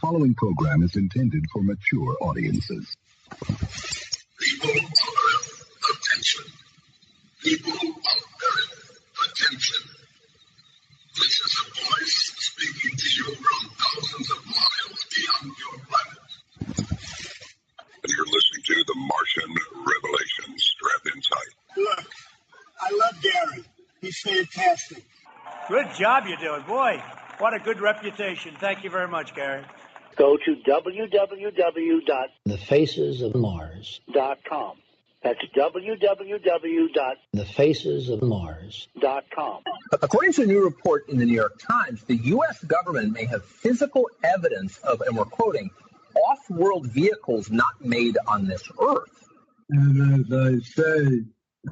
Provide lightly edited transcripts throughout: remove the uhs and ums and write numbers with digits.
following program is intended for mature audiences. People of Earth, attention. People of Earth, attention. This is a voice speaking to you from thousands of miles beyond your planet. And you're listening to the Martian Revelation. Strap in tight. Look, I love Gary. He's fantastic. Good job you're doing. Boy, what a good reputation. Thank you very much, Gary. Go to www.thefacesofmars.com. That's www.thefacesofmars.com. According to a new report in the New York Times, the U.S. government may have physical evidence of, and we're quoting, off-world vehicles not made on this earth. And as I say,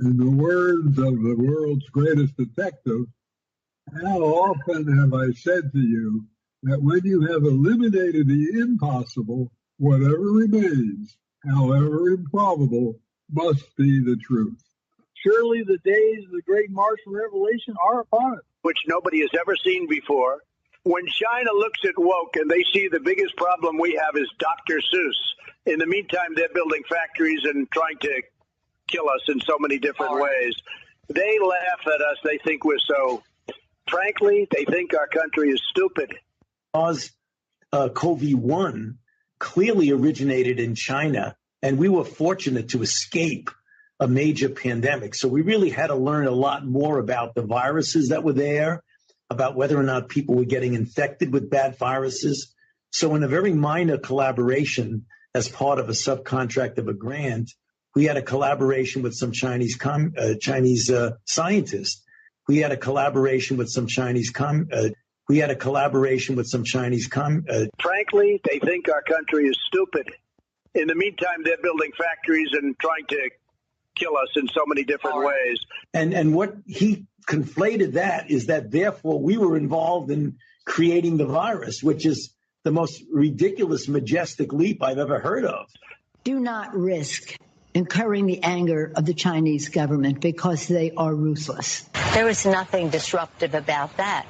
in the words of the world's greatest detective, how often have I said to you that when you have eliminated the impossible, whatever remains, however improbable, must be the truth. Surely the days of the great Martian revelation are upon us. Which nobody has ever seen before. When China looks at woke and they see the biggest problem we have is Dr. Seuss, in the meantime, they're building factories and trying to kill us in so many different ways. They laugh at us. They think we're so, frankly, they think our country is stupid. SARS-CoV-1 clearly originated in China, and we were fortunate to escape a major pandemic. So we really had to learn a lot more about the viruses that were there, about whether or not people were getting infected with bad viruses. So in a very minor collaboration, as part of a subcontract of a grant, we had a collaboration with some Chinese scientists. We had a collaboration with some Chinese Frankly, they think our country is stupid. In the meantime, they're building factories and trying to kill us in so many different ways. And what he conflated that is that therefore we were involved in creating the virus, which is the most ridiculous, majestic leap I've ever heard of. Do not risk incurring the anger of the Chinese government because they are ruthless. There was nothing disruptive about that.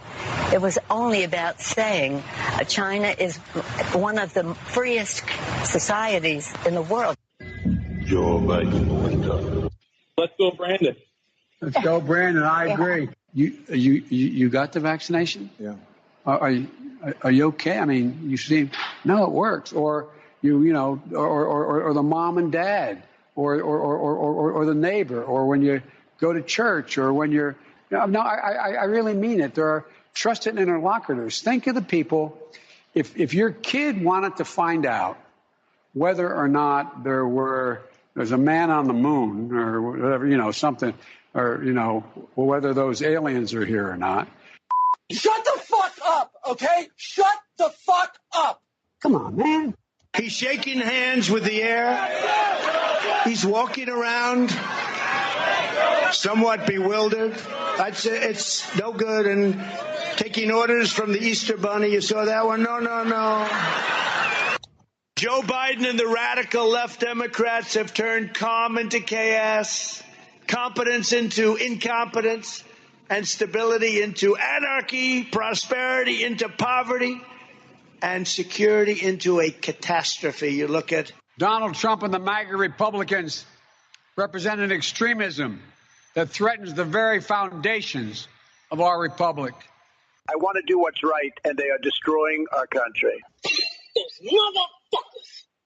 It was only about saying China is one of the freest societies in the world. Joe Biden. Let's go, Brandon. Let's go, Brandon. I agree. You got the vaccination? Yeah. Are you okay? I mean, you seem no, it works. Or or the mom and dad, or the neighbor, or when you go to church, or when you're. I really mean it. There are trusted interlocutors. Think of the people. If your kid wanted to find out whether or not there's a man on the moon or whatever, something, or, whether those aliens are here or not. Shut the fuck up, okay? Shut the fuck up. Come on, man. He's shaking hands with the air. He's walking around somewhat bewildered. It's no good. And taking orders from the Easter Bunny. You saw that one? No. Joe Biden and the radical left Democrats have turned calm into chaos, competence into incompetence, and stability into anarchy, prosperity into poverty, and security into a catastrophe. You look at Donald Trump and the MAGA Republicans represent an extremism that threatens the very foundations of our republic. I want to do what's right, and they are destroying our country.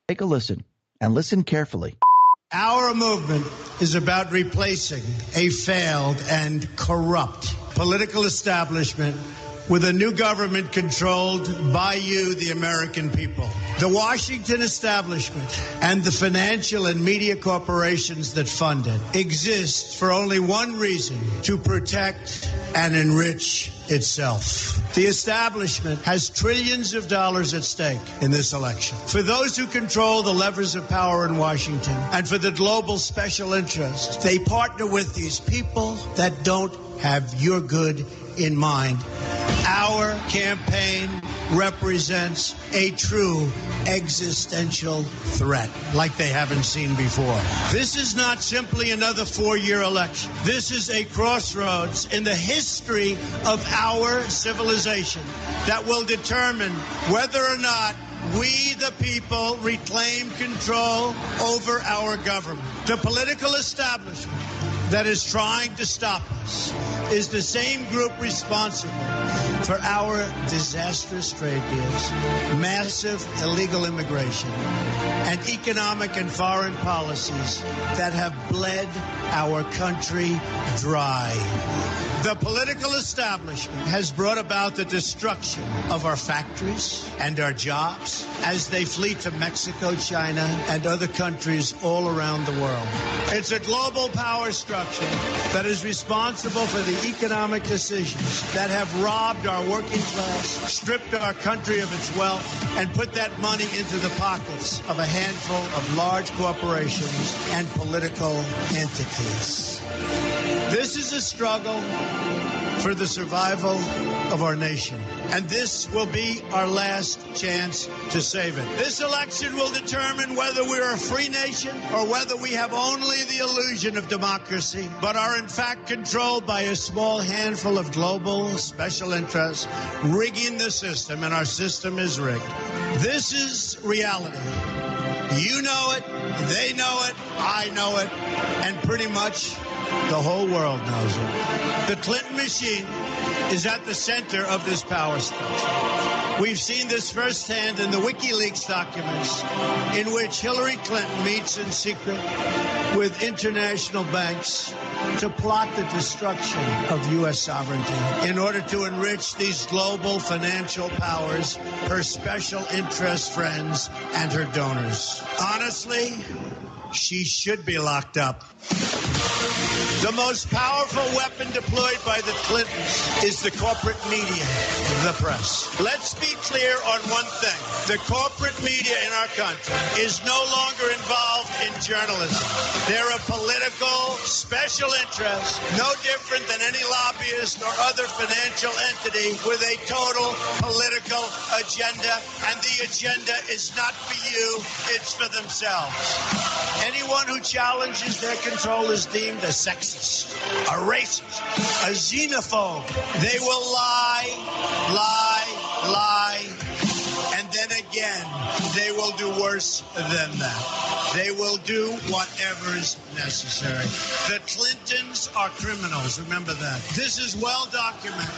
Take a listen, and listen carefully. Our movement is about replacing a failed and corrupt political establishment with a new government controlled by you, the American people. The Washington establishment and the financial and media corporations that fund it exist for only one reason: to protect and enrich itself. The establishment has trillions of dollars at stake in this election. For those who control the levers of power in Washington and for the global special interests, they partner with these people that don't have your good in mind. Our campaign represents a true existential threat like they haven't seen before. This is not simply another 4-year election. This is a crossroads in the history of our civilization that will determine whether or not We, the people, reclaim control over our government. The political establishment that is trying to stop us is the same group responsible for our disastrous trade deals, massive illegal immigration, and economic and foreign policies that have bled our country dry. The political establishment has brought about the destruction of our factories and our jobs as they flee to Mexico, China, and other countries all around the world. It's a global power structure that is responsible for the economic decisions that have robbed our working class, stripped our country of its wealth, and put that money into the pockets of a handful of large corporations and political entities. This is a struggle for the survival of our nation. And this will be our last chance to save it. This election will determine whether we're a free nation or whether we have only the illusion of democracy, but are in fact controlled by a small handful of global special interests rigging the system, and our system is rigged. This is reality. You know it, they know it, I know it, and pretty much the whole world knows it. The Clinton machine is at the center of this power structure. We've seen this firsthand in the WikiLeaks documents, in which Hillary Clinton meets in secret with international banks to plot the destruction of U.S. sovereignty in order to enrich these global financial powers, her special interest friends, and her donors. Honestly, she should be locked up. The most powerful weapon deployed by the Clintons is the corporate media, the press. Let's be clear on one thing. The corporate media in our country is no longer involved in journalism. They're a political special interest, no different than any lobbyist or other financial entity with a total political agenda. And the agenda is not for you, it's for themselves. Anyone who challenges their control is deemed a sexist, a racist, a xenophobe. They will lie, and then again, they will do worse than that. They will do whatever is necessary. The Clintons are criminals, remember that. This is well documented,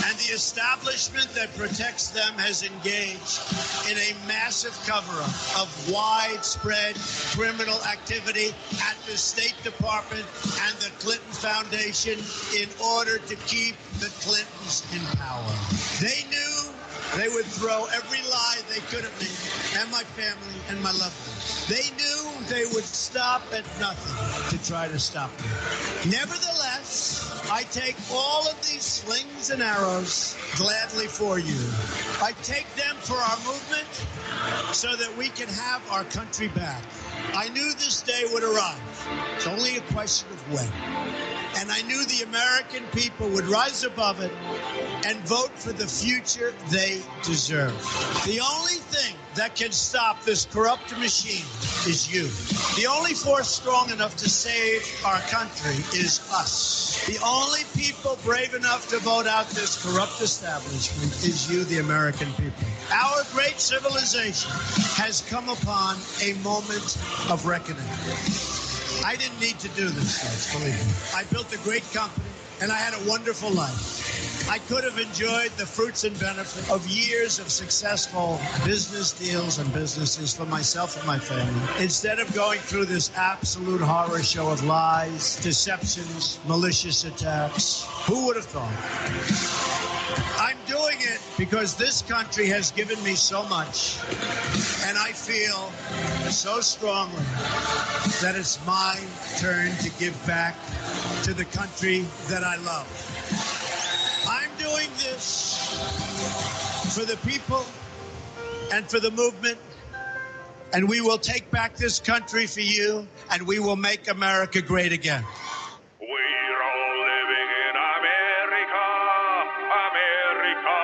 and the establishment that protects them has engaged in a massive cover-up of widespread criminal activity at the State Department and the Clinton Foundation in order to keep the Clintons in power. They knew they would throw every lie they could at me and my family and my loved ones. They knew they would stop at nothing to try to stop me. Nevertheless, I take all of these slings and arrows gladly for you. I take them for our movement so that we can have our country back. I knew this day would arrive. It's only a question of when. And I knew the American people would rise above it and vote for the future they deserve. The only thing that can stop this corrupt machine is you. The only force strong enough to save our country is us. The only people brave enough to vote out this corrupt establishment is you, the American people. Our great civilization has come upon a moment of reckoning. I didn't need to do this, folks, believe me. I built a great company, and I had a wonderful life. I could have enjoyed the fruits and benefits of years of successful business deals and businesses for myself and my family, instead of going through this absolute horror show of lies, deceptions, malicious attacks. Who would have thought? I'm doing it because this country has given me so much, and I feel so strongly that it's my turn to give back to the country that I love. I'm doing this for the people and for the movement, and we will take back this country for you, and we will make America great again. We're all living in America. America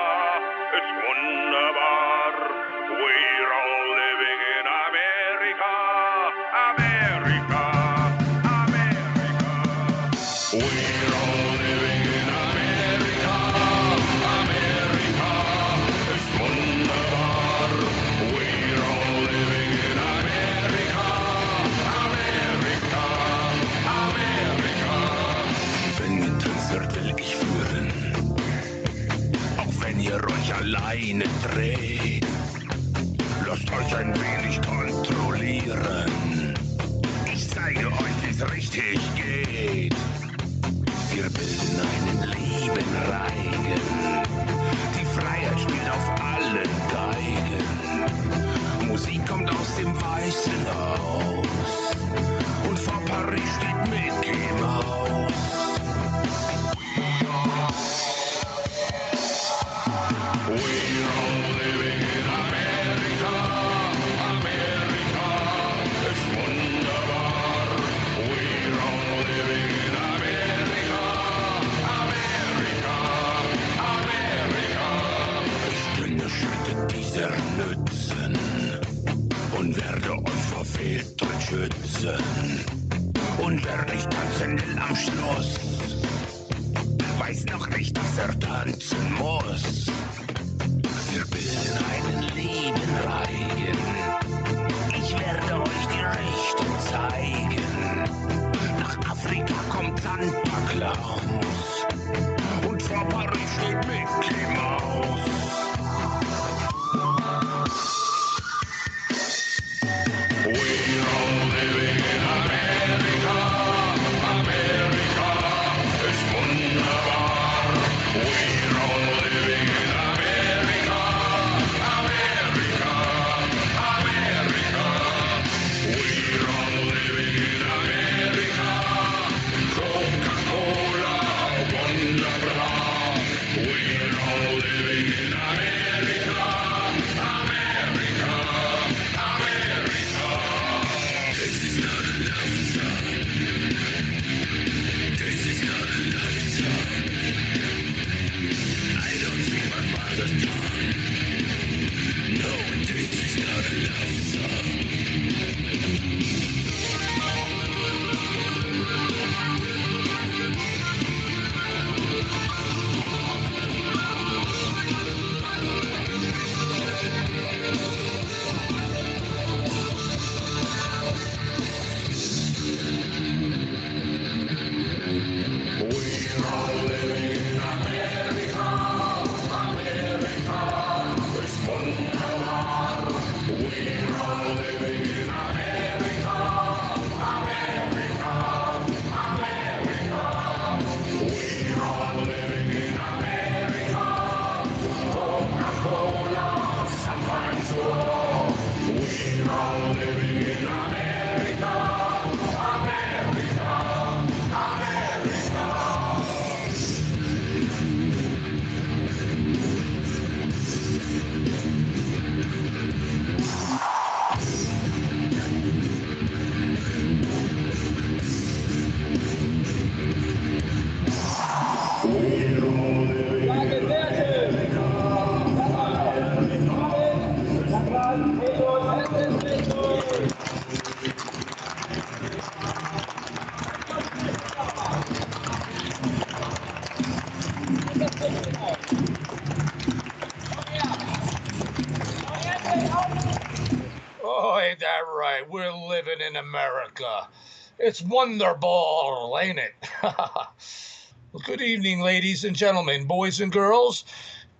ist wunderbar. We're all living in America. America. America. We're all living in America. America ist wunderbar. dreht. Lasst euch ein wenig kontrollieren. Ich zeige euch, wie's richtig geht. Wir bilden einen lieben Reigen. Die Freiheit spielt auf allen Geigen. Musik kommt aus dem Weißen Haus. Und vor Paris steht Mickey Mouse. We are living in America. America ist wunderbar. We are living in America. America, America. Ich bringe Schritte dieser Nützen und werde euch vor Fehltritt schützen. Und wer nicht tanzen will am Schluss, weiß noch nicht, dass er tanzen muss. Wir bilden einen lieben Reigen. Ich werde euch die Richtung zeigen. Nach Afrika kommt Santa Claus. Und vor Paris steht Mickey Mouse. We are living in America. America ist wunderbar. We are living in America. America, America. We are living in America. Coca-Cola, wunderbar. We are living in America. America, America. This is not a love song. This is not a love song. I don't see my father's tongue. No, this is not a love song. Oh, ain't that right? We're living in America. It's wonderball, ain't it? Well, good evening, ladies and gentlemen, boys and girls,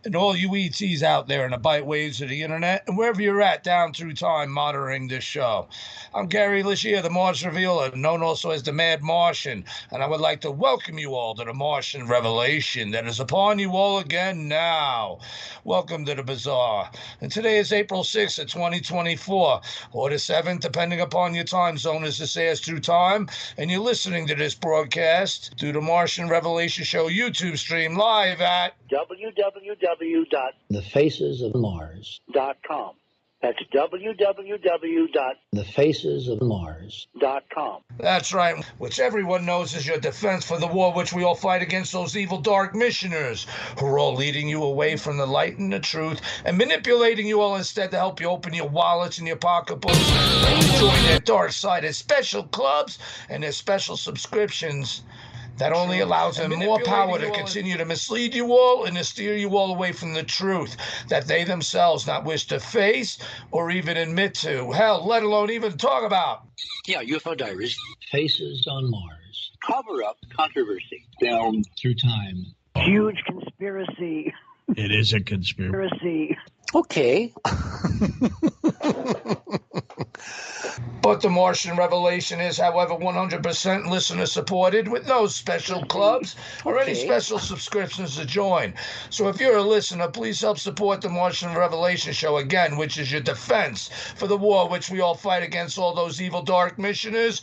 and all you ETs out there in the bite waves of the internet, and wherever you're at down through time monitoring this show. I'm Gary Lichier, the Mars Revealer, known also as the Mad Martian, and I would like to welcome you all to the Martian revelation that is upon you all again now. Welcome to the Bazaar. And today is April 6th of 2024, or the 7th, depending upon your time zone as this airs through time, and you're listening to this broadcast through the Martian Revelation Show YouTube stream live at www.thefacesofmars.com. That's www.thefacesofmars.com. That's right, which everyone knows is your defense for the war which we all fight against those evil dark missioners who are all leading you away from the light and the truth and manipulating you all instead to help you open your wallets and your pocketbooks and join their dark side as special clubs and their special subscriptions. That only allows them more power to continue to mislead you all and to steer you all away from the truth that they themselves not wish to face or even admit to. Hell, let alone even talk about. Yeah, UFO Diaries. Faces on Mars. Cover-up controversy. Down through time. Huge conspiracy. It is a conspiracy. Okay. But the Martian Revelation is, however, 100% listener supported with no special clubs or any special subscriptions to join. So if you're a listener, please help support the Martian Revelation show again, which is your defense for the war which we all fight against all those evil dark missioners.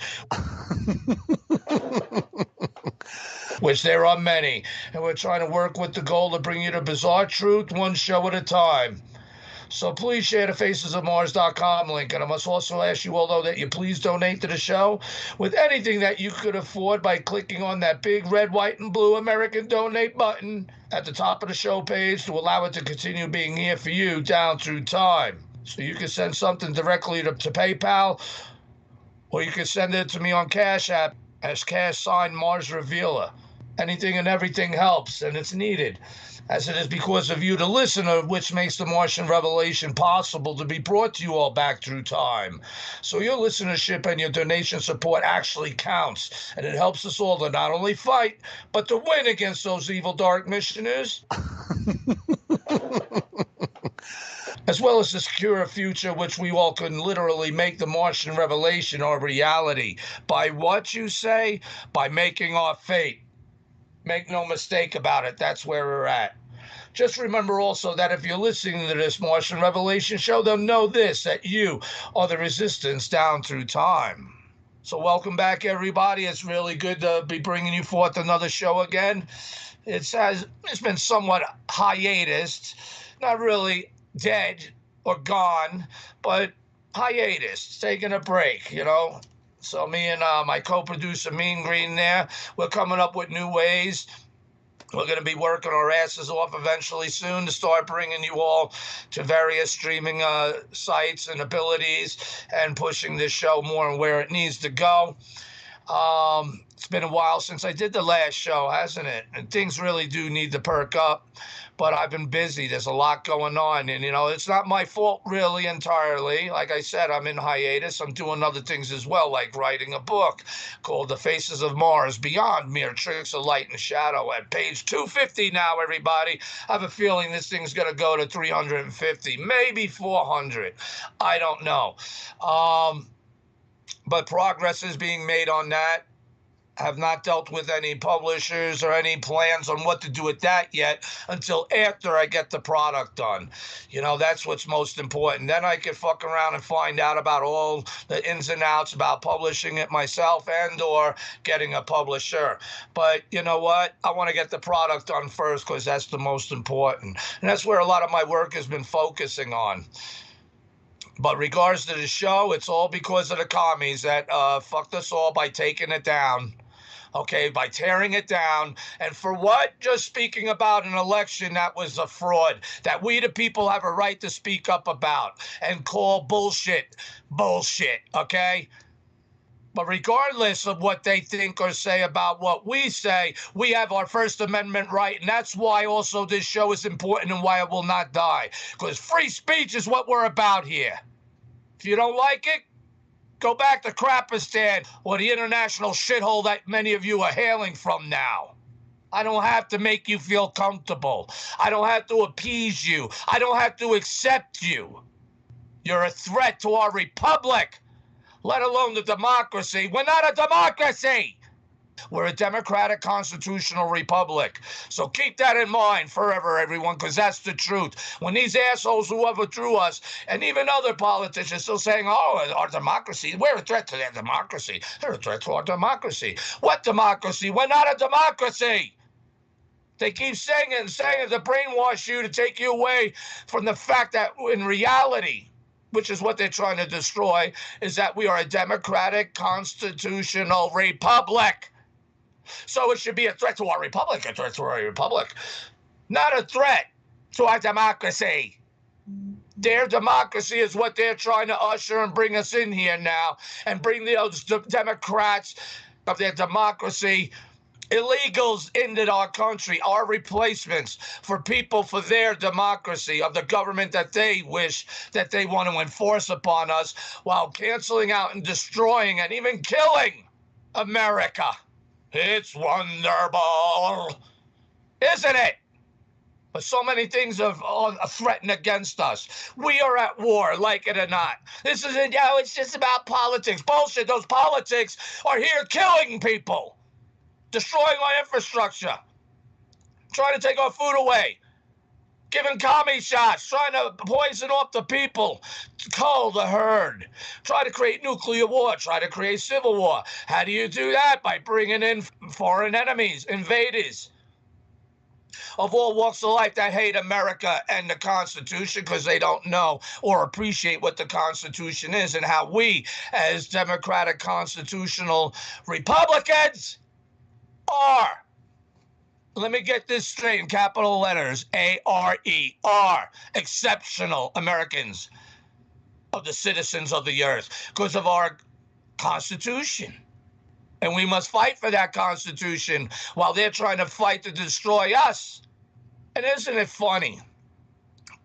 Which there are many, and we're trying to work with the goal to bring you the bizarre truth one show at a time. So please share the facesofmars.com link, and I must also ask you, although, that you please donate to the show with anything that you could afford by clicking on that big red, white, and blue American donate button at the top of the show page to allow it to continue being here for you down through time. So you can send something directly to PayPal, or you can send it to me on Cash App as #Mars Revealer. Anything and everything helps, and it's needed, as it is because of you, the listener, which makes the Martian Revelation possible to be brought to you all back through time. So your listenership and your donation support actually counts, and it helps us all to not only fight, but to win against those evil dark missioners. As well as to secure a future which we all can literally make the Martian Revelation our reality. By what, you say? By making our fate. Make no mistake about it, that's where we're at. Just remember also that if you're listening to this Martian Revelation show, then know this, that you are the resistance down through time. So welcome back, everybody. It's really good to be bringing you forth another show again. It's been somewhat hiatus, not really dead or gone, but hiatus, taking a break, you know. So me and my co-producer Mean Green there, we're coming up with new ways. We're going to be working our asses off eventually soon to start bringing you all to various streaming sites and abilities and pushing this show more and where it needs to go. It's been a while since I did the last show, hasn't it? And things really do need to perk up. But I've been busy. There's a lot going on. And, you know, it's not my fault really entirely. Like I said, I'm in hiatus. I'm doing other things as well, like writing a book called The Faces of Mars, Beyond Mere Tricks of Light and Shadow. At page 250 now, everybody. I have a feeling this thing's going to go to 350, maybe 400. I don't know. But progress is being made on that. Have not dealt with any publishers or any plans on what to do with that yet until after I get the product done. You know, that's what's most important. Then I can fuck around and find out about all the ins and outs about publishing it myself and or getting a publisher. But you know what? I want to get the product done first because that's the most important. And that's where a lot of my work has been focusing on. But regards to the show, it's all because of the commies that fucked us all by taking it down. Okay, by tearing it down. And for what? Just speaking about an election that was a fraud, that we the people have a right to speak up about and call bullshit, okay? But regardless of what they think or say about what we say, we have our First Amendment right, and that's why also this show is important and why it will not die. Because free speech is what we're about here. If you don't like it, go back to Krapistan or the international shithole that many of you are hailing from now. I don't have to make you feel comfortable. I don't have to appease you. I don't have to accept you. You're a threat to our republic, let alone the democracy. We're not a democracy. We're a democratic constitutional republic. So keep that in mind forever, everyone, because that's the truth. When these assholes who overthrew us, and even other politicians still saying, oh, our democracy, we're a threat to their democracy. They're a threat to our democracy. What democracy? We're not a democracy. They keep saying it and saying it to brainwash you, to take you away from the fact that in reality, which is what they're trying to destroy, is that we are a democratic constitutional republic. So it should be a threat to our republic, not a threat to our democracy. Their democracy is what they're trying to usher and bring us in here now and bring those Democrats of their democracy, illegals into our country, our replacements for people for their democracy of the government that they wish that they want to enforce upon us while canceling out and destroying and even killing America. It's wonderful, isn't it? But so many things are threatened against us. We are at war, like it or not. This isn't, it's just about politics. Bullshit. Those politics are here killing people, destroying our infrastructure, trying to take our food away, giving commie shots, trying to poison off the people, cull the herd, try to create nuclear war, try to create civil war. How do you do that? By bringing in foreign enemies, invaders of all walks of life that hate America and the Constitution because they don't know or appreciate what the Constitution is and how we, as democratic constitutional Republicans, are. Let me get this straight in capital letters, A-R-E-R, exceptional Americans of the citizens of the earth because of our Constitution. And we must fight for that Constitution while they're trying to fight to destroy us. And isn't it funny?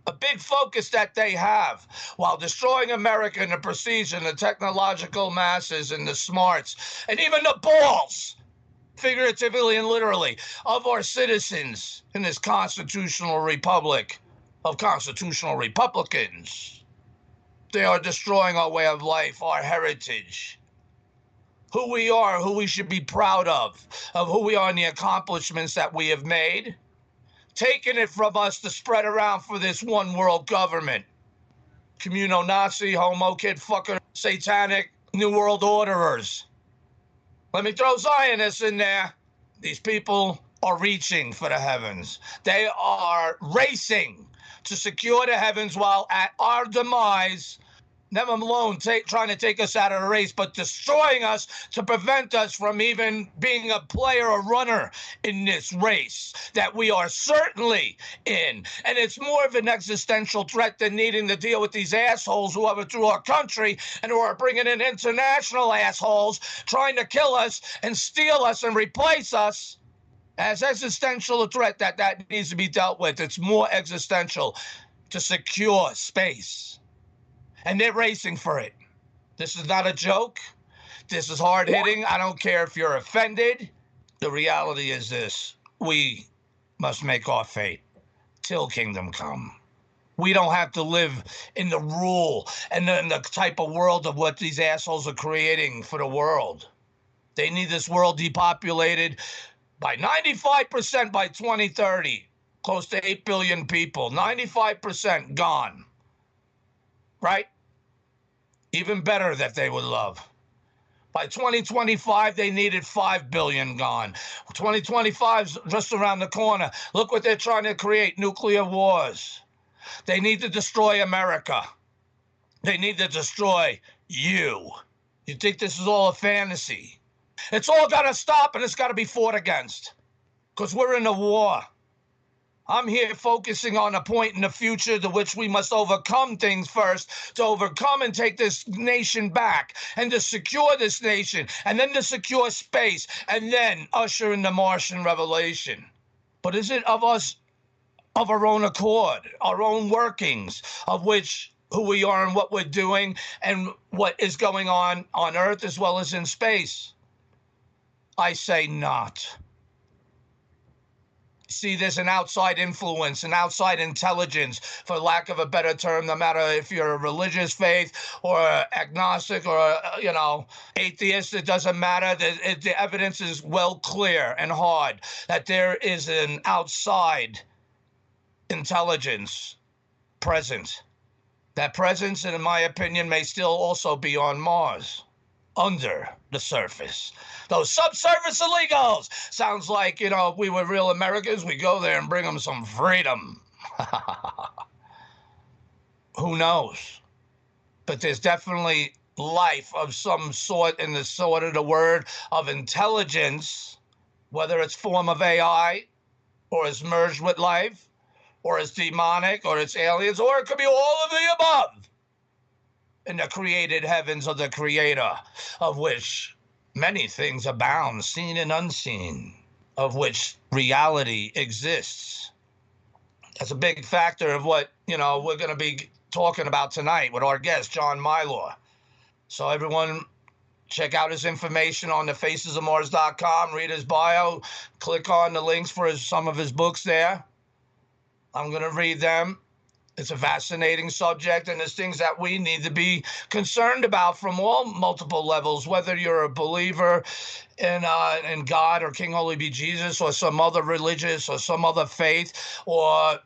A big focus that they have while destroying America and the prestige and the technological masses and the smarts and even the balls, figuratively and literally, of our citizens in this constitutional republic of constitutional Republicans. They are destroying our way of life, our heritage, who we are, who we should be proud of who we are and the accomplishments that we have made, taking it from us to spread around for this one world government. Communo-Nazi, homo, kid fucker, satanic, New World Orderers. Let me throw Zionists in there. These people are reaching for the heavens. They are racing to secure the heavens while at our demise, never alone trying to take us out of the race, but destroying us to prevent us from even being a player or runner in this race that we are certainly in. And it's more of an existential threat than needing to deal with these assholes who overthrew our country and who are bringing in international assholes trying to kill us and steal us and replace us. As existential a threat that needs to be dealt with. It's more existential to secure space. And they're racing for it. This is not a joke. This is hard-hitting. I don't care if you're offended. The reality is this. We must make our fate till kingdom come. We don't have to live in the rule and in the type of world of what these assholes are creating for the world. They need this world depopulated by 95% by 2030. Close to 8 billion people. 95% gone. Right? Even better that they would love. By 2025, they needed 5 billion gone. 2025's just around the corner. Look what they're trying to create, nuclear wars. They need to destroy America. They need to destroy you. You think this is all a fantasy? It's all got to stop and it's got to be fought against. Because we're in a war. I'm here focusing on a point in the future to which we must overcome things first, to overcome and take this nation back, and to secure this nation, and then to secure space, and then usher in the Martian revelation. But is it of us, of our own accord, our own workings, of which who we are and what we're doing, and what is going on Earth as well as in space? I say not. See, there's an outside influence, an outside intelligence, for lack of a better term, no matter if you're a religious faith or agnostic or, atheist, it doesn't matter. The evidence is well clear and hard that there is an outside intelligence present. That presence, in my opinion, may still also be on Mars, under the surface. Those subsurface illegals. Sounds like, if we were real Americans, we go there and bring them some freedom. Who knows? But there's definitely life of some sort in the sort of the word of intelligence, whether it's form of AI or it's merged with life or it's demonic or it's aliens or it could be all of the above in the created heavens of the Creator, of which many things abound, seen and unseen, of which reality exists. That's a big factor of what, we're going to be talking about tonight with our guest, John Milor. So everyone, check out his information on the facesofmars.com, read his bio, click on the links for some of his books there. I'm going to read them. It's a fascinating subject, and there's things that we need to be concerned about from all multiple levels, whether you're a believer in God or King Holy Be Jesus or some other religious or some other faith, or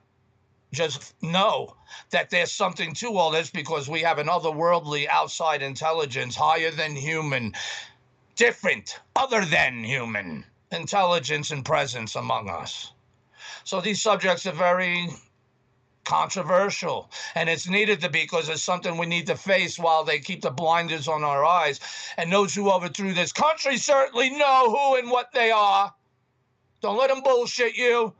just know that there's something to all this because we have an otherworldly outside intelligence, higher than human, different, other than human intelligence and presence among us. So these subjects are very controversial, and it's needed to be because it's something we need to face while they keep the blinders on our eyes. And those who overthrew this country certainly know who and what they are. Don't let them bullshit you.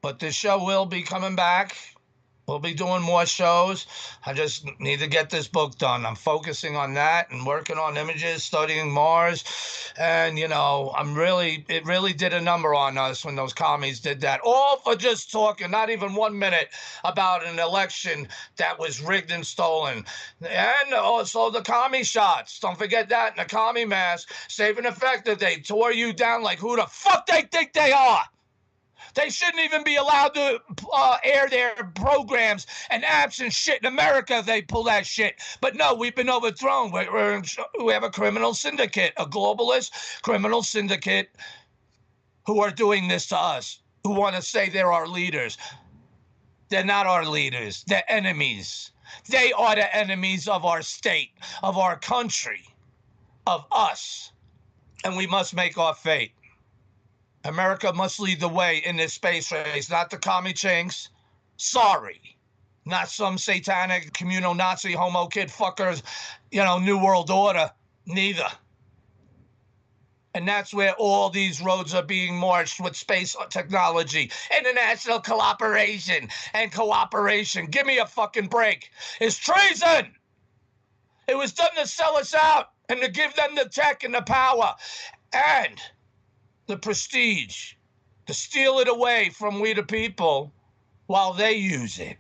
But this show will be coming back. We'll be doing more shows. I just need to get this book done. I'm focusing on that and working on images, studying Mars. And, it really did a number on us when those commies did that. All for just talking, not even 1 minute, about an election that was rigged and stolen. And also the commie shots. Don't forget that. And the commie mask. Safe and effective. They tore you down like who the fuck they think they are. They shouldn't even be allowed to air their programs and apps and shit in America if they pull that shit. But no, we've been overthrown. We have a criminal syndicate, a globalist criminal syndicate who are doing this to us, who want to say they're our leaders. They're not our leaders. They're enemies. They are the enemies of our state, of our country, of us. And we must make our fate. America must lead the way in this space race, not the commie chinks. Sorry. Not some satanic communal Nazi homo kid fuckers, New World Order. Neither. And that's where all these roads are being marched with space technology, international collaboration and cooperation. Give me a fucking break. It's treason. It was done to sell us out and to give them the tech and the power. And the prestige, to steal it away from we the people while they use it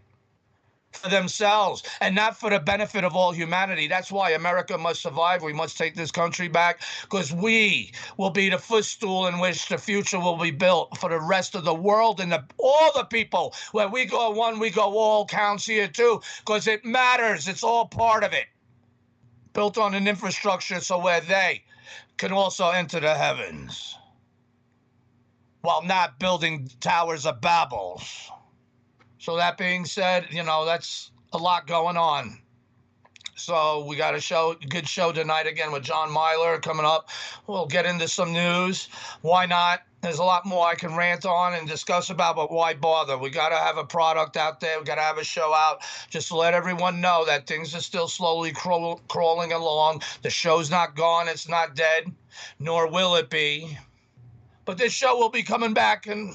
for themselves and not for the benefit of all humanity. That's why America must survive. We must take this country back because we will be the footstool in which the future will be built for the rest of the world and all the people. Where we go one, we go all counts here too because it matters. It's all part of it. Built on an infrastructure so where they can also enter the heavens, while not building towers of Babel. So that being said, that's a lot going on. So we got a good show tonight again with John Milor coming up. We'll get into some news. Why not? There's a lot more I can rant on and discuss about, but why bother? We got to have a product out there. We got to have a show out just to let everyone know that things are still slowly crawling along. The show's not gone. It's not dead, nor will it be. But this show will be coming back in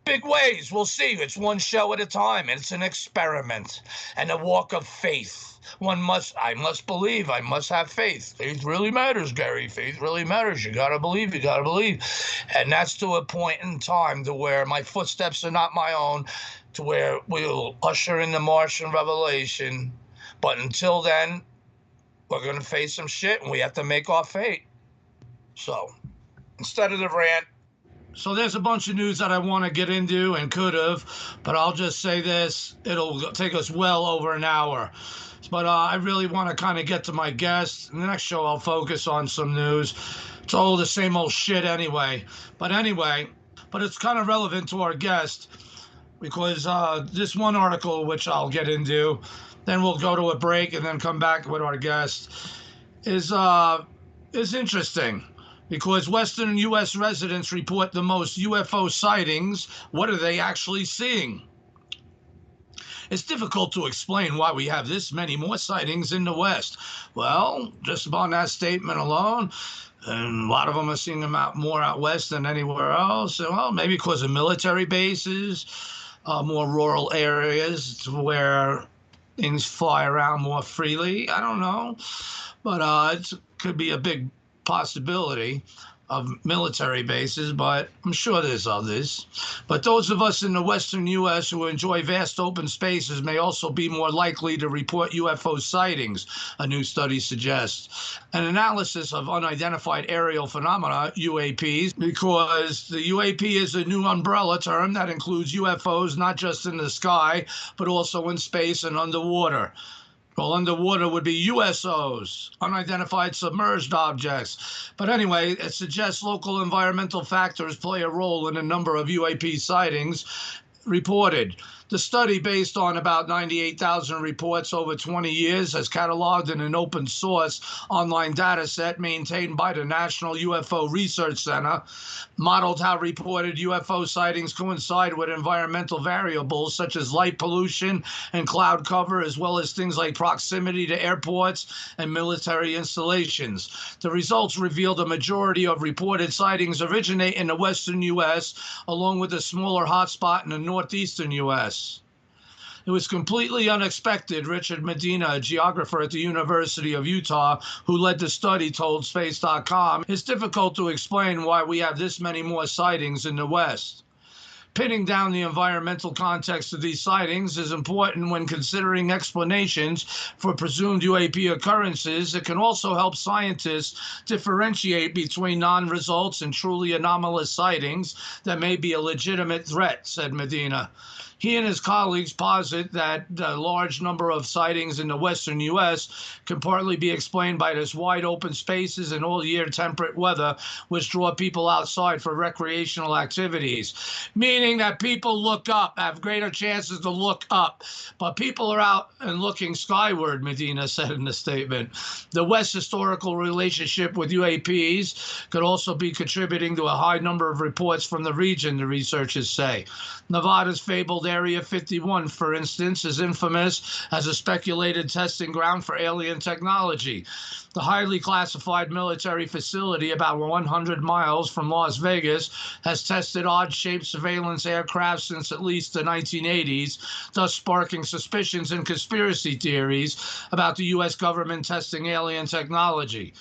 big ways. We'll see. It's one show at a time. It's an experiment and a walk of faith. I must believe. I must have faith. Faith really matters, Gary. Faith really matters. You got to believe. You got to believe. And that's to a point in time to where my footsteps are not my own, to where we'll usher in the Martian revelation. But until then, we're going to face some shit and we have to make our fate. So instead of the rant, so there's a bunch of news that I want to get into and could have, but I'll just say this. It'll take us well over an hour. But I really want to kind of get to my guest. In the next show, I'll focus on some news. It's all the same old shit anyway. But it's kind of relevant to our guest because this one article, which I'll get into, then we'll go to a break and then come back with our guest, is interesting. Because Western U.S. residents report the most UFO sightings. What are they actually seeing? It's difficult to explain why we have this many more sightings in the West. Well, just upon that statement alone, and a lot of them are seeing them more out west than anywhere else. Well, maybe because of military bases, more rural areas where things fly around more freely. I don't know. But it could be a big possibility. of military bases, but I'm sure there's others. But those of us in the western U.S. who enjoy vast open spaces may also be more likely to report UFO sightings, a new study suggests. An analysis of unidentified aerial phenomena, UAPs, because the UAP is a new umbrella term that includes UFOs not just in the sky, but also in space and underwater. Well, underwater would be USOs, unidentified submerged objects. But anyway, it suggests local environmental factors play a role in a number of UAP sightings reported. The study, based on about 98,000 reports over 20 years, has cataloged in an open source online data set maintained by the National UFO Research Center, modeled how reported UFO sightings coincide with environmental variables such as light pollution and cloud cover, as well as things like proximity to airports and military installations. The results reveal the majority of reported sightings originate in the western U.S., along with a smaller hotspot in the northeastern U.S. It was completely unexpected, Richard Medina, a geographer at the University of Utah, who led the study, told Space.com. It's difficult to explain why we have this many more sightings in the West. Pinning down the environmental context of these sightings is important when considering explanations for presumed UAP occurrences. It can also help scientists differentiate between non-results and truly anomalous sightings that may be a legitimate threat, said Medina. He and his colleagues posit that the large number of sightings in the western U.S. can partly be explained by this wide open spaces and all-year temperate weather, which draw people outside for recreational activities, meaning that people look up, have greater chances to look up. But people are out and looking skyward, Medina said in the statement. The West's historical relationship with UAPs could also be contributing to a high number of reports from the region, the researchers say. Nevada's fabled Area 51, for instance, is infamous as a speculated testing ground for alien technology. The highly classified military facility, about 100 miles from Las Vegas, has tested odd-shaped surveillance aircraft since at least the 1980s, thus sparking suspicions and conspiracy theories about the U.S. government testing alien technology.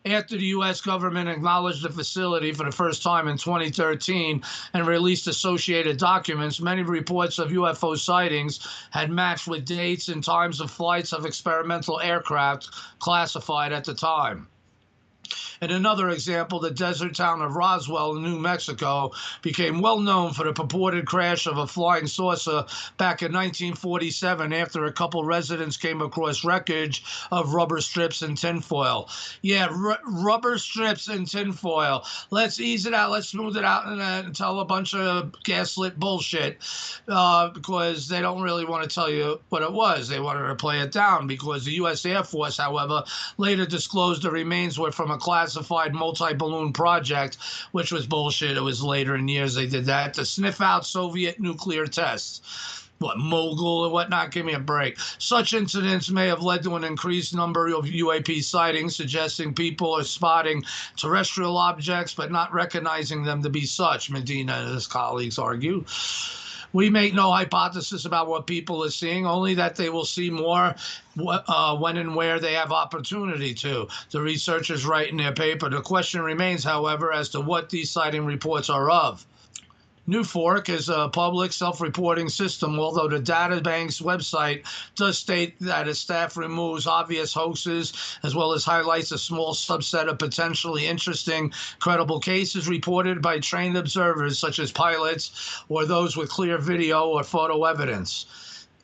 After the U.S. government acknowledged the facility for the first time in 2013 and released associated documents, many reports of UFO sightings had matched with dates and times of flights of experimental aircraft classified at the time. In another example, the desert town of Roswell in New Mexico became well known for the purported crash of a flying saucer back in 1947 after a couple residents came across wreckage of rubber strips and tinfoil. Yeah, rubber strips and tinfoil. Let's ease it out. Let's smooth it out and tell a bunch of gaslit bullshit because they don't really want to tell you what it was. They wanted to play it down because the U.S. Air Force, however, later disclosed the remains were from a classified multi-balloon project, which was bullshit. It was later in years they did that to sniff out Soviet nuclear tests. What, Mogul and whatnot? Give me a break. Such incidents may have led to an increased number of UAP sightings, suggesting people are spotting terrestrial objects but not recognizing them to be such, Medina and his colleagues argue. We make no hypothesis about what people are seeing, only that they will see more when and where they have opportunity to. The researchers write in their paper. The question remains, however, as to what these sighting reports are of. Newfork is a public self-reporting system, although the data bank's website does state that its staff removes obvious hoaxes as well as highlights a small subset of potentially interesting, credible cases reported by trained observers such as pilots or those with clear video or photo evidence.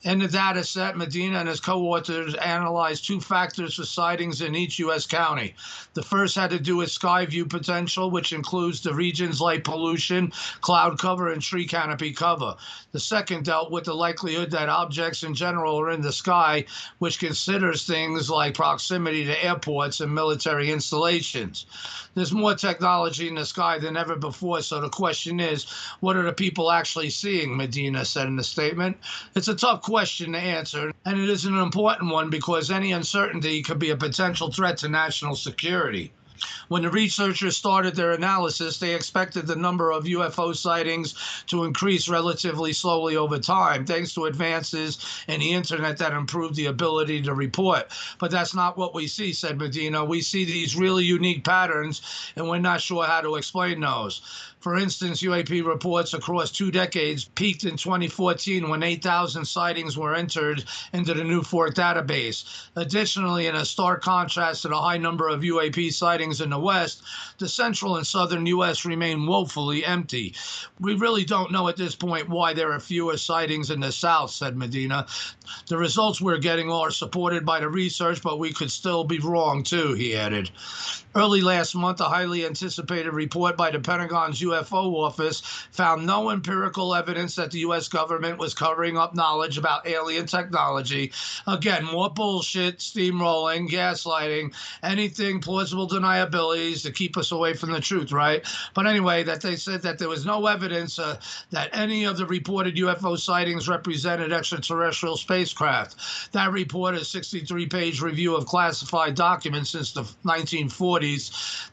In the data set, Medina and his co-authors analyzed two factors for sightings in each U.S. county. The first had to do with sky view potential, which includes the region's light pollution, cloud cover, and tree canopy cover. The second dealt with the likelihood that objects in general are in the sky, which considers things like proximity to airports and military installations. There's more technology in the sky than ever before, so the question is, what are the people actually seeing, Medina said in the statement. It's a tough question to answer, and it is an important one because any uncertainty could be a potential threat to national security. When the researchers started their analysis, they expected the number of UFO sightings to increase relatively slowly over time, thanks to advances in the internet that improved the ability to report. But that's not what we see, said Medina. We see these really unique patterns, and we're not sure how to explain those. For instance, UAP reports across 2 decades peaked in 2014 when 8,000 sightings were entered into the Newfork database. Additionally, in a stark contrast to the high number of UAP sightings in the West, the central and southern U.S. remain woefully empty. We really don't know at this point why there are fewer sightings in the South, said Medina. The results we're getting are supported by the research, but we could still be wrong too, he added. Early last month, a highly anticipated report by the Pentagon's UFO office found no empirical evidence that the U.S. government was covering up knowledge about alien technology. Again, more bullshit, steamrolling, gaslighting, anything plausible deniabilities to keep us away from the truth, right? But anyway, that they said that there was no evidence that any of the reported UFO sightings represented extraterrestrial spacecraft. That report, a 63-page review of classified documents since the 1940s,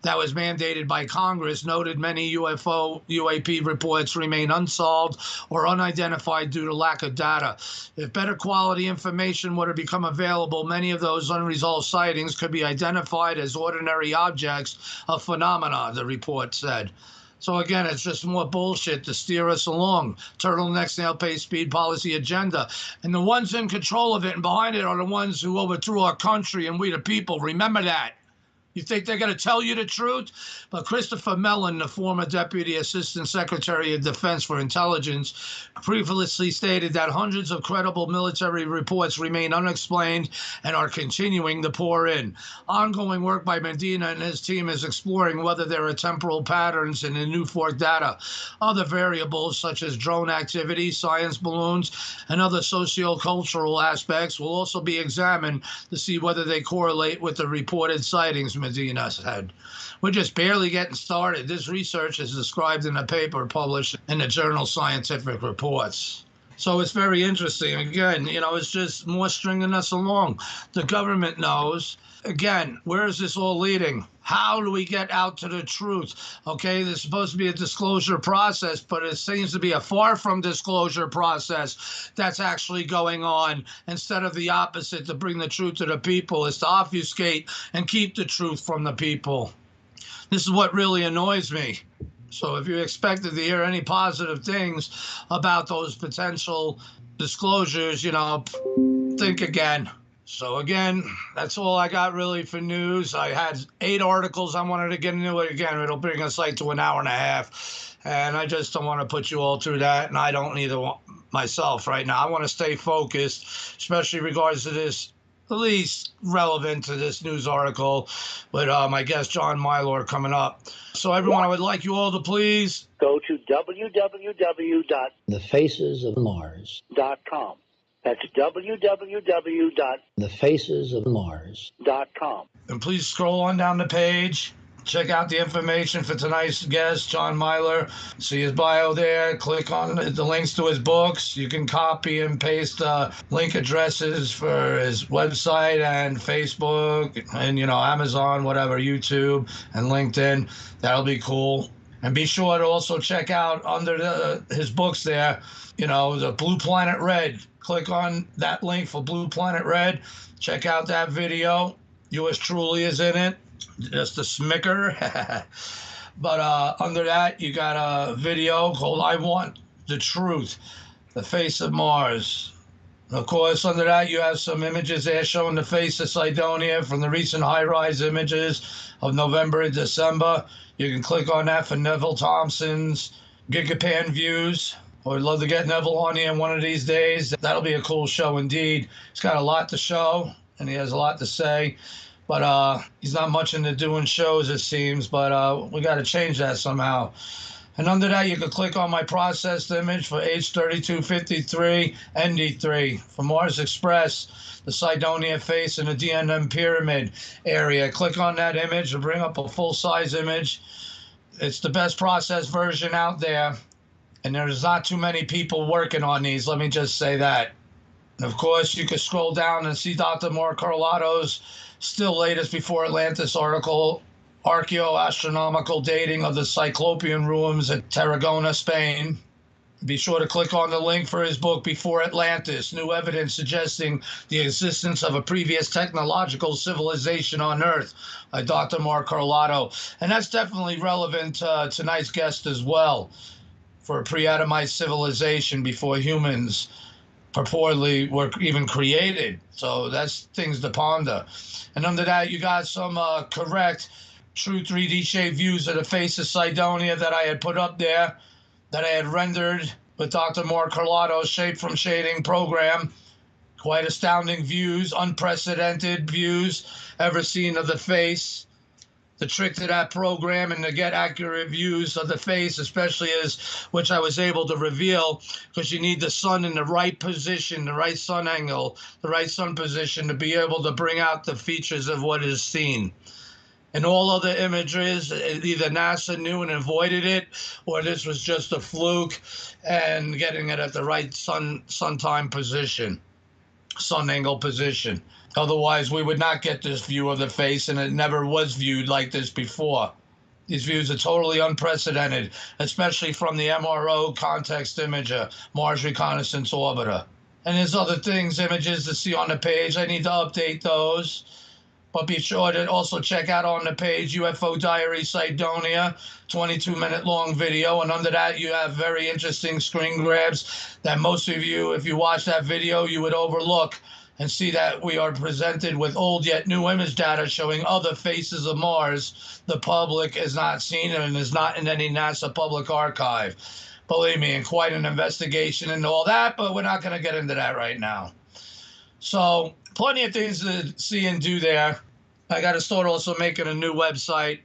that was mandated by Congress, noted many UAP reports remain unsolved or unidentified due to lack of data. If better quality information were to become available, many of those unresolved sightings could be identified as ordinary objects of phenomena, the report said. So again, it's just more bullshit to steer us along. Turtlenecks now pay speed policy agenda. And the ones in control of it and behind it are the ones who overthrew our country and we the people. Remember that. You think they're going to tell you the truth? But Christopher Mellon, the former Deputy Assistant Secretary of Defense for Intelligence, previously stated that hundreds of credible military reports remain unexplained and are continuing to pour in. Ongoing work by Medina and his team is exploring whether there are temporal patterns in the Newfork data. Other variables, such as drone activity, science balloons, and other sociocultural aspects, will also be examined to see whether they correlate with the reported sightings, Medina said. We're just barely getting started. This research is described in a paper published in the journal Scientific Reports. So it's very interesting. Again, it's just more stringing us along. The government knows. Again, where is this all leading? How do we get out to the truth? Okay, there's supposed to be a disclosure process, but it seems to be a far from disclosure process that's actually going on. Instead of the opposite, to bring the truth to the people, is to obfuscate and keep the truth from the people. This is what really annoys me. So if you expected to hear any positive things about those potential disclosures, think again. So again, that's all I got really for news. I had 8 articles. I wanted to get into it again. It'll bring us to an hour and a half. And I just don't want to put you all through that. And I don't either myself right now. I want to stay focused, especially in regards to this, at least relevant to this news article with my guest John Milor coming up. So everyone, I would like you all to please go to www.thefacesofmars.com. That's www.thefacesofmars.com. And please scroll on down the page. Check out the information for tonight's guest, John Milor. See his bio there. Click on the links to his books. You can copy and paste link addresses for his website and Facebook and, Amazon, whatever, YouTube and LinkedIn. That'll be cool. And be sure to also check out under his books there, the Blue Planet Red. Click on that link for Blue Planet Red. Check out that video. Yours truly is in it. Just a smicker. But under that, you got a video called I Want the Truth, the Face of Mars. Of course, under that, you have some images there showing the face of Cydonia from the recent high-rise images of November and December. You can click on that for Neville Thompson's Gigapan views. I would love to get Neville on here one of these days. That'll be a cool show indeed. He's got a lot to show, and he has a lot to say. But he's not much into doing shows, it seems. But we got to change that somehow. And under that, you can click on my processed image for H3253 ND3 for Mars Express, the Cydonia face in the DNM pyramid area. Click on that image to bring up a full-size image. It's the best processed version out there. And there's not too many people working on these, let me just say that. And of course, you can scroll down and see Dr. Mark Carlotto's Still Latest Before Atlantis article archaeoastronomical dating of the Cyclopean ruins at Tarragona, Spain. Be sure to click on the link for his book, Before Atlantis, New Evidence Suggesting the Existence of a Previous Technological Civilization on Earth, by Dr. Mark Carlotto. And that's definitely relevant to tonight's guest as well, for a pre-Adamite civilization before humans purportedly were even created. So that's things to ponder. And under that, you got some correct, true 3D shaped views of the face of Cydonia that I had put up there, that I had rendered with Dr. Mark Carlotto's Shape from Shading program. Quite astounding views, unprecedented views ever seen of the face. The trick to that program and to get accurate views of the face, especially which I was able to reveal, because you need the sun in the right position, the right sun angle, the right sun position to be able to bring out the features of what is seen. And all other images, either NASA knew and avoided it, or this was just a fluke and getting it at the right sun time position, sun angle position. Otherwise, we would not get this view of the face, and it never was viewed like this before. These views are totally unprecedented, especially from the MRO context imager, Mars Reconnaissance Orbiter. And there's other things, images to see on the page. I need to update those. But be sure to also check out on the page UFO Diary Cydonia, 22-minute long video. And under that, you have very interesting screen grabs that most of you, if you watch that video, you would overlook and see that we are presented with old yet new image data showing other faces of Mars the public has not seen and is not in any NASA public archive. Believe me, and quite an investigation into all that, but we're not going to get into that right now. So plenty of things to see and do there. I got to start also making a new website.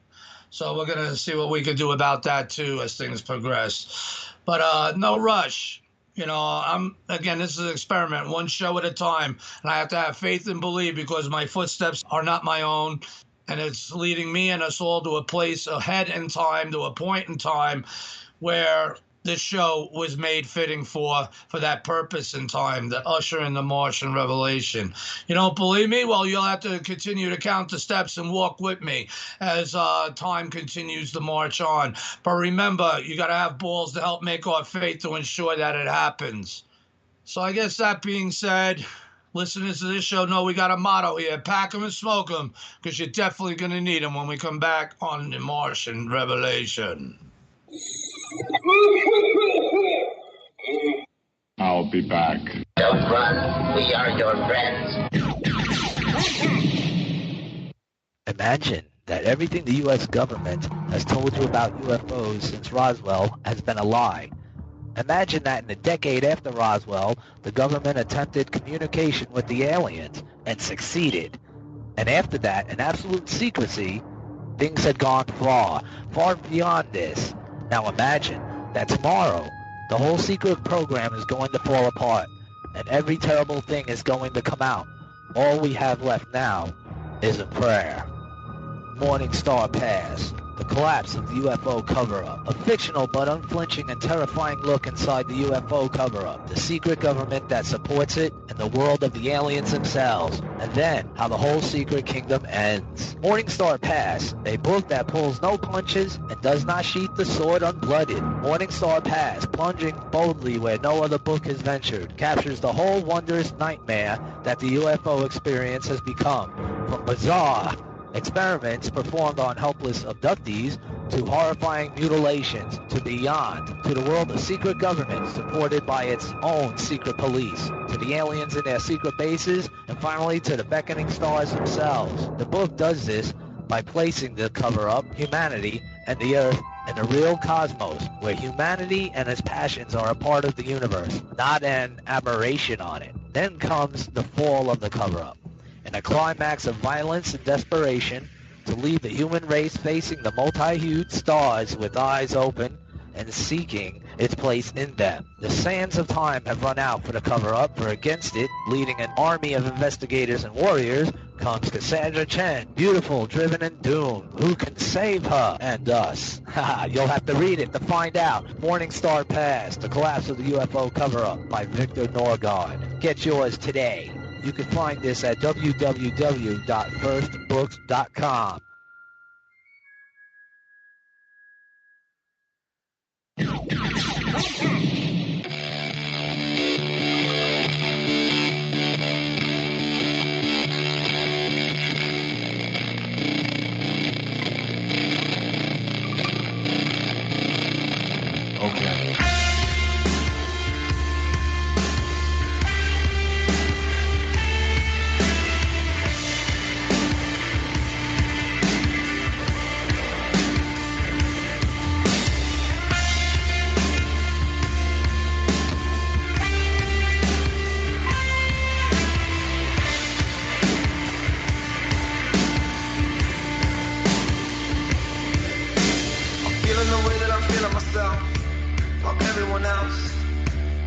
So we're going to see what we can do about that too as things progress. But no rush. You know, this is an experiment, one show at a time. And I have to have faith and believe, because my footsteps are not my own. And it's leading me and us all to a place ahead in time, to a point in time where this show was made fitting for that purpose in time, to usher in the Martian revelation. You don't believe me? Well, you'll have to continue to count the steps and walk with me as time continues to march on. But remember, you got to have balls to help make our faith to ensure that it happens. So I guess that being said, listeners to this show know we got a motto here: pack them and smoke them, because you're definitely going to need them when we come back on the Martian revelation. I'll be back. Don't run. We are your friends. Imagine that everything the U.S. government has told you about UFOs since Roswell has been a lie. Imagine that in the decade after Roswell, the government attempted communication with the aliens and succeeded. And after that, in absolute secrecy, things had gone far, far beyond this. Now imagine that tomorrow, the whole secret program is going to fall apart, and every terrible thing is going to come out. All we have left now is a prayer. Morning Star Pass, the collapse of the UFO cover-up, a fictional but unflinching and terrifying look inside the UFO cover-up, the secret government that supports it, and the world of the aliens themselves, and then how the whole secret kingdom ends. Morning Star Pass, a book that pulls no punches and does not sheath the sword unblooded. Morning Star Pass, plunging boldly where no other book has ventured, captures the whole wondrous nightmare that the UFO experience has become, from bizarre experiments performed on helpless abductees, to horrifying mutilations, to beyond, to the world of secret government supported by its own secret police, to the aliens in their secret bases, and finally to the beckoning stars themselves. The book does this by placing the cover-up, humanity, and the Earth in the real cosmos, where humanity and its passions are a part of the universe, not an aberration on it. Then comes the fall of the cover-up, in a climax of violence and desperation, to leave the human race facing the multi-hued stars with eyes open and seeking its place in them. The sands of time have run out for the cover-up, for against it, leading an army of investigators and warriors, comes Cassandra Chen, beautiful, driven, and doomed. Who can save her and us? You'll have to read it to find out. Morning Star Pass, The Collapse of the UFO Cover-Up by Victor Norgard. Get yours today. You can find this at www.firstbooks.com. Okay. Feeling the way that I'm feeling myself. Fuck everyone else.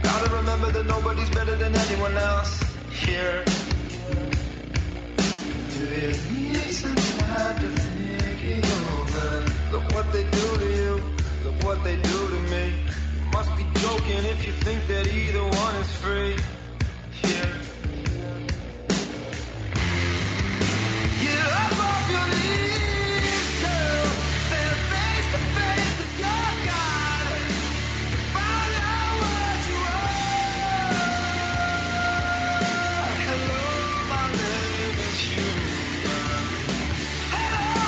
Gotta remember that nobody's better than anyone else. Here. Do you need some time to think it over? Look what they do to you. Look what they do to me. You must be joking if you think that either one is free. Here. Get up off your knees, girl. Stand face to face with your God. Find out what you are. Hello, my name is human. Hello,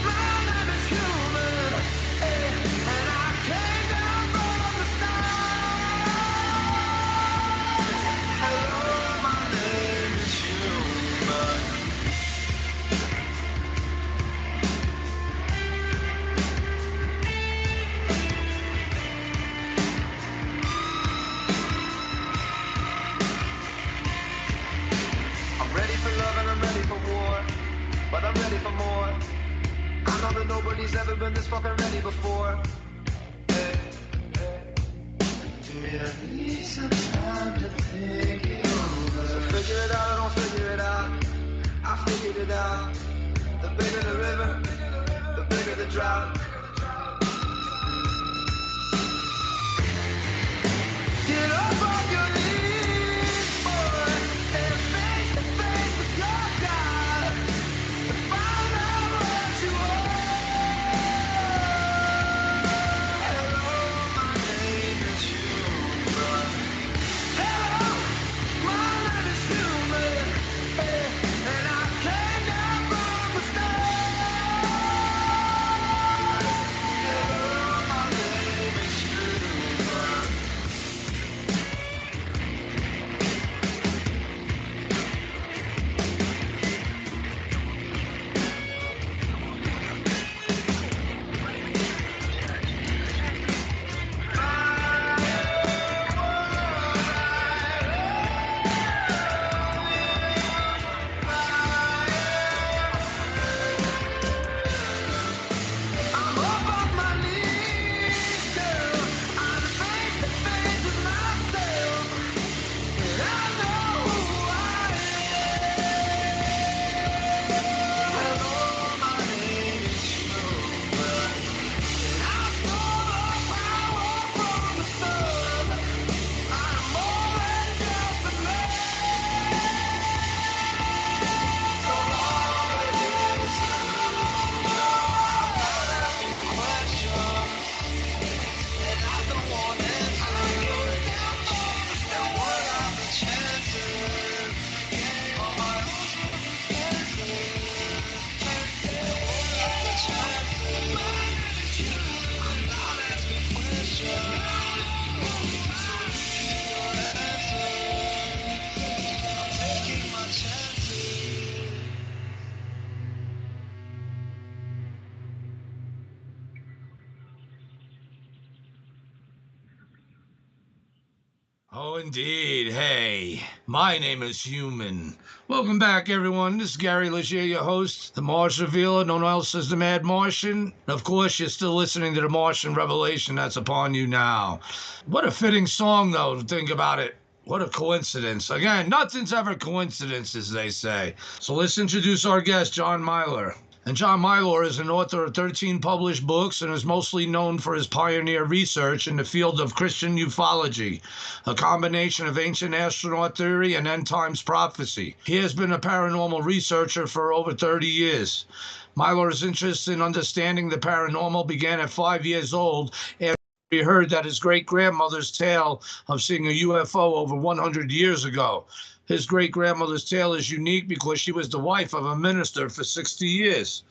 my name is human. Hey, and I came down from the stars. Hello, my name is human. I'm ready for love and I'm ready for war, but I'm ready for more. I know that nobody's ever been this fucking ready before. Hey, do you need some time to think it over? So figure it out or don't figure it out. I figured it out. The bigger the river, the bigger the drought. Get up off your knees, boy, and face to face with your God. Find out what you are. Hello, my name is human. Hello, my name is human. Hey, and I came down from the stars. Hello, my name is human. I'm up on my knees, girl. I'm face to face with myself, and I know who I am. Hello, my name is human, and I stole the power from the sun. I'm more than just a man. So long as it's questions, and I don't want answers. And what are the chances? Are my I'm not asking questions. I'm taking my chances. Oh, indeed. Hey, my name is Human. Welcome back, everyone. This is Gary Leger, your host, the Mars Revealer, known else as the Mad Martian. Of course, you're still listening to the Martian Revelation that's upon you now. What a fitting song, though, to think about it. What a coincidence. Again, nothing's ever coincidence, as they say. So let's introduce our guest, John Milor. And John Milor is an author of 13 published books and is mostly known for his pioneer research in the field of Christian ufology, a combination of ancient astronaut theory and end times prophecy. He has been a paranormal researcher for over 30 years. Milor's interest in understanding the paranormal began at 5 years old after He heard that his great-grandmother's tale of seeing a UFO over 100 years ago. His great-grandmother's tale is unique because she was the wife of a minister for 60 years.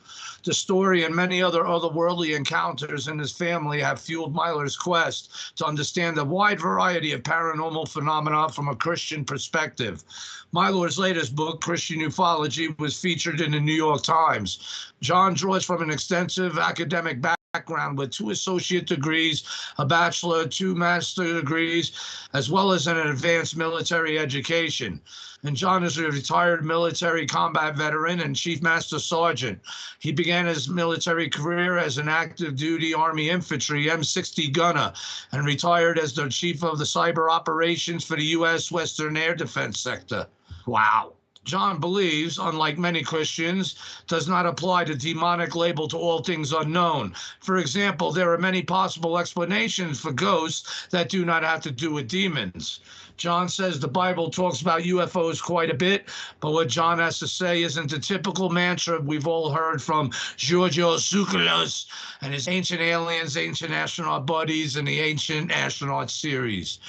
The story and many other otherworldly encounters in his family have fueled Milor's quest to understand a wide variety of paranormal phenomena from a Christian perspective. Milor's latest book, Christian Ufology, was featured in the New York Times. John draws from an extensive academic background with 2 associate degrees, a bachelor, 2 master degrees, as well as an advanced military education. And John is a retired military combat veteran and Chief Master Sergeant. He began his military career as an active duty Army infantry M60 gunner and retired as the Chief of the Cyber Operations for the U.S. Western Air Defense Sector. Wow. John believes, unlike many Christians, does not apply the demonic label to all things unknown. For example, there are many possible explanations for ghosts that do not have to do with demons. John says the Bible talks about UFOs quite a bit, but what John has to say isn't the typical mantra we've all heard from Georgios Tsoukalos and his Ancient Aliens, Ancient Astronaut Buddies, and the Ancient Astronaut series.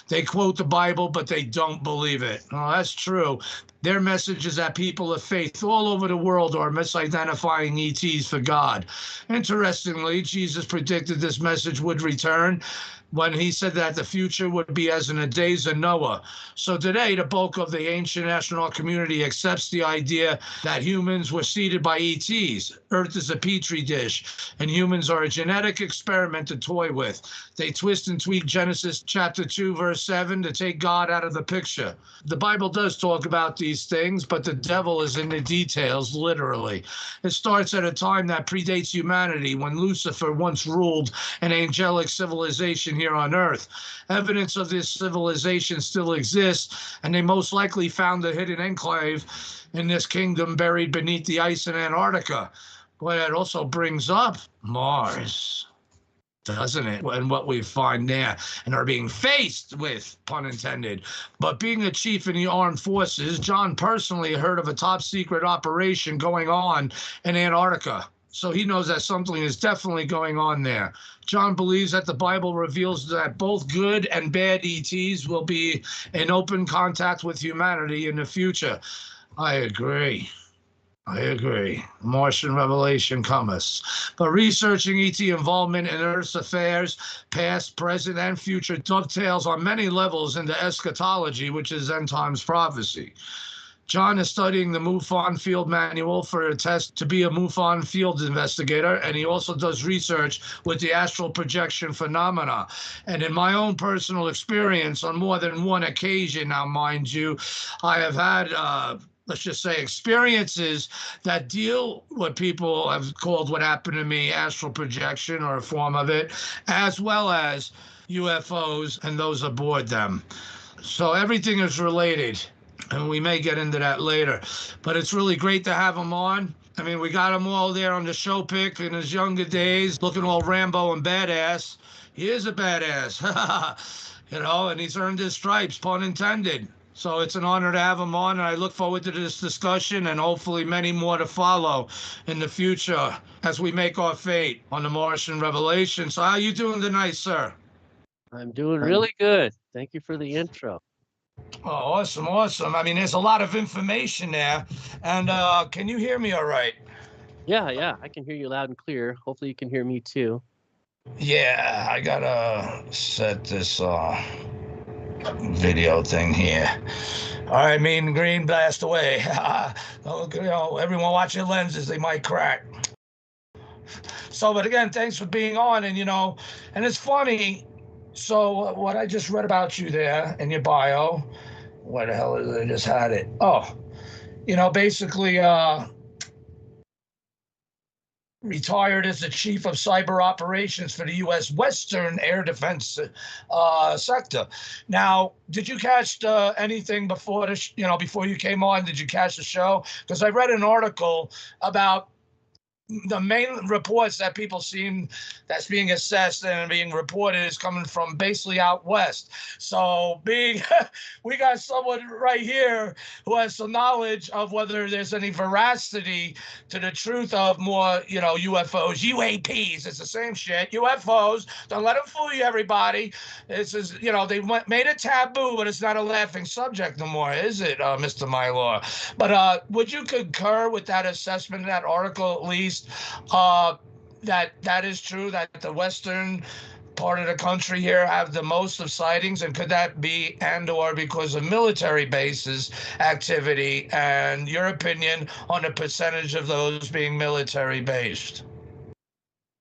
They quote the Bible, but they don't believe it. Oh, that's true. Their message is that people of faith all over the world are misidentifying ETs for God. Interestingly, Jesus predicted this message would return when he said that the future would be as in the days of Noah. So today, the bulk of the ancient astronaut community accepts the idea that humans were seeded by ETs. Earth is a petri dish, and humans are a genetic experiment to toy with. They twist and tweak Genesis chapter 2, verse 7 to take God out of the picture. The Bible does talk about these things, but the devil is in the details, literally. It starts at a time that predates humanity, when Lucifer once ruled an angelic civilization here on Earth. Evidence of this civilization still exists, and they most likely found a hidden enclave in this kingdom buried beneath the ice in Antarctica. Boy, that also brings up Mars, doesn't it? And what we find there and are being faced with, pun intended. But being a chief in the armed forces, John personally heard of a top secret operation going on in Antarctica. So he knows that something is definitely going on there. John believes that the Bible reveals that both good and bad ETs will be in open contact with humanity in the future. I agree. Martian revelation comes. But researching ET involvement in Earth's affairs, past, present, and future, dovetails on many levels into eschatology, which is end times prophecy. John is studying the MUFON field manual for a test to be a MUFON field investigator, and he also does research with the astral projection phenomena. And in my own personal experience, on more than one occasion now, mind you, I have had let's just say experiences that deal what people have called what happened to me astral projection or a form of it, as well as UFOs and those aboard them. So everything is related, and we may get into that later. But it's really great to have him on. I mean, we got him all there on the show pic in his younger days, looking all Rambo and badass. He is a badass, and he's earned his stripes, pun intended. So it's an honor to have him on, and I look forward to this discussion and hopefully many more to follow in the future as we make our fate on the Martian revelation. So how you doing tonight, sir? I'm doing really good. Thank you for the intro. Oh, awesome. I mean, there's a lot of information there. And can you hear me all right? Yeah, I can hear you loud and clear. Hopefully you can hear me too. Yeah, I gotta set this video thing here. All right, mean green, blast away. Everyone watch your lenses, they might crack. So, but again, thanks for being on. And and it's funny. So what I just read about you there in your bio, where the hell is it? I just had it. Oh, basically retired as the chief of cyber operations for the U.S. Western Air Defense sector. Now, did you catch anything before before you came on? Did you catch the show? Because I read an article about the main reports that people seem that's being assessed and being reported is coming from basically out west. So we got someone right here who has some knowledge of whether there's any veracity to the truth of more, UFOs, UAPs. It's the same shit. UFOs. Don't let them fool you, everybody. This is, they made it taboo, but it's not a laughing subject no more, is it, Mr. Milor? But would you concur with that assessment, that article at least? That is true, that the western part of the country here have the most of sightings, and could that be or because of military bases activity, and your opinion on the percentage of those being military based?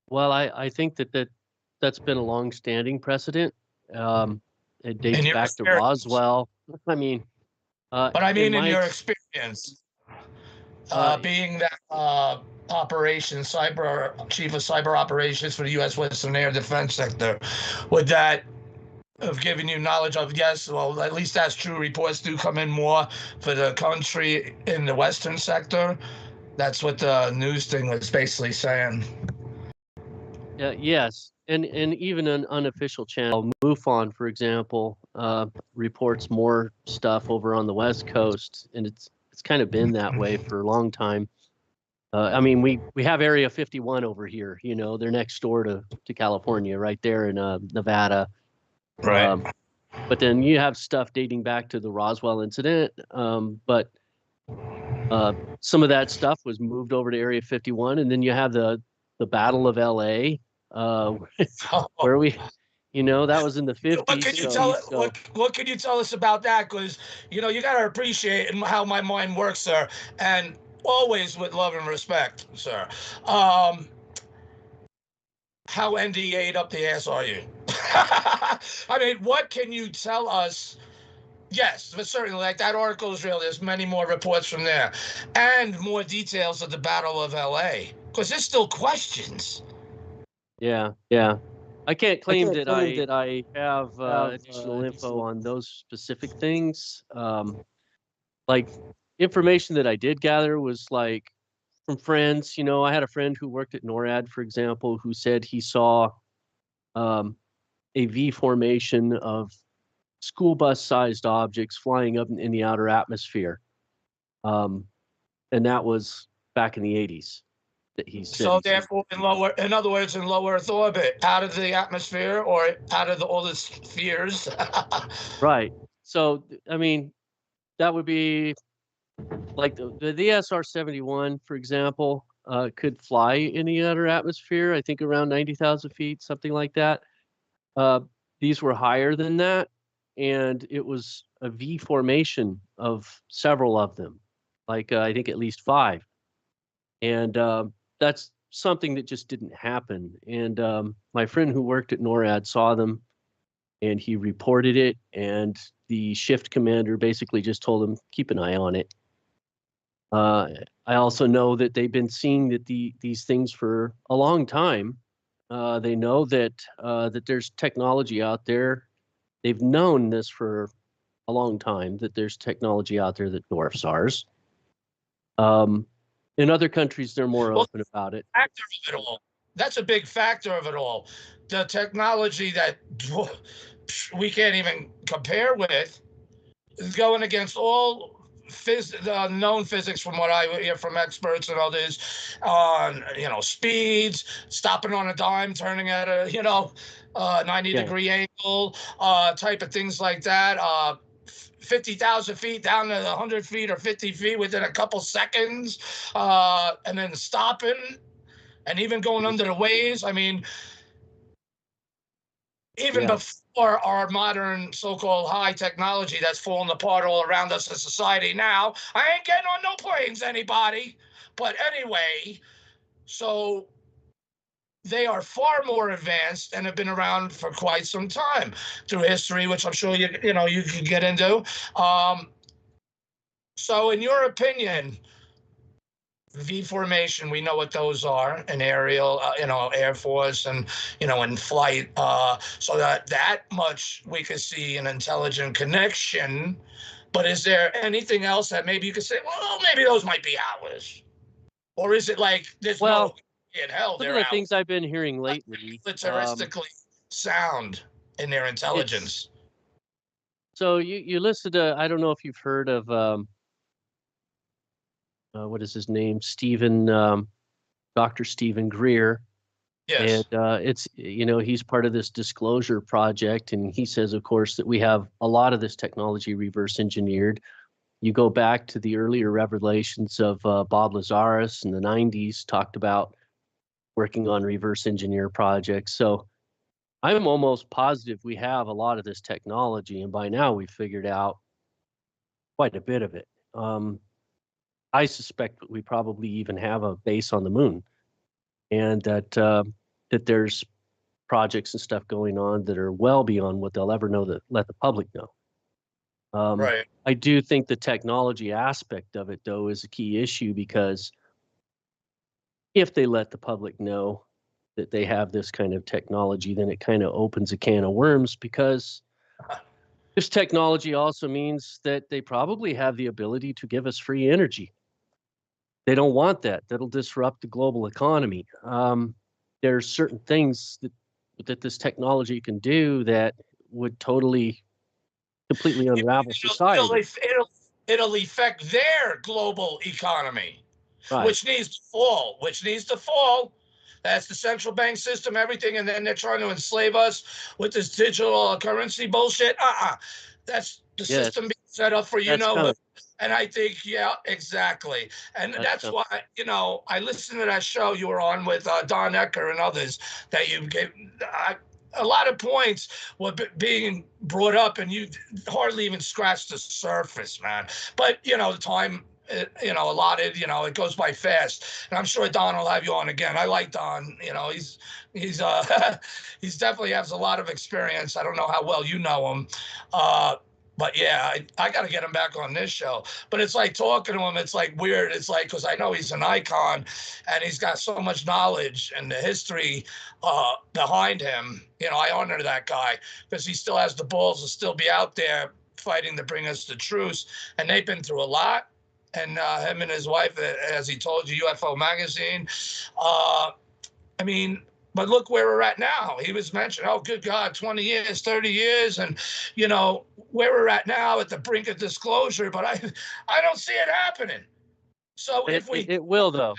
Well, I think that's been a long-standing precedent. It dates back to Roswell. I mean, but I mean, in your experience, being that chief of cyber operations for the U.S. Western Air Defense Sector, would that have given you knowledge of, yes, well, at least that's true, reports do come in more for the country in the Western sector? That's what the news thing was basically saying. Yes, and even an unofficial channel, MUFON, for example, reports more stuff over on the West Coast, and it's kind of been that way for a long time. I mean, we have Area 51 over here. They're next door to California, right there in Nevada. Right. But then you have stuff dating back to the Roswell incident. But some of that stuff was moved over to Area 51, and then you have the Battle of LA, where we, that was in the 50s. What can you tell us about that? Because you got to appreciate how my mind works, sir, and always with love and respect, sir. How NDA'd up the ass are you? I mean, what can you tell us? Yes, but certainly, like that article is real. There's many more reports from there, and more details of the Battle of LA, because there's still questions. Yeah. I can't claim that I have additional info on those specific things. Like information that I did gather was like from friends. I had a friend who worked at NORAD, for example, who said he saw a V formation of school bus-sized objects flying up in the outer atmosphere. And that was back in the 80s. That he said. So therefore, in other words, in low Earth orbit, out of the atmosphere or out of all the spheres. Right. So, I mean, that would be like the SR-71, for example, could fly in the outer atmosphere, I think around 90,000 feet, something like that. These were higher than that, and it was a V formation of several of them, like I think at least 5. And that's something that just didn't happen. And my friend who worked at NORAD saw them, and he reported it, and the shift commander basically just told him, keep an eye on it. I also know that they've been seeing that these things for a long time. They know that there's technology out there. They've known this for a long time, that there's technology out there that dwarfs ours. In other countries, they're more open about it. Factor of it all. That's a big factor of it all. The technology that we can't even compare with is going against all known physics, from what I hear from experts and others, on speeds, stopping on a dime, turning at a 90-degree angle, type of things like that. 50,000 feet down to 100 feet or 50 feet within a couple seconds, and then stopping, and even going under the waves. I mean, even before our modern so-called high technology that's falling apart all around us in society now, I ain't getting on no planes, anybody. But anyway, so they are far more advanced and have been around for quite some time through history, which I'm sure you can get into. So in your opinion, V formation, we know what those are, an aerial, Air Force, and, in flight. So that much we could see an intelligent connection. But is there anything else that maybe you could say, well, maybe those might be ours? Or is it like there's Well, no in hell? some of They're the out things I've been hearing lately. militaristically sound in their intelligence. So you listed I don't know if you've heard of what is his name? Dr. Stephen Greer. Yes. And it's, he's part of this disclosure project. And he says, of course, that we have a lot of this technology reverse engineered. You go back to the earlier revelations of Bob Lazarus in the 90s, talked about working on reverse engineer projects. So I'm almost positive we have a lot of this technology. And by now we've figured out quite a bit of it. I suspect that we probably even have a base on the moon, and that there's projects and stuff going on that are well beyond what they'll ever know to let the public know. Right. I do think the technology aspect of it, though, is a key issue, because if they let the public know that they have this kind of technology, then it kind of opens a can of worms, because this technology also means that they probably have the ability to give us free energy. They don't want that. That'll disrupt the global economy. There's certain things that this technology can do that would totally, completely unravel society. It'll affect their global economy, Right. which needs to fall. That's the central bank system, everything, and then they're trying to enslave us with this digital currency bullshit. That's the system being set up for and I think, yeah, exactly. And that's why, I listened to that show you were on with Don Ecker and others that you gave. A lot of points were being brought up, and you hardly even scratched the surface, man. But, the time, allotted, it goes by fast. And I'm sure Don will have you on again. I like Don. He's he's definitely has a lot of experience. I don't know how well you know him. But yeah, I got to get him back on this show. But it's like talking to him, it's like weird. It's like, because I know he's an icon and he's got so much knowledge and the history behind him. I honor that guy because he still has the balls to still be out there fighting to bring us the truth. And they've been through a lot. And him and his wife, as he told you, UFO Magazine. But look where we're at now. He was mentioned, oh, good God, 20 years, 30 years. And, where we're at now at the brink of disclosure. But I don't see it happening. So it will, though.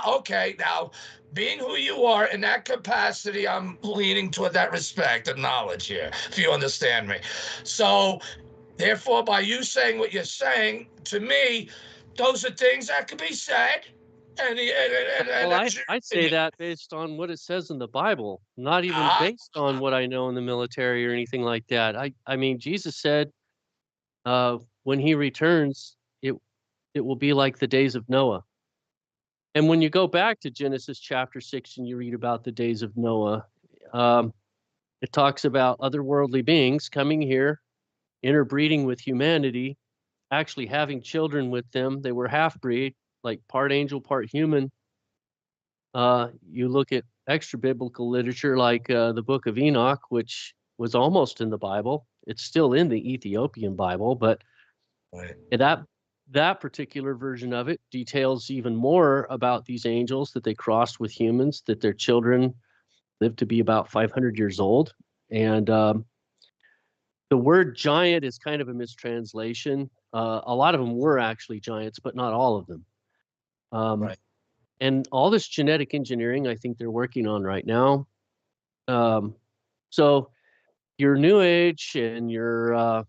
Okay. Now, being who you are in that capacity, I'm leaning toward that respect and knowledge here, if you understand me. So, therefore, by you saying what you're saying, to me, those are things that could be said. I'd say that based on what it says in the Bible, not even based on what I know in the military or anything like that. I mean, Jesus said, when he returns, it will be like the days of Noah. And when you go back to Genesis chapter 6 and you read about the days of Noah, it talks about otherworldly beings coming here, interbreeding with humanity, actually having children with them. They were half-breed, like part angel, part human. You look at extra biblical literature like the book of Enoch, which was almost in the Bible. It's still in the Ethiopian Bible, but that particular version of it details even more about these angels, that they crossed with humans, that their children lived to be about 500 years old. And the word giant is kind of a mistranslation. A lot of them were actually giants, but not all of them. And all this genetic engineering, I think they're working on right now. So your New Age and your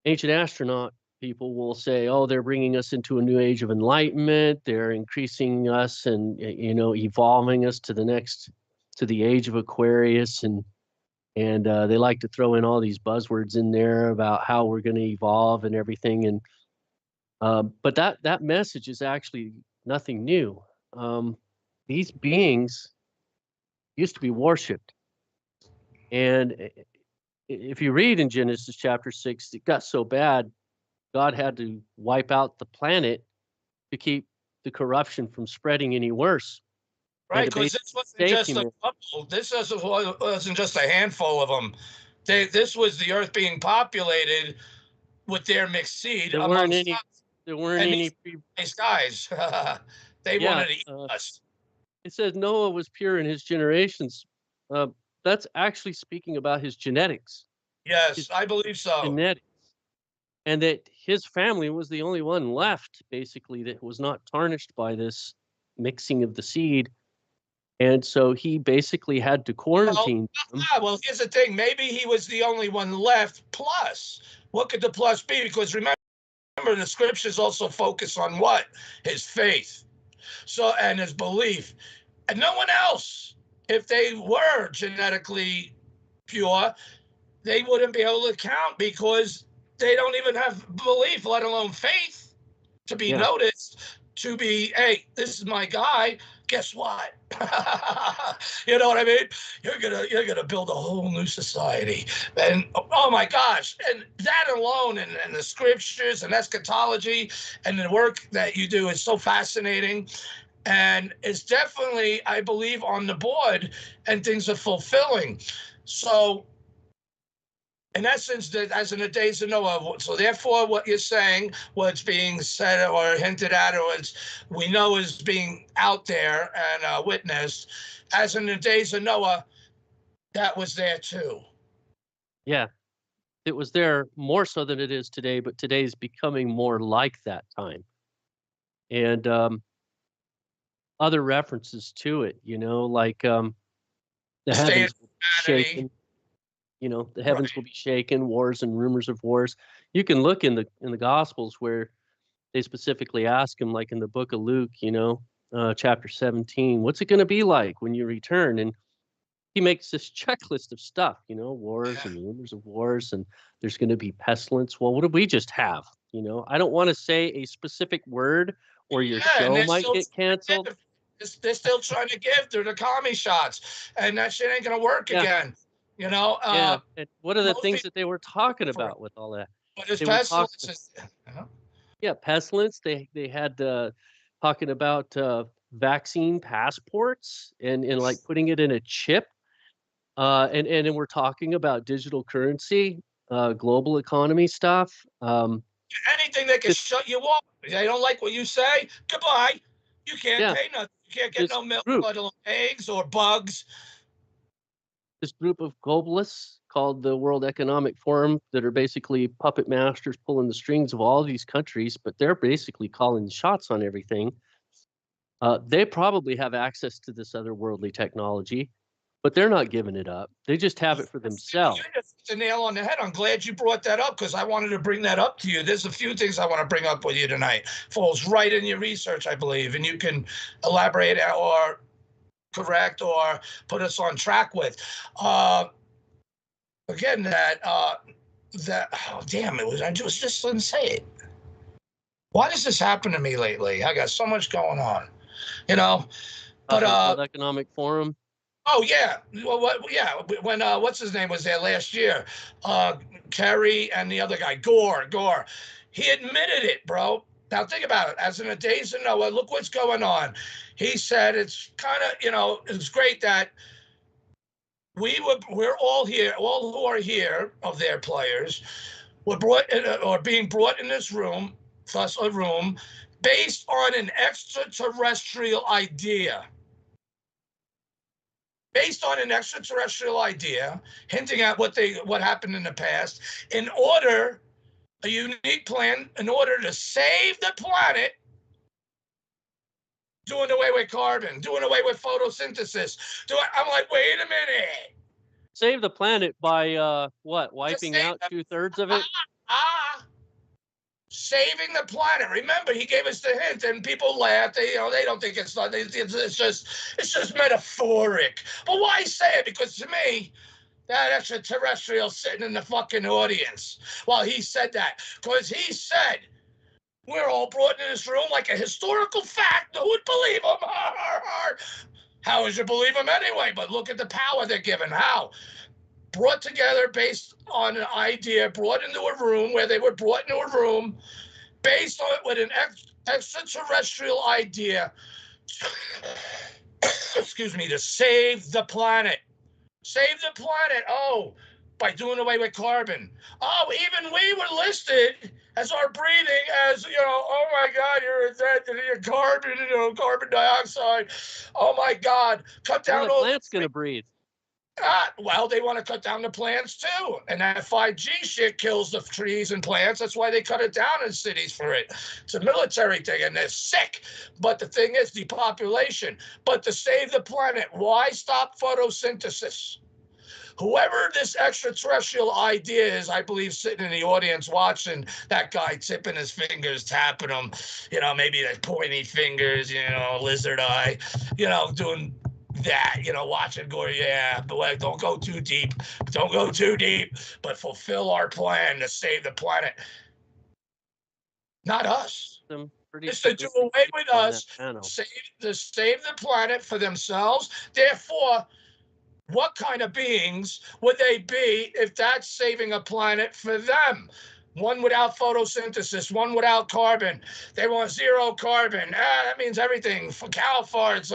ancient astronaut people will say, oh, they're bringing us into a new age of enlightenment. They're increasing us and, evolving us to the age of Aquarius. And they like to throw in all these buzzwords in there about how we're going to evolve and everything. And but that message is actually nothing new. These beings used to be worshipped. And if you read in Genesis chapter 6, it got so bad, God had to wipe out the planet to keep the corruption from spreading any worse. Right, because this wasn't just a couple. This wasn't just a handful of them. This was the earth being populated with their mixed seed. There weren't any. there weren't And any. these nice guys, they wanted to eat us. It says Noah was pure in his generations. That's actually speaking about his genetics. Yes, I believe so. Genetics. And that his family was the only one left, basically, that was not tarnished by this mixing of the seed. And so he basically had to quarantine them. Well, here's the thing. Maybe he was the only one left. Plus, what could the plus be? Because remember, the scriptures also focus on what? His faith. So, and his belief. And no one else, if they were genetically pure, they wouldn't be able to count because they don't even have belief, let alone faith, to be noticed, to be, hey, this is my guy. Guess what? You know what I mean? You're gonna build a whole new society. And oh my gosh, and that alone and the scriptures and eschatology and the work that you do is so fascinating. And it's definitely, I believe, on the board, and things are fulfilling. So in essence, that as in the days of Noah, so therefore what you're saying, what's being said or hinted at, or we know is being out there and witnessed, as in the days of Noah, that was there too. Yeah, it was there more so than it is today, but today is becoming more like that time. And other references to it, like the heavens will be shaken. The heavens will be shaken, wars and rumors of wars. You can look in the Gospels where they specifically ask him, like in the book of Luke, chapter 17, what's it going to be like when you return? And he makes this checklist of stuff, wars and rumors of wars, and there's going to be pestilence. Well, what did we just have? I don't want to say a specific word or your show might get canceled. They're still trying to give through the commie shots, and that shit ain't going to work again. And what are the things that they were talking about with all that? But there's pestilence. Yeah, pestilence. They had talking about vaccine passports and like putting it in a chip. And then we're talking about digital currency, global economy stuff. Anything that can shut you off. They don't like what you say. Goodbye. You can't pay nothing. You can't get no milk, let alone eggs or bugs. This group of globalists called the World Economic Forum that are basically puppet masters pulling the strings of all these countries, but they're basically calling the shots on everything. They probably have access to this otherworldly technology, but they're not giving it up. They just have it for themselves. You just hit the nail on the head. I'm glad you brought that up because I wanted to bring that up to you. There's a few things I want to bring up with you tonight. Falls right in your research, I believe, and you can elaborate or correct or put us on track with. Again, oh damn, I just didn't say it. Why does this happen to me lately? I got so much going on, But World Economic Forum. Oh yeah, when what's his name was there last year, Kerry and the other guy, Gore, he admitted it, bro. Now think about it. As in the days of Noah, look what's going on. He said it's kind of, it's great that we're all here, all who are here of their players, were brought in, or being brought in this room, thus a room, based on an extraterrestrial idea. Based on an extraterrestrial idea, hinting at what happened in the past, a unique plan in order to save the planet, doing away with carbon, doing away with photosynthesis. I'm like, wait a minute. Save the planet by what? Wiping out 2/3 of it? Saving the planet. Remember, he gave us the hint, and people laugh. They don't think it's not. It's just metaphoric. But why say it? Because to me, that extraterrestrial sitting in the fucking audience while he said that, because he said we're all brought in this room like a historical fact. Who would believe him? How would you believe him anyway? But look at the power they're given. How? Brought together based on an idea, brought into a room where they were brought into a room based on it with an extraterrestrial idea, excuse me, to save the planet. Save the planet. Oh, by doing away with carbon. Oh, even we were listed as our breathing, as, oh my God, you're carbon, carbon dioxide. Oh my God, cut Well, down the all. plant's going to breathe. Well, they want to cut down the plants too. And that 5G shit kills the trees and plants. That's why they cut it down in cities for it. It's a military thing, and they're sick. But the thing is, depopulation. But to save the planet, why stop photosynthesis? Whoever this extraterrestrial idea is, I believe, sitting in the audience watching that guy tipping his fingers, tapping them, maybe the pointy fingers, lizard eye, doing that, watching, going, yeah, but don't go too deep. Don't go too deep, but fulfill our plan to save the planet. Not us. It's to do away with us, save the planet for themselves. Therefore, what kind of beings would they be if that's saving a planet for them? One without photosynthesis, one without carbon. They want zero carbon. That means everything. For cow farts.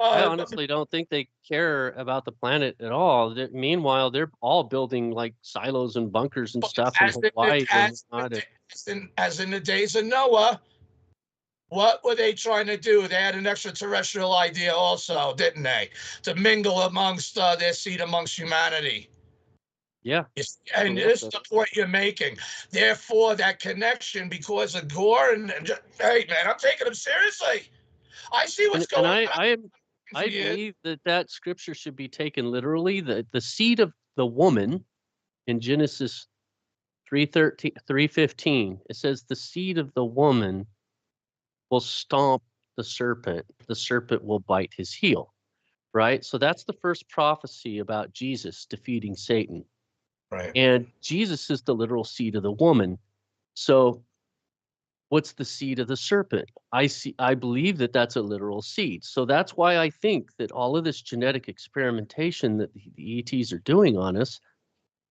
I honestly don't think they care about the planet at all. Meanwhile, they're all building like silos and bunkers and stuff in Hawaii. As in the days of Noah, what were they trying to do? They had an extraterrestrial idea also, didn't they? To mingle amongst their seed amongst humanity. Yeah. And this is the point you're making. Therefore, that connection, because of Gore hey, man, I'm taking them seriously. I see what's going on. I believe that scripture should be taken literally. The seed of the woman in Genesis 3:15, it says the seed of the woman will stomp the serpent will bite his heel, right? So that's the first prophecy about Jesus defeating Satan. Right. And Jesus is the literal seed of the woman. So what's the seed of the serpent? I believe that that's a literal seed. So that's why I think that all of this genetic experimentation that the ETs are doing on us,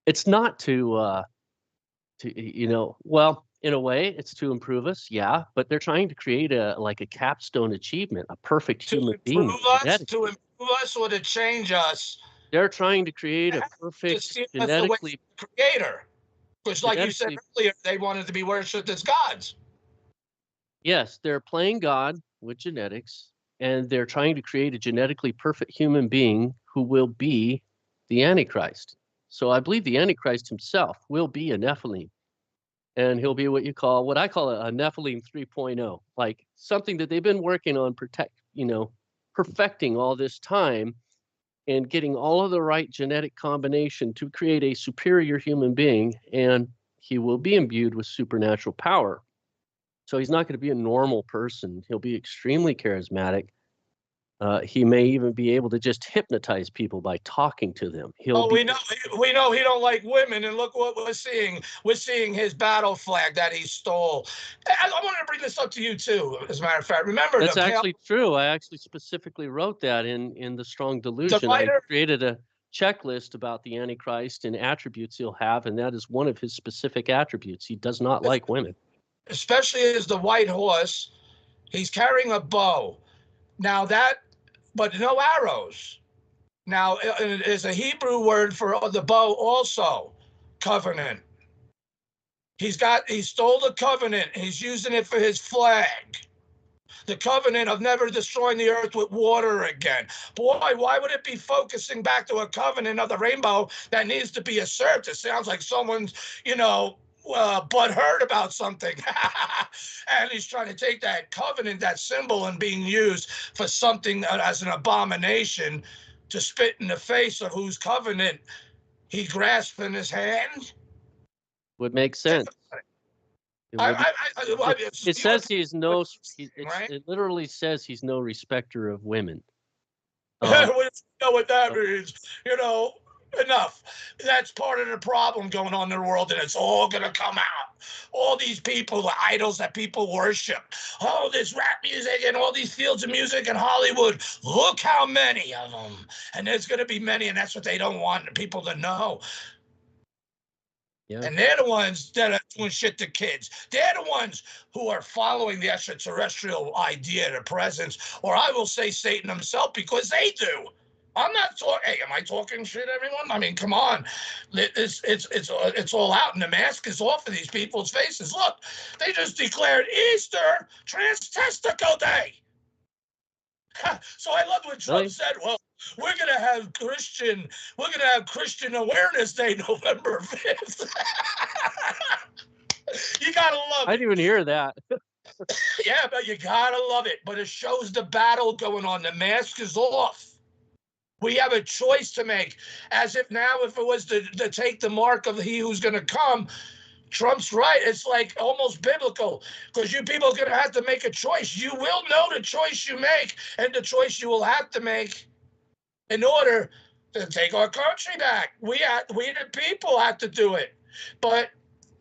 it's not to well, in a way, it's to improve us, yeah, but they're trying to create a capstone achievement, a perfect human being. To improve us or to change us? They're trying to create a perfect genetically creator. Because like you said earlier, they wanted to be worshipped as gods. Yes, they're playing God with genetics, and they're trying to create a genetically perfect human being who will be the Antichrist. So I believe the Antichrist himself will be a Nephilim. And he'll be what I call a Nephilim 3.0, like something that they've been working on perfecting all this time and getting all of the right genetic combination to create a superior human being. And he will be imbued with supernatural power. So he's not going to be a normal person. He'll be extremely charismatic. He may even be able to just hypnotize people by talking to them. We know he don't like women, and look what we're seeing. We're seeing his battle flag that he stole. I wanted to bring this up to you too. As a matter of fact, remember that's actually true. I actually specifically wrote that in the Strong Delusion. I created a checklist about the Antichrist and attributes he'll have, and that is one of his specific attributes. He does not like women. Especially as the white horse, he's carrying a bow. Now but no arrows. Now, it is a Hebrew word for the bow also, covenant. He stole the covenant. He's using it for his flag. The covenant of never destroying the earth with water again. Boy, why would it be focusing back to a covenant of the rainbow that needs to be asserted? It sounds like someone's, butthurt about something. And he's trying to take that covenant, that symbol, and being used for something as an abomination to spit in the face of whose covenant he grasped in his hand. Would make sense. It says it literally says he's no respecter of women. We know what that means. Enough. That's part of the problem going on in the world, and it's all going to come out. All these people, the idols that people worship. Oh, this rap music and all these fields of music in Hollywood. Look how many of them. And there's going to be many, and that's what they don't want people to know. Yeah. And they're the ones that are doing shit to kids. They're the ones who are following the extraterrestrial idea, the presence, or I will say Satan himself, because they do. I'm not talking. Hey, am I talking shit, everyone? I mean, come on. It's all out, and the mask is off of these people's faces. Look, they just declared Easter Trans-Testicle Day. So I love when Trump said, "Well, we're gonna have Christian Awareness Day, November 5th." You gotta love it. I didn't even hear that. Yeah, but you gotta love it. But it shows the battle going on. The mask is off. We have a choice to make. As if now, if it was to take the mark of he who's going to come, Trump's right. It's like almost biblical, because you people are going to have to make a choice. You will know the choice you make and the choice you will have to make in order to take our country back. We the people have to do it. But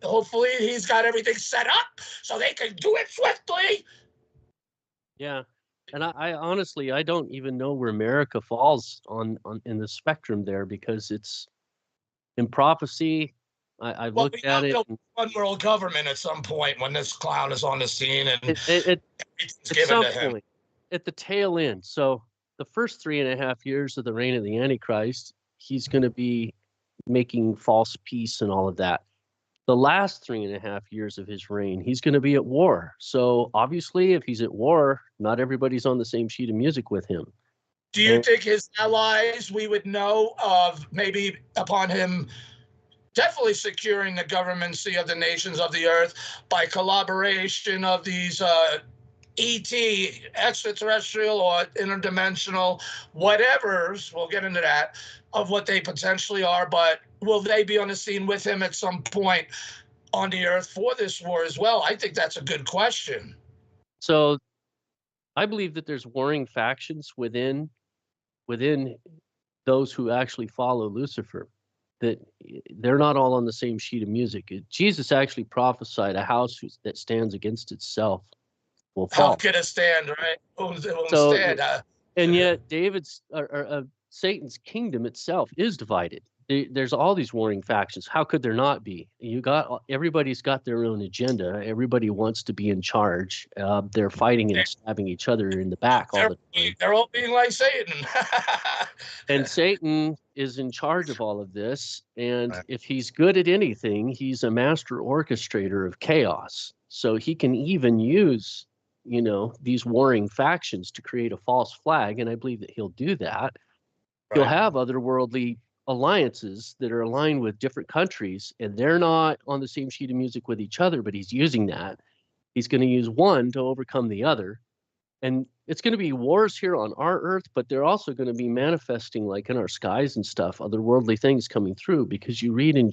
hopefully he's got everything set up so they can do it swiftly. Yeah. And I honestly, I don't even know where America falls on in the spectrum there, because it's in prophecy. I've looked at it. One world government at some point when this clown is on the scene and At given some to him. point, at the tail end. So the first 3.5 years of the reign of the Antichrist, he's going to be making false peace and all of that. The last 3.5 years of his reign, he's going to be at war. So obviously, if he's at war, not everybody's on the same sheet of music with him. Do you think his allies, we would know of maybe upon him definitely securing the governmency of the nations of the earth by collaboration of these ET, extraterrestrial or interdimensional, whatevers, we'll get into that, of what they potentially are, but will they be on the scene with him at some point on the earth for this war as well? I think that's a good question. So I believe that there's warring factions within those who actually follow Lucifer, that they're not all on the same sheet of music. Jesus actually prophesied a house that stands against itself will fall. How could it stand, right? It won't So, stand. And yet Satan's kingdom itself is divided. There's all these warring factions. How could there not be? Everybody's got their own agenda. Everybody wants to be in charge. They're fighting and stabbing each other in the back all the time. They're all being like Satan. And Satan is in charge of all of this. And if he's good at anything, he's a master orchestrator of chaos. So he can even use, these warring factions to create a false flag. And I believe that he'll do that. Right. He'll have otherworldly alliances that are aligned with different countries, and they're not on the same sheet of music with each other, but he's using that. He's going to use one to overcome the other. And it's going to be wars here on our earth, but they're also going to be manifesting, like in our skies and stuff, otherworldly things coming through, because you read in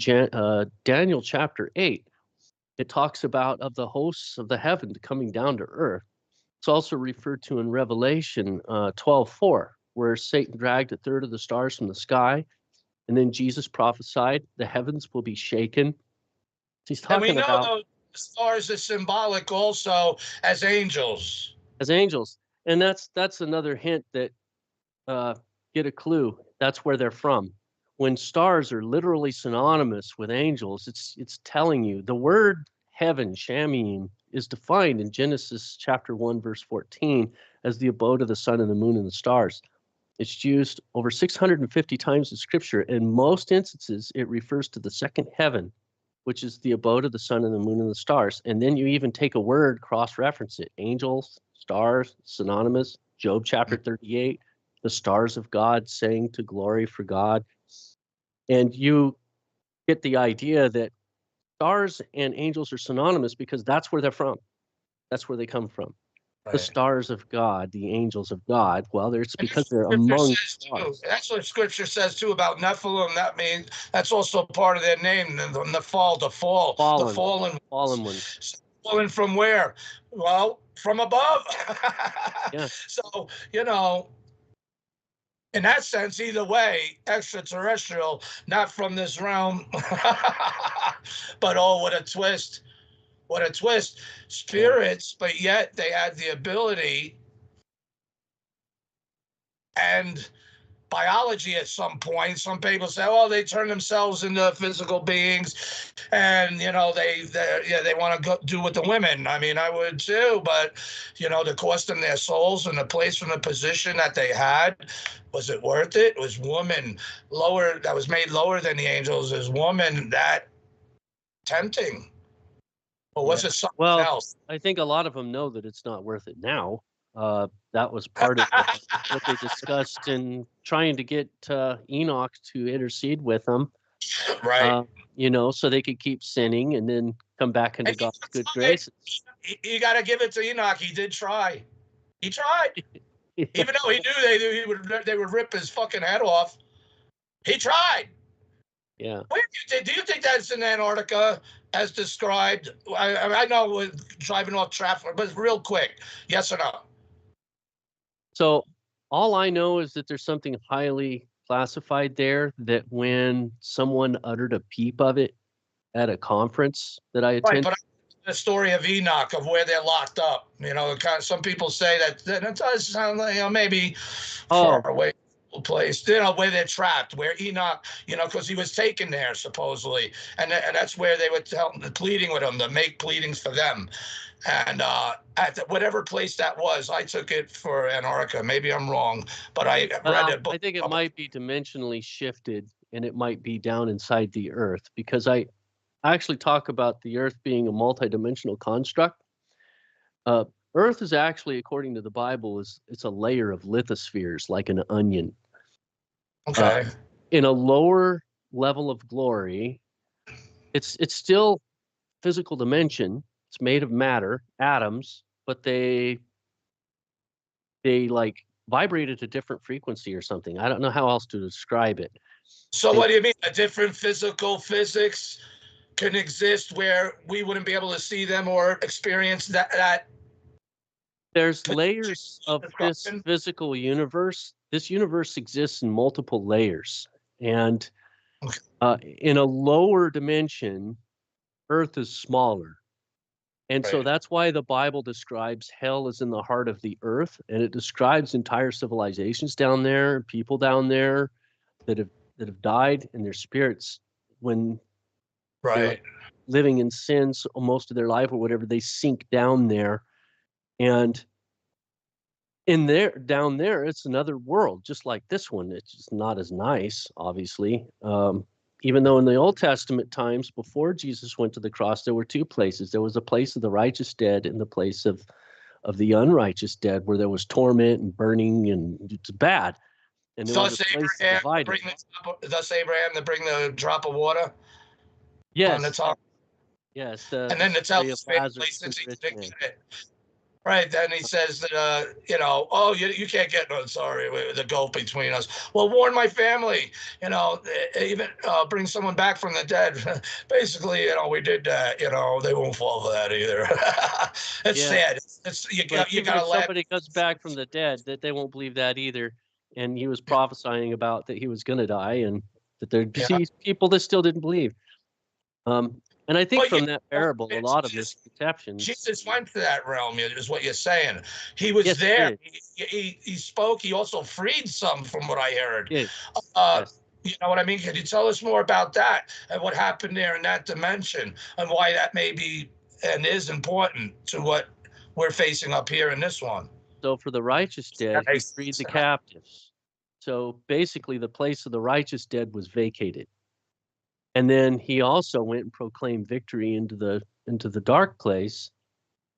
Daniel chapter 8, it talks about of the hosts of the heaven coming down to earth. It's also referred to in Revelation 12:4, where Satan dragged a third of the stars from the sky. And then Jesus prophesied the heavens will be shaken. He's talking and we know about the stars are symbolic also as angels. As angels. And that's another hint that get a clue. That's where they're from. When stars are literally synonymous with angels, it's telling you. The word heaven, Shamim, is defined in Genesis chapter 1, verse 14 as the abode of the sun and the moon and the stars. It's used over 650 times in Scripture. In most instances, it refers to the second heaven, which is the abode of the sun and the moon and the stars. And then you even take a word, cross-reference it. Angels, stars, synonymous. Job chapter 38, the stars of God sang to glory for God. And you get the idea that stars and angels are synonymous because that's where they're from. That's where they come from. The stars of God, the angels of God. Well, it's because they're among stars. That's what Scripture says too about Nephilim. That means that's also part of their name. The fall, the fallen ones. Fallen from where? Well, from above. Yeah. So in that sense, either way, extraterrestrial, not from this realm. But what a twist. What a twist. Spirits, but yet they had the ability and biology at some point. Some people say, "Oh, they turn themselves into physical beings, and you know they want to go do with the women." I mean, I would too, but you know, the cost in their souls and the place from the position that they had, was it worth it? Was woman lower that was made lower than the angels? Is woman that tempting, or was it something else? I think a lot of them know that it's not worth it now. That was part of what they discussed in trying to get Enoch to intercede with them. Right. You know, so they could keep sinning and then come back into God's good graces. You got to give it to Enoch. He did try. He tried. Even though he knew they would rip his fucking head off. He tried. Yeah. Where do you think that's in Antarctica as described? I know we're driving off traffic, but real quick, yes or no? So all I know is that there's something highly classified there that when someone uttered a peep of it at a conference that I Right, attended. but the story of Enoch, of where they're locked up. You know, some people say that does sound like, you know, maybe far away place, you know, where they're trapped, where Enoch, you know, because he was taken there supposedly, and that's where they were pleading with him to make pleadings for them. And at whatever place that was, I took it for Antarctica. Maybe I'm wrong, but I read it. I think it might be dimensionally shifted, and it might be down inside the Earth, because I actually talk about the Earth being a multidimensional construct. Earth is actually, according to the Bible, it's a layer of lithospheres, like an onion. Okay. In a lower level of glory, it's still physical dimension. It's made of matter, atoms, but they like vibrate at a different frequency or something. I don't know how else to describe it. So what do you mean? A different physical physics can exist where we wouldn't be able to see them or experience that? There's layers of this physical universe. This universe exists in multiple layers. And in a lower dimension, Earth is smaller. And so that's why the Bible describes hell as in the heart of the earth. And it describes entire civilizations down there, people down there that have died, and their spirits, when they're living in sins most of their life or whatever, they sink down there. And down there, it's another world, just like this one. It's just not as nice, obviously. Even though in the Old Testament times, before Jesus went to the cross, there were two places. There was a place of the righteous dead and the place of the unrighteous dead, where there was torment and burning, and it's bad. And there was a place divided. Thus Abraham to bring the drop of water. Yes. On the top. Yes. And then to tell his family, since he didn't get it. Right, then he says that, you know, oh, you can't get no, sorry, the gulf between us. Well, warn my family, you know, even bring someone back from the dead. Basically, you know, we did that, you know, they won't fall for that either. It's sad. You got to let somebody comes back from the dead, that they won't believe that either. And he was prophesying about that he was going to die, and that there'd be people that still didn't believe. And I think from that parable, a lot of misconceptions. Jesus went to that realm, is what you're saying. He was there. He spoke. He also freed some, from what I heard. You know what I mean? Can you tell us more about that and what happened there in that dimension, and why that may be and is important to what we're facing up here in this one? So for the righteous dead, he freed the captives. So basically, the place of the righteous dead was vacated. And then he also went and proclaimed victory into the dark place.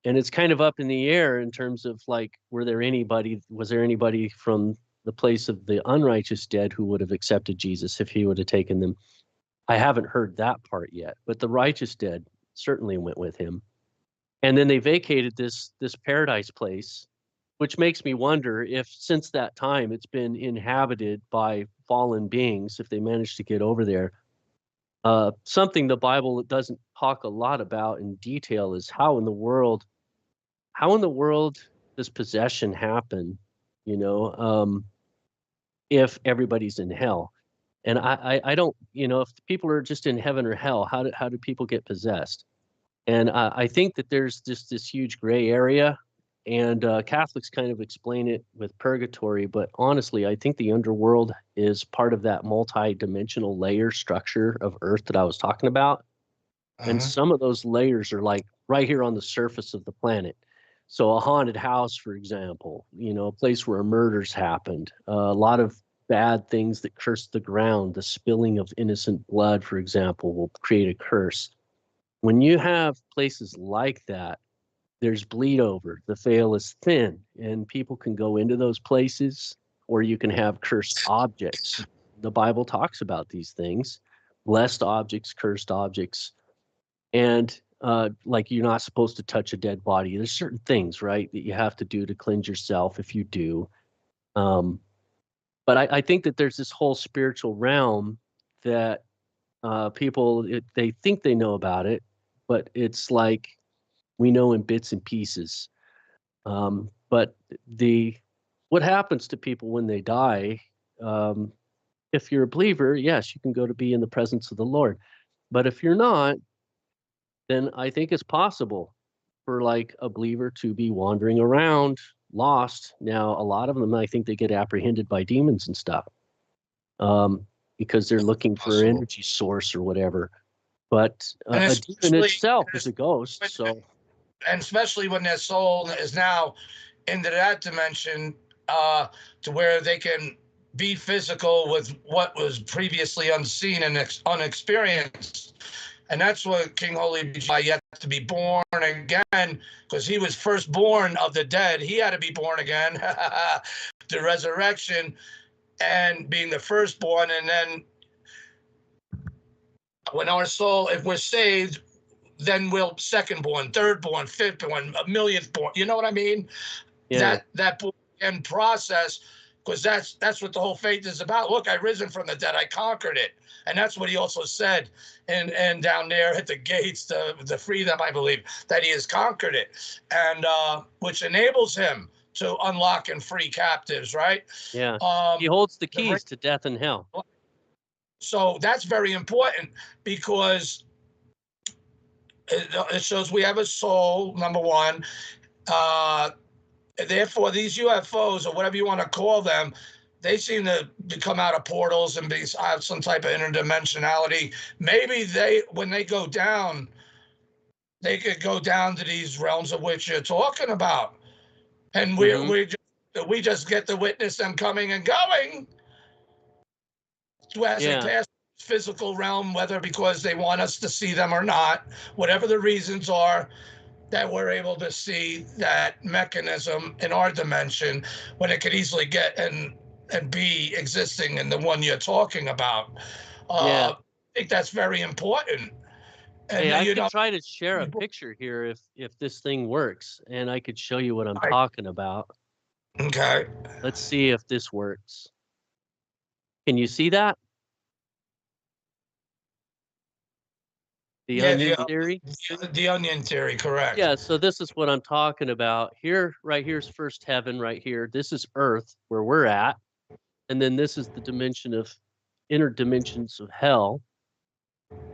And it's kind of up in the air in terms of, like, was there anybody from the place of the unrighteous dead who would have accepted Jesus if he would have taken them? I haven't heard that part yet, but the righteous dead certainly went with him. And then they vacated this paradise place, which makes me wonder if since that time it's been inhabited by fallen beings, if they managed to get over there. Something the Bible doesn't talk a lot about in detail is how in the world does possession happen, you know, if everybody's in hell. And I don't, you know, if people are just in heaven or hell, how do people get possessed? And I think that there's just this huge gray area And Catholics kind of explain it with purgatory, but honestly, I think the underworld is part of that multi-dimensional layer structure of Earth that I was talking about. And some of those layers are like right here on the surface of the planet. So a haunted house, for example, you know, a place where murders happened, a lot of bad things that curse the ground, the spilling of innocent blood, for example, will create a curse. When you have places like that, there's bleed over, the veil is thin, and people can go into those places, or you can have cursed objects. The Bible talks about these things, blessed objects, cursed objects, and like you're not supposed to touch a dead body. There's certain things, right, that you have to do to cleanse yourself if you do. But I think that there's this whole spiritual realm that people, they think they know about it, but it's like we know in bits and pieces. But what happens to people when they die, if you're a believer, yes, you can go to be in the presence of the Lord. But if you're not, then I think it's possible for like a believer to be wandering around lost. Now, a lot of them, I think they get apprehended by demons and stuff because they're looking for an energy source or whatever. But a demon itself is a ghost. So, and especially when their soul is now into that dimension, to where they can be physical with what was previously unseen and unexperienced. And that's what King Holy yet to be born again, because he was firstborn of the dead. He had to be born again, the resurrection, and being the firstborn. And then when our soul, if we're saved, then we'll secondborn, thirdborn, fifthborn, a millionth born. You know what I mean? Yeah. That born again process, because that's what the whole faith is about. Look, I risen from the dead. I conquered it. And that's what he also said, and down there at the gates, the freedom, I believe, that he has conquered it, and which enables him to unlock and free captives, right? Yeah, he holds the keys to death and hell. So that's very important, because it shows we have a soul, number one. Therefore, these UFOs, or whatever you want to call them, they seem to come out of portals and have some type of interdimensionality. Maybe when they go down, they could go down to these realms of which you're talking about, and we just get to witness them coming and going as they pass the physical realm, whether because they want us to see them or not, whatever the reasons are. That we're able to see that mechanism in our dimension when it could easily get and be existing in the one you're talking about. I think that's very important. And hey, I could try to share a picture here if this thing works, and I could show you what I'm talking about. Okay. Let's see if this works. Can you see that? The onion theory? The onion theory, correct. Yeah, so this is what I'm talking about. Here, right here's first heaven right here. This is Earth, where we're at. And then this is the dimension of inner dimensions of hell.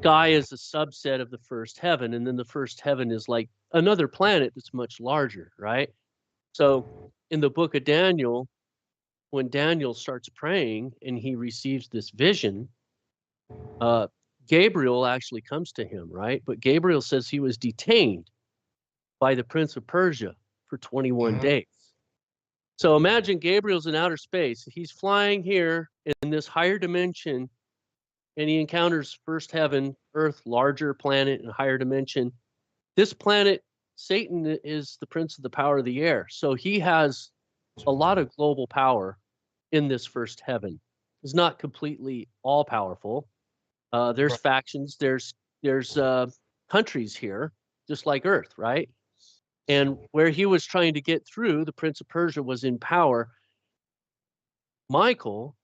Sky is a subset of the first heaven. And then the first heaven is like another planet that's much larger, right? So in the book of Daniel, when Daniel starts praying and he receives this vision, Gabriel actually comes to him, right? But Gabriel says he was detained by the Prince of Persia for 21 days. So imagine Gabriel's in outer space. He's flying here in this higher dimension, and he encounters first heaven, Earth, larger planet and higher dimension. This planet, Satan, is the prince of the power of the air. So he has a lot of global power in this first heaven. He's not completely all powerful. There's factions, there's countries here, just like Earth, right? And where he was trying to get through, the Prince of Persia was in power. Michael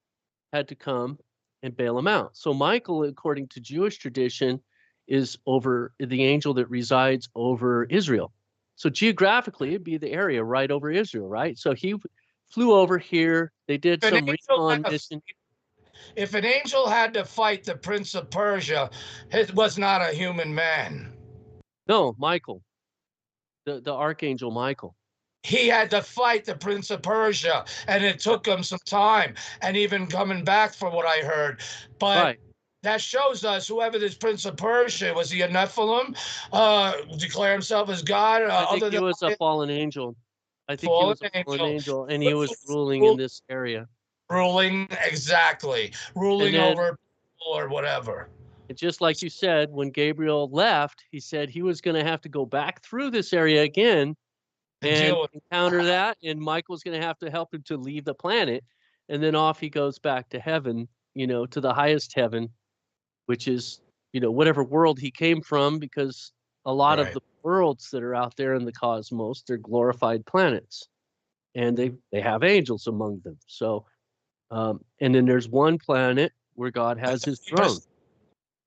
had to come and bail him out. So Michael, according to Jewish tradition, is over the angel that resides over Israel. So geographically, it'd be the area right over Israel, right? So he flew over here. They did some recon mission. If an angel had to fight the Prince of Persia, it was not a human man. No, Michael, the archangel Michael. he had to fight the Prince of Persia, and it took him some time, and even coming back from what I heard. But Right. that shows us whoever this Prince of Persia was, he a Nephilim, declare himself as God, I think other he than was a fallen angel. I think he fallen was a fallen angel, angel, and he was ruling in this area. ruling exactly, And ruling then, over people or whatever. just like you said, when Gabriel left, he said he was going to have to go back through this area again and Deal with encounter that, and Michael's going to have to help him to leave the planet, and then off he goes back to heaven, to the highest heaven, which is, whatever world he came from, because a lot of Right. the worlds that are out there in the cosmos, they're glorified planets, and they have angels among them. So, and then there's one planet where God has his throne.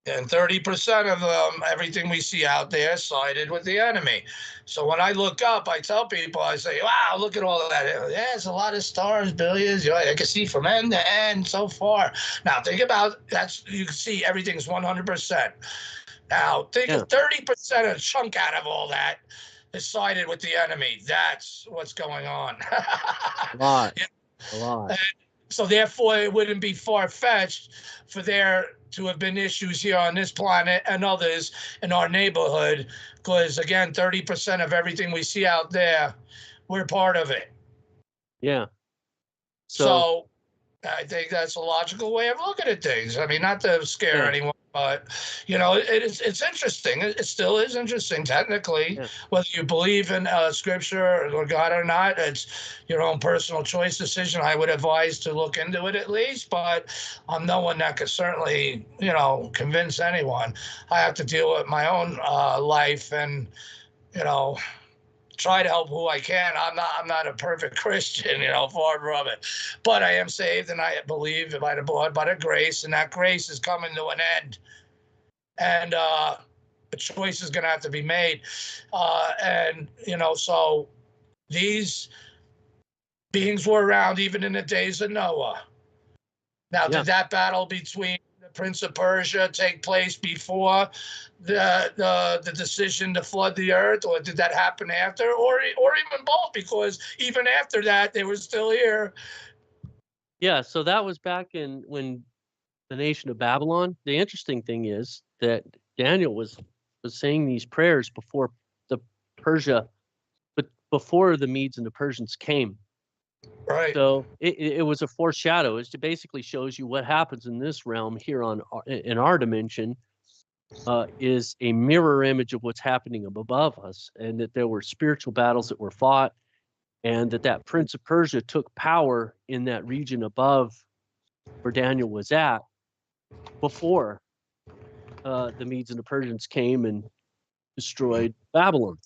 And 30% of everything we see out there sided with the enemy. So when I look up, I tell people, I say, wow, look at all of that. Yeah, it's a lot of stars, billions. I can see from end to end so far. Now, think about that. You can see everything's 100%. Now, think of 30%, a chunk out of all that is sided with the enemy. That's what's going on. A lot. A lot. And so therefore, it wouldn't be far-fetched for there to have been issues here on this planet and others in our neighborhood, because again, 30% of everything we see out there, we're part of it. Yeah. So I think that's a logical way of looking at things. I mean, not to scare anyone, but it's interesting. It still is interesting, technically, whether you believe in scripture or God or not. It's your own personal choice decision. I would advise to look into it at least, but I'm no one that could certainly, convince anyone. I have to deal with my own life and, try to help who I can. I'm not a perfect Christian, far from it. But I am saved, and I believe by the blood, by the grace, and that grace is coming to an end. And a choice is going to have to be made. So these beings were around even in the days of Noah. Now, did that battle between the Prince of Persia take place before the decision to flood the earth, or did that happen after, or even both? Because even after that, they were still here. Yeah, so that was back when the nation of Babylon. The interesting thing is that Daniel was saying these prayers before the Persia, but before the Medes and the Persians came. Right. So it was a foreshadow. It basically shows you what happens in this realm here in our dimension. Is a mirror image of what's happening above us, and that there were spiritual battles that were fought, and that Prince of Persia took power in that region above where Daniel was at before the Medes and the Persians came and destroyed Babylon.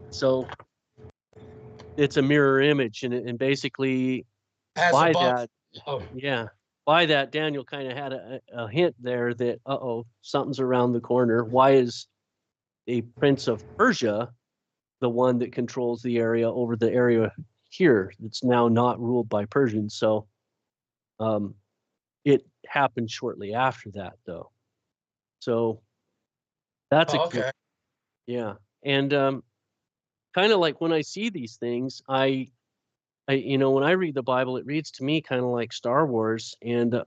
So it's a mirror image, and basically by that, Daniel kind of had a hint there that, something's around the corner. Why is a Prince of Persia the one that controls the area over the area here that's now not ruled by Persians? So it happened shortly after that, though. So that's okay. Yeah. And kind of like when I see these things, I when I read the Bible, it reads to me kind of like Star Wars. And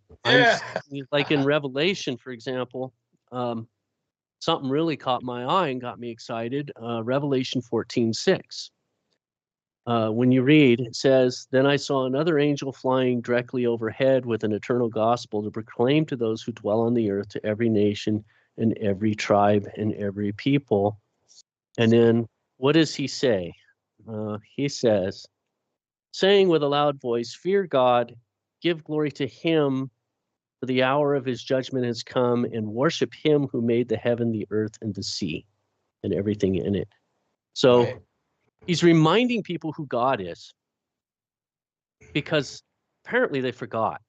like in Revelation, for example, something really caught my eye and got me excited. Revelation 14:6. When you read, it says, "Then I saw another angel flying directly overhead with an eternal gospel to proclaim to those who dwell on the earth, to every nation and every tribe and every people." And then what does he say? He says, saying with a loud voice, "Fear God, give glory to him, for the hour of his judgment has come, and worship him who made the heaven, the earth, and the sea, and everything in it." So he's reminding people who God is, because apparently they forgot.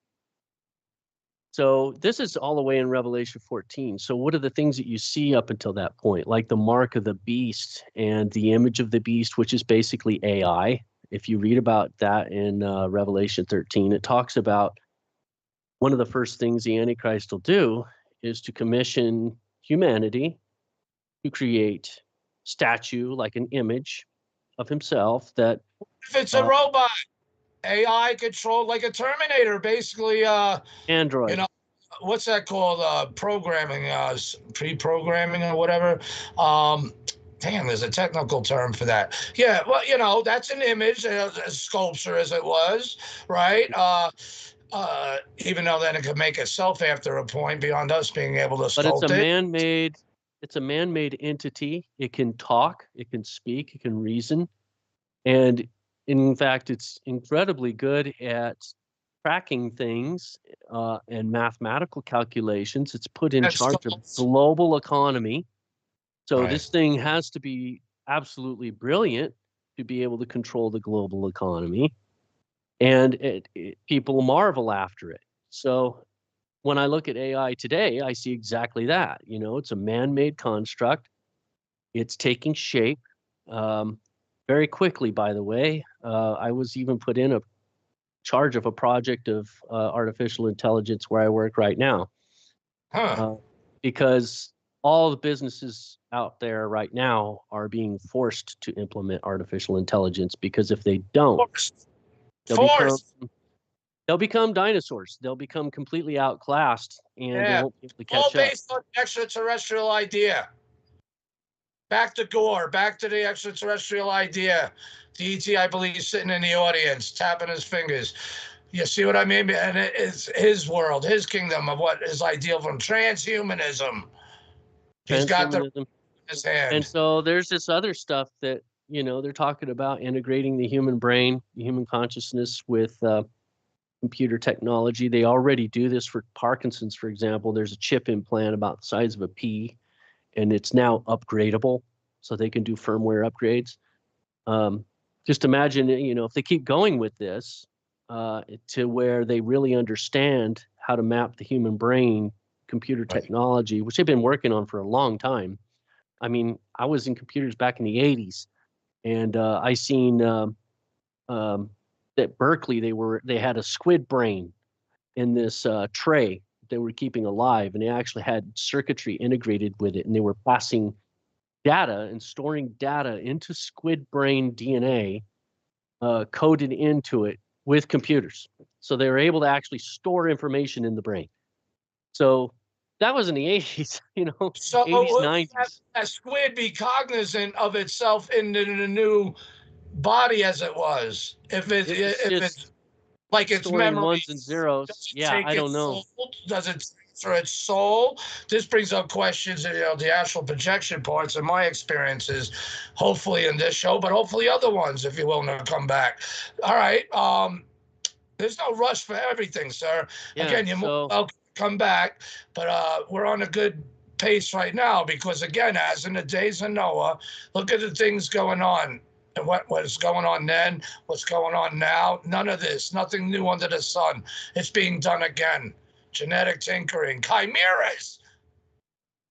So this is all the way in Revelation 14. So what are the things that you see up until that point? Like the mark of the beast and the image of the beast, which is basically AI. If you read about that in Revelation 13, it talks about one of the first things the Antichrist will do is to commission humanity to create statue, like an image, of himself that if it's a robot, AI controlled like a Terminator, basically. Android. You know, what's that called? Programming, pre-programming or whatever. Damn, there's a technical term for that. Yeah, well, you know, that's an image, a sculpture as it was, right? Even though then it could make itself after a point beyond us being able to sculpt it. But it's a man-made entity. It can talk, it can speak, it can reason. And in fact, it's incredibly good at tracking things and mathematical calculations. It's put in charge of global economy. So this thing has to be absolutely brilliant to be able to control the global economy. And people marvel after it. So when I look at AI today, I see exactly that. You know, it's a man-made construct. It's taking shape very quickly, by the way. I was even put in a charge of a project of artificial intelligence where I work right now. Because all the businesses out there right now are being forced to implement artificial intelligence, because if they don't, they'll become dinosaurs. They'll become completely outclassed, and they won't be able to catch all up. based on extraterrestrial idea. Back to Gore, back to the extraterrestrial idea. DT, I believe, sitting in the audience, tapping his fingers. You see what I mean? And it's his world, his kingdom of what is ideal from transhumanism. He's got the his hand. And so there's this other stuff that, you know, they're talking about integrating the human brain, the human consciousness with computer technology. They already do this for Parkinson's, for example. There's a chip implant about the size of a pea, and it's now upgradable, so they can do firmware upgrades. Just imagine, you know, if they keep going with this to where they really understand how to map the human brain, computer technology, which they've been working on for a long time. I mean, I was in computers back in the 80s, and I seen at Berkeley they had a squid brain in this tray they were keeping alive, and they actually had circuitry integrated with it, and they were passing data and storing data into squid brain DNA coded into it with computers. So they were able to actually store information in the brain. So that was in the 80s, you know, so 80s, 90s. A squid be cognizant of itself in the new body as it was? If it's like its memory, ones and zeros. Yeah, I don't know. Does it for its soul? This brings up questions, you know, the astral projection parts in my experiences, hopefully in this show, but hopefully other ones, if you're willing to come back. All right. There's no rush for everything, sir. Yeah, again, you're more welcome to come back, but we're on a good pace right now because, again, as in the days of Noah, look at the things going on. And what was going on then, what's going on now, none of this, nothing new under the sun. It's being done again. Genetic tinkering, chimeras.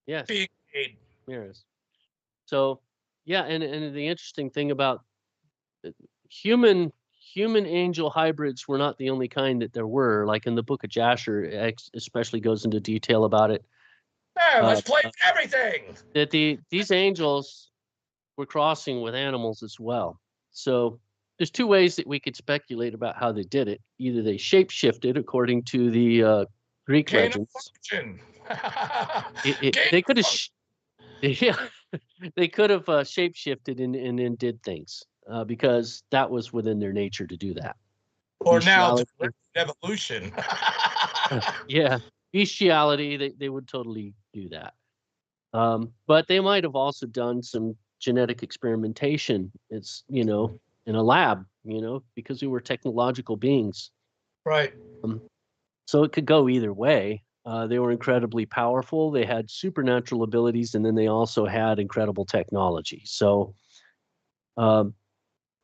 Yes. Being made. Chimeras. So, yeah, and the interesting thing about human angel hybrids were not the only kind that there were. Like in the book of Jasher, especially goes into detail about it. Yeah, let's play everything. That these angels were crossing with animals as well. So there's two ways that we could speculate about how they did it. Either they shape-shifted according to the Greek legends. They could have, they could have shape-shifted and then did things because that was within their nature to do that. Or now evolution. Yeah, bestiality. They would totally do that. But they might have also done some genetic experimentation. It's, you know, in a lab, you know, because we were technological beings. Right. So it could go either way. They were incredibly powerful. They had supernatural abilities, and then they also had incredible technology. So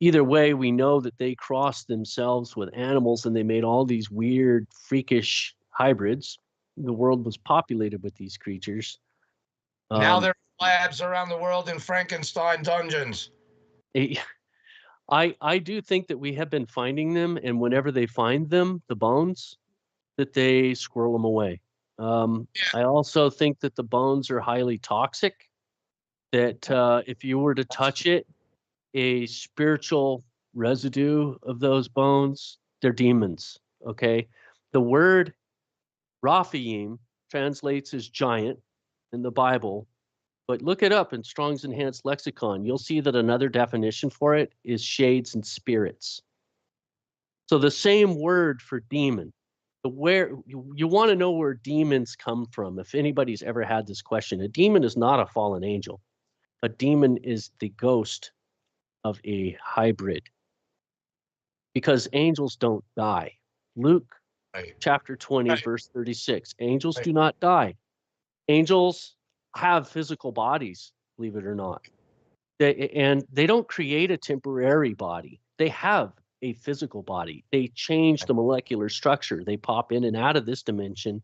either way, we know that they crossed themselves with animals, and they made all these weird, freakish hybrids. The world was populated with these creatures. Now there are labs around the world in Frankenstein dungeons. I do think that we have been finding them, and whenever they find them, the bones, that they squirrel them away. I also think that the bones are highly toxic, that if you were to touch it, a spiritual residue of those bones, they're demons. Okay. The word Raphaim translates as giant in the Bible, but look it up in Strong's Enhanced Lexicon. You'll see that another definition for it is shades and spirits. So the same word for demon. Where you want to know where demons come from. If anybody's ever had this question, a demon is not a fallen angel. A demon is the ghost of a hybrid, because angels don't die. Luke chapter 20, verse 36. Angels do not die. Angels have physical bodies, believe it or not. And they don't create a temporary body. They have a physical body. They change the molecular structure. They pop in and out of this dimension.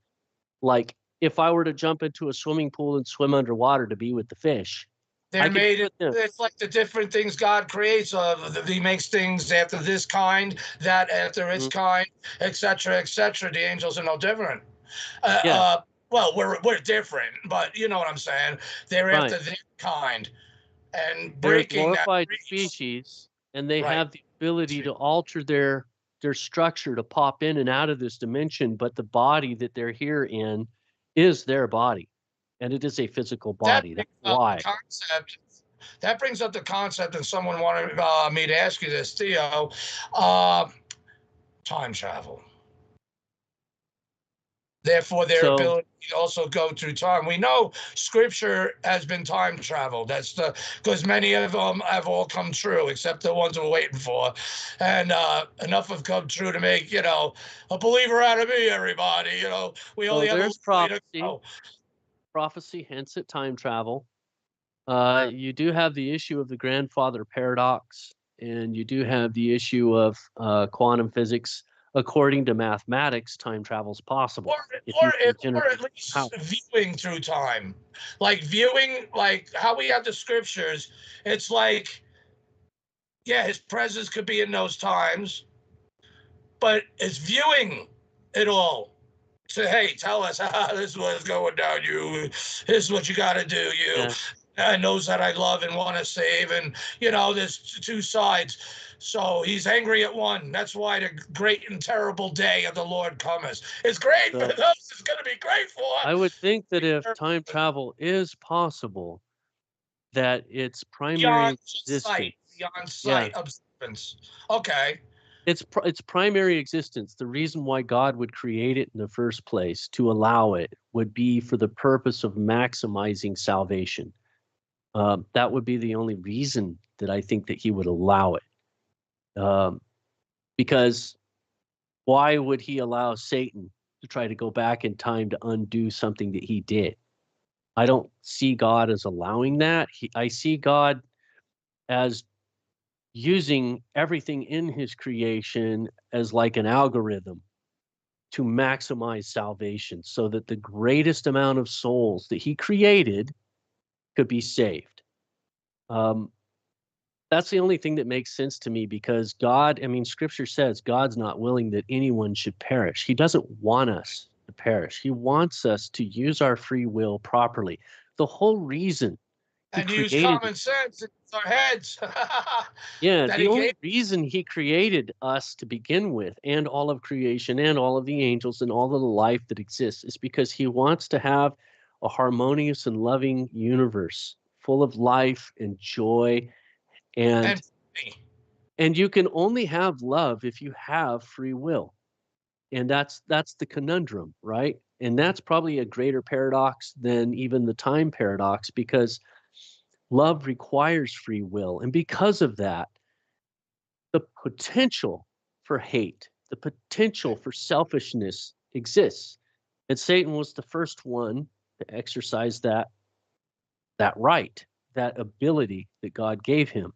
Like if I were to jump into a swimming pool and swim underwater to be with the fish, They're made. It's like the different things God creates. He makes things after this kind, that after its kind, etc., etc. The angels are no different. Well, we're different, but you know what I'm saying. They're after this kind, and they're a breaking glorified that. species, and they have the ability to alter their structure to pop in and out of this dimension. But the body that they're here in is their body, and it is a physical body. That's why. That brings up the concept, and someone wanted me to ask you this, Theo. Time travel. Therefore, their ability to also go through time. We know Scripture has been time travel. That's because many of them have all come true, except the ones we're waiting for, and enough have come true to make a believer out of me. Everybody, we only have a way to go. Prophecy hints at time travel. You do have the issue of the grandfather paradox, and you do have the issue of quantum physics. According to mathematics, time travel is possible. Or at least viewing through time. Like viewing, like how we have the scriptures. It's like, yeah, his presence could be in those times, but it's viewing it all. So, hey, tell us, this is what's going down, you. This is what you got to do, you. Yeah. And those that I love and want to save. And, there's two sides. So he's angry at one. That's why the great and terrible day of the Lord cometh. It's great for those it's going to be great for. I would think that if time travel is possible, that its primary existence. Beyond sight observance. Okay. Its primary existence, the reason why God would create it in the first place, to allow it, would be for the purpose of maximizing salvation. That would be the only reason that I think that he would allow it. Because why would he allow Satan to try to go back in time to undo something that he did? I don't see God as allowing that. I see God as using everything in his creation as like an algorithm to maximize salvation, so that the greatest amount of souls that he created could be saved. That's the only thing that makes sense to me, because Scripture says God's not willing that anyone should perish. He doesn't want us to perish. He wants us to use our free will properly. The whole reason and use common sense in our heads. Yeah, the only reason he created us to begin with, and all of creation and all of the angels and all of the life that exists, is because he wants to have a harmonious and loving universe full of life and joy. And you can only have love if you have free will. And that's the conundrum, right? And that's probably a greater paradox than even the time paradox, because love requires free will. And because of that, the potential for hate, the potential for selfishness exists. And Satan was the first one to exercise that right, that ability that God gave him.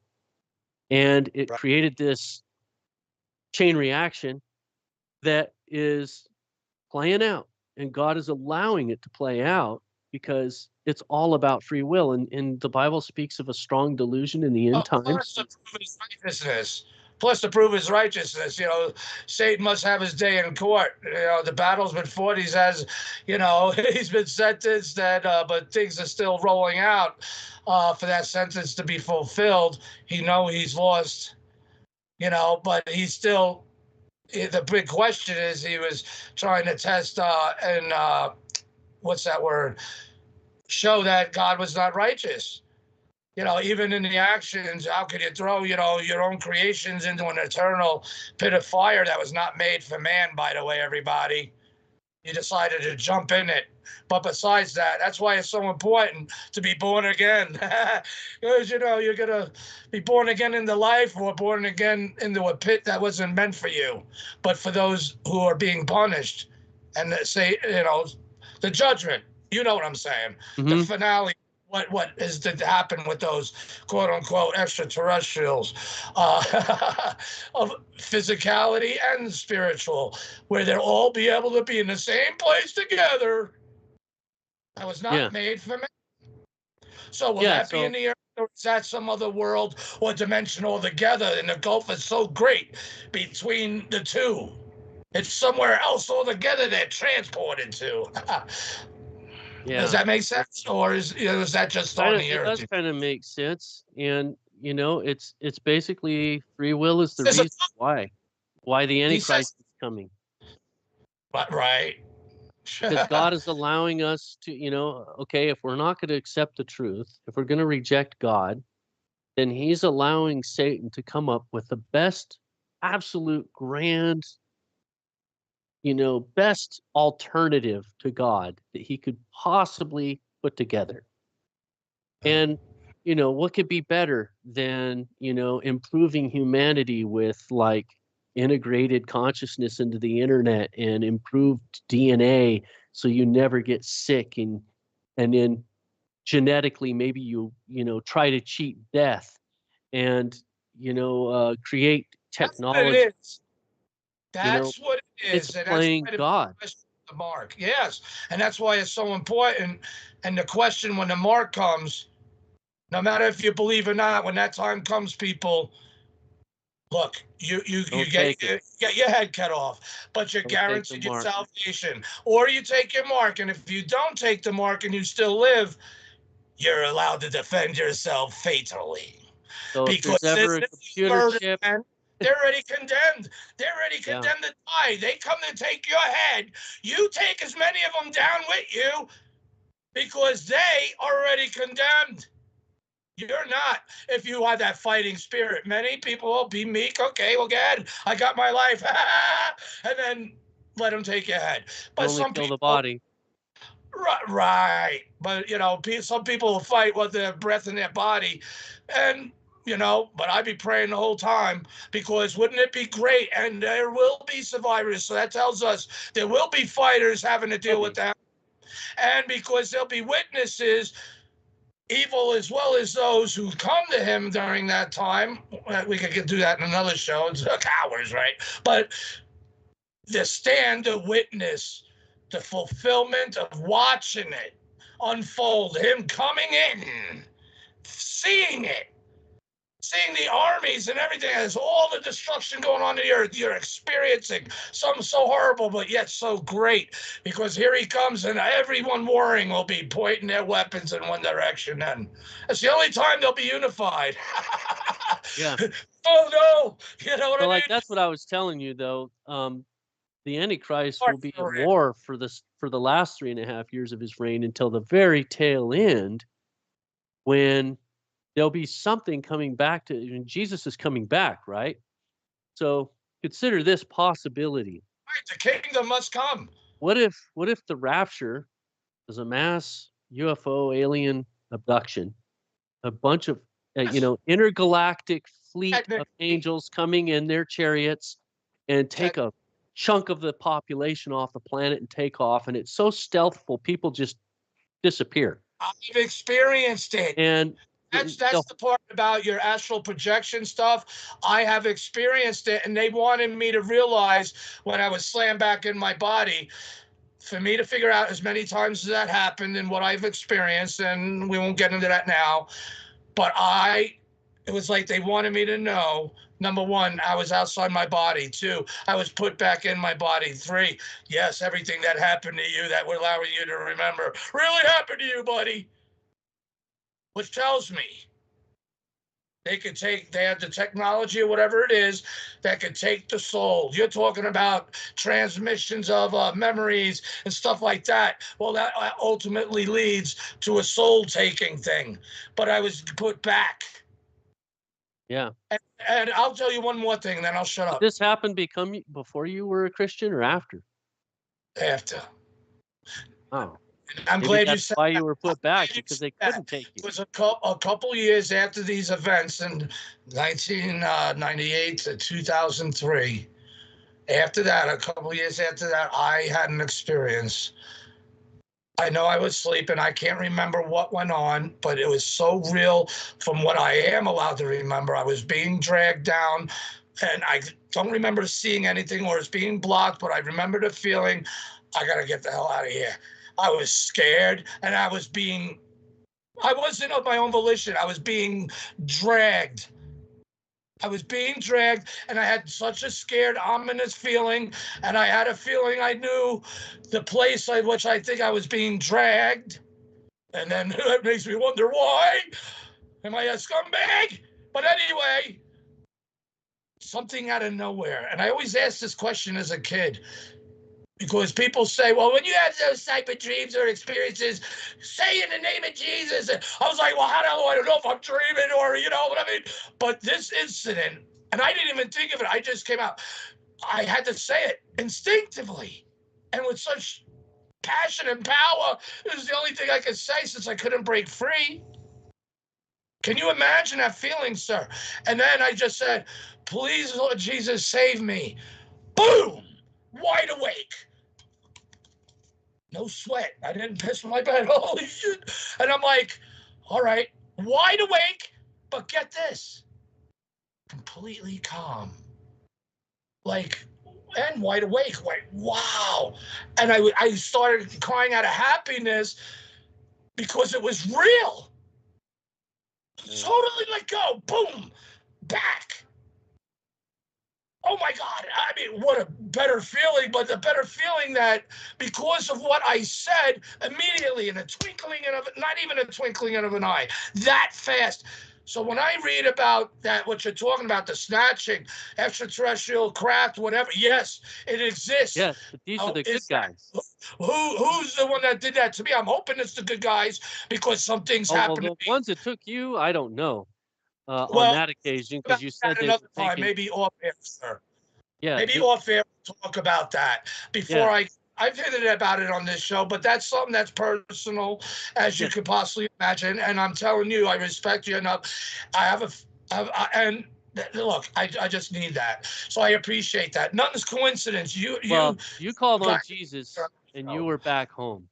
And it created this chain reaction that is playing out. And God is allowing it to play out because it's all about free will. And the Bible speaks of a strong delusion in the end times. Plus, to prove his righteousness, Satan must have his day in court. The battle's been fought. He's he's been sentenced, but things are still rolling out for that sentence to be fulfilled. He's lost, but he's still. The big question is he was trying to test and what's that word? Show that God was not righteous. Even in the actions, how could you throw, your own creations into an eternal pit of fire that was not made for man, by the way, everybody? You decided to jump in it. But besides that, that's why it's so important to be born again. Because, you're going to be born again into life or born again into a pit that wasn't meant for you. But for those who are being punished and say, the judgment, you know what I'm saying? The finale. What is to happen with those quote unquote extraterrestrials of physicality and spiritual, where they'll all be able to be in the same place together. That was not made for me. So will that be in the earth, or is that some other world or dimension altogether? And the gulf is so great between the two. It's somewhere else altogether they're transported to. Yeah. Does that make sense, or is that just on the earth? It does kind of make sense, and it's basically free will is the reason why the Antichrist is coming. Right. Because God is allowing us to, okay, if we're not going to accept the truth, if we're going to reject God, then He's allowing Satan to come up with the best, absolute grand, best alternative to God that he could possibly put together. And, what could be better than, improving humanity with like integrated consciousness into the internet and improved DNA so you never get sick and then genetically maybe you try to cheat death and, create technology. That's what it is. It's playing God. The mark, yes, and that's why it's so important. And the question when the mark comes, no matter if you believe or not, when that time comes, people, look, you get your head cut off, but you're guaranteed your salvation. Or you take your mark, and if you don't take the mark and you still live, you're allowed to defend yourself fatally. So because there's ever a computer chip. They're already condemned. They're already condemned to die. They come to take your head. You take as many of them down with you because they are already condemned. You're not. If you have that fighting spirit, many people will be meek. Okay, well, go ahead. I got my life. And then let them take your head. But only some kill people, the body. Right. But, some people will fight with their breath in their body. And but I'd be praying the whole time, because wouldn't it be great? And there will be survivors. So that tells us there will be fighters having to deal with that. And because there'll be witnesses, evil as well as those who come to him during that time. We could do that in another show. It's hours, right? But the stand to witness the fulfillment of watching it unfold, him coming in, seeing it. Seeing the armies and everything, there's all the destruction going on in the earth. You're experiencing something so horrible, but yet so great, because here he comes and everyone warring will be pointing their weapons in one direction. And it's the only time they'll be unified. Yeah. Oh, no. You know what I mean? That's what I was telling you, though. The Antichrist will be at war for the last 3.5 years of his reign until the very tail end, when there'll be something coming back to Jesus is coming back, right? So consider this possibility. Right, the kingdom must come. What if the rapture is a mass UFO alien abduction, a bunch of intergalactic fleet of angels coming in their chariots and take a chunk of the population off the planet and take off, and it's so stealthful people just disappear. I've experienced it. And that's the part about your astral projection stuff. I have experienced it, and they wanted me to realize when I was slammed back in my body, for me to figure out as many times as that happened and what I've experienced, and we won't get into that now. But I It was like they wanted me to know, number one, I was outside my body. 2, I was put back in my body. 3, yes, everything that happened to you that we're allowing you to remember really happened to you, buddy. Which tells me they have the technology or whatever it is that could take the soul. You're talking about transmissions of memories and stuff like that. Well, that ultimately leads to a soul-taking thing. But I was put back. Yeah. And I'll tell you one more thing, and then I'll shut up. Did this happen before you were a Christian or after? After. Oh. I'm Maybe glad you that's said why you were put back, because they couldn't take you. It was a couple years after these events in 1998 to 2003. After that, a couple years after that, I had an experience. I know I was sleeping. I can't remember what went on, but it was so real from what I am allowed to remember. I was being dragged down, and I don't remember seeing anything or it's being blocked, but I remember the feeling, I got to get the hell out of here. I was scared, and I wasn't of my own volition. I was being dragged. And I had such a scared, ominous feeling, and I had a feeling I knew the place at which I think I was being dragged. And then that makes me wonder why. Am I a scumbag? But anyway, something out of nowhere. And I always asked this question as a kid. Because people say, well, when you have those type of dreams or experiences, say in the name of Jesus. And I was like, well, how do I know if I'm dreaming or, you know what I mean? But this incident, and I didn't even think of it. I just came out. I had to say it instinctively and with such passion and power. It was the only thing I could say since I couldn't break free. Can you imagine that feeling, sir? And then I just said, please, Lord Jesus, save me. Boom! Wide awake. No sweat. I didn't piss my bed. Holy shit. And I'm like, all right, wide awake, but get this, completely calm. Like, and wide awake. Like, wow. And I started crying out of happiness because it was real. Totally let go. Boom. Back. Oh my God, I mean, what a better feeling, but the better feeling that because of what I said immediately in a twinkling of, not even a twinkling of an eye, that fast. So when I read about that, what you're talking about, the snatching, extraterrestrial craft, whatever, yes, it exists. Yes, but these are the good guys. Who's the one that did that to me? I'm hoping it's the good guys because some things happen well, to the ones that took you, I don't know. On Well, that occasion, because you said they another were time, taking, maybe off air, sir. yeah, Maybe off air talk about that before I've hinted about it on this show, but that's something that's personal as you could possibly imagine. And I'm telling you, I respect you enough. And look, I just need that. So I appreciate that. Nothing's coincidence. You called on Jesus and you were back home.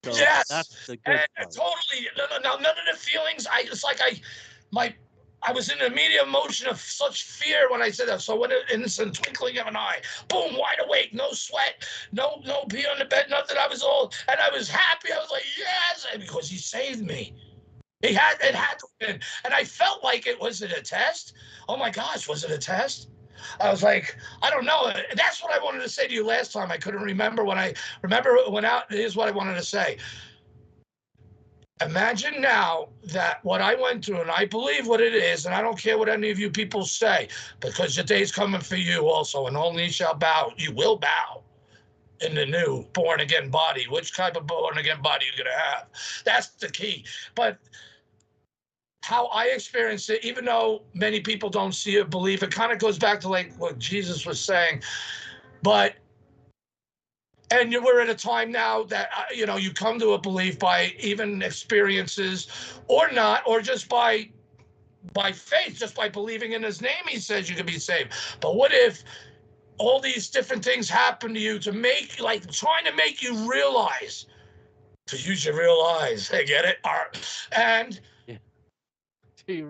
So yes, that's the good part. Totally. None of the feelings. It's like I was in an immediate emotion of such fear when I said that. So when in the twinkling of an eye, boom, wide awake, no sweat, no pee on the bed, nothing. I was and I was happy. I was like, yes, and because he saved me. It had to have been, and I felt like it was it a test. Oh my gosh, was it a test? I was like, I don't know. That's what I wanted to say to you last time. I couldn't remember when I remember it went out. Here's what I wanted to say. Imagine now that what I went through, and I believe what it is, and I don't care what any of you people say, because your day's coming for you also, and all knees shall bow. You will bow in the new born-again body. Which type of born-again body you're going to have? That's the key. But how I experienced it, even though many people don't see it, believe it, kind of goes back to like what Jesus was saying. And we're at a time now that, you come to a belief by even experiences or not, or just by faith, just by believing in his name, he says you can be saved. But what if all these different things happen to you to make, like trying to make you realize, to use your real eyes, hey, get it? And to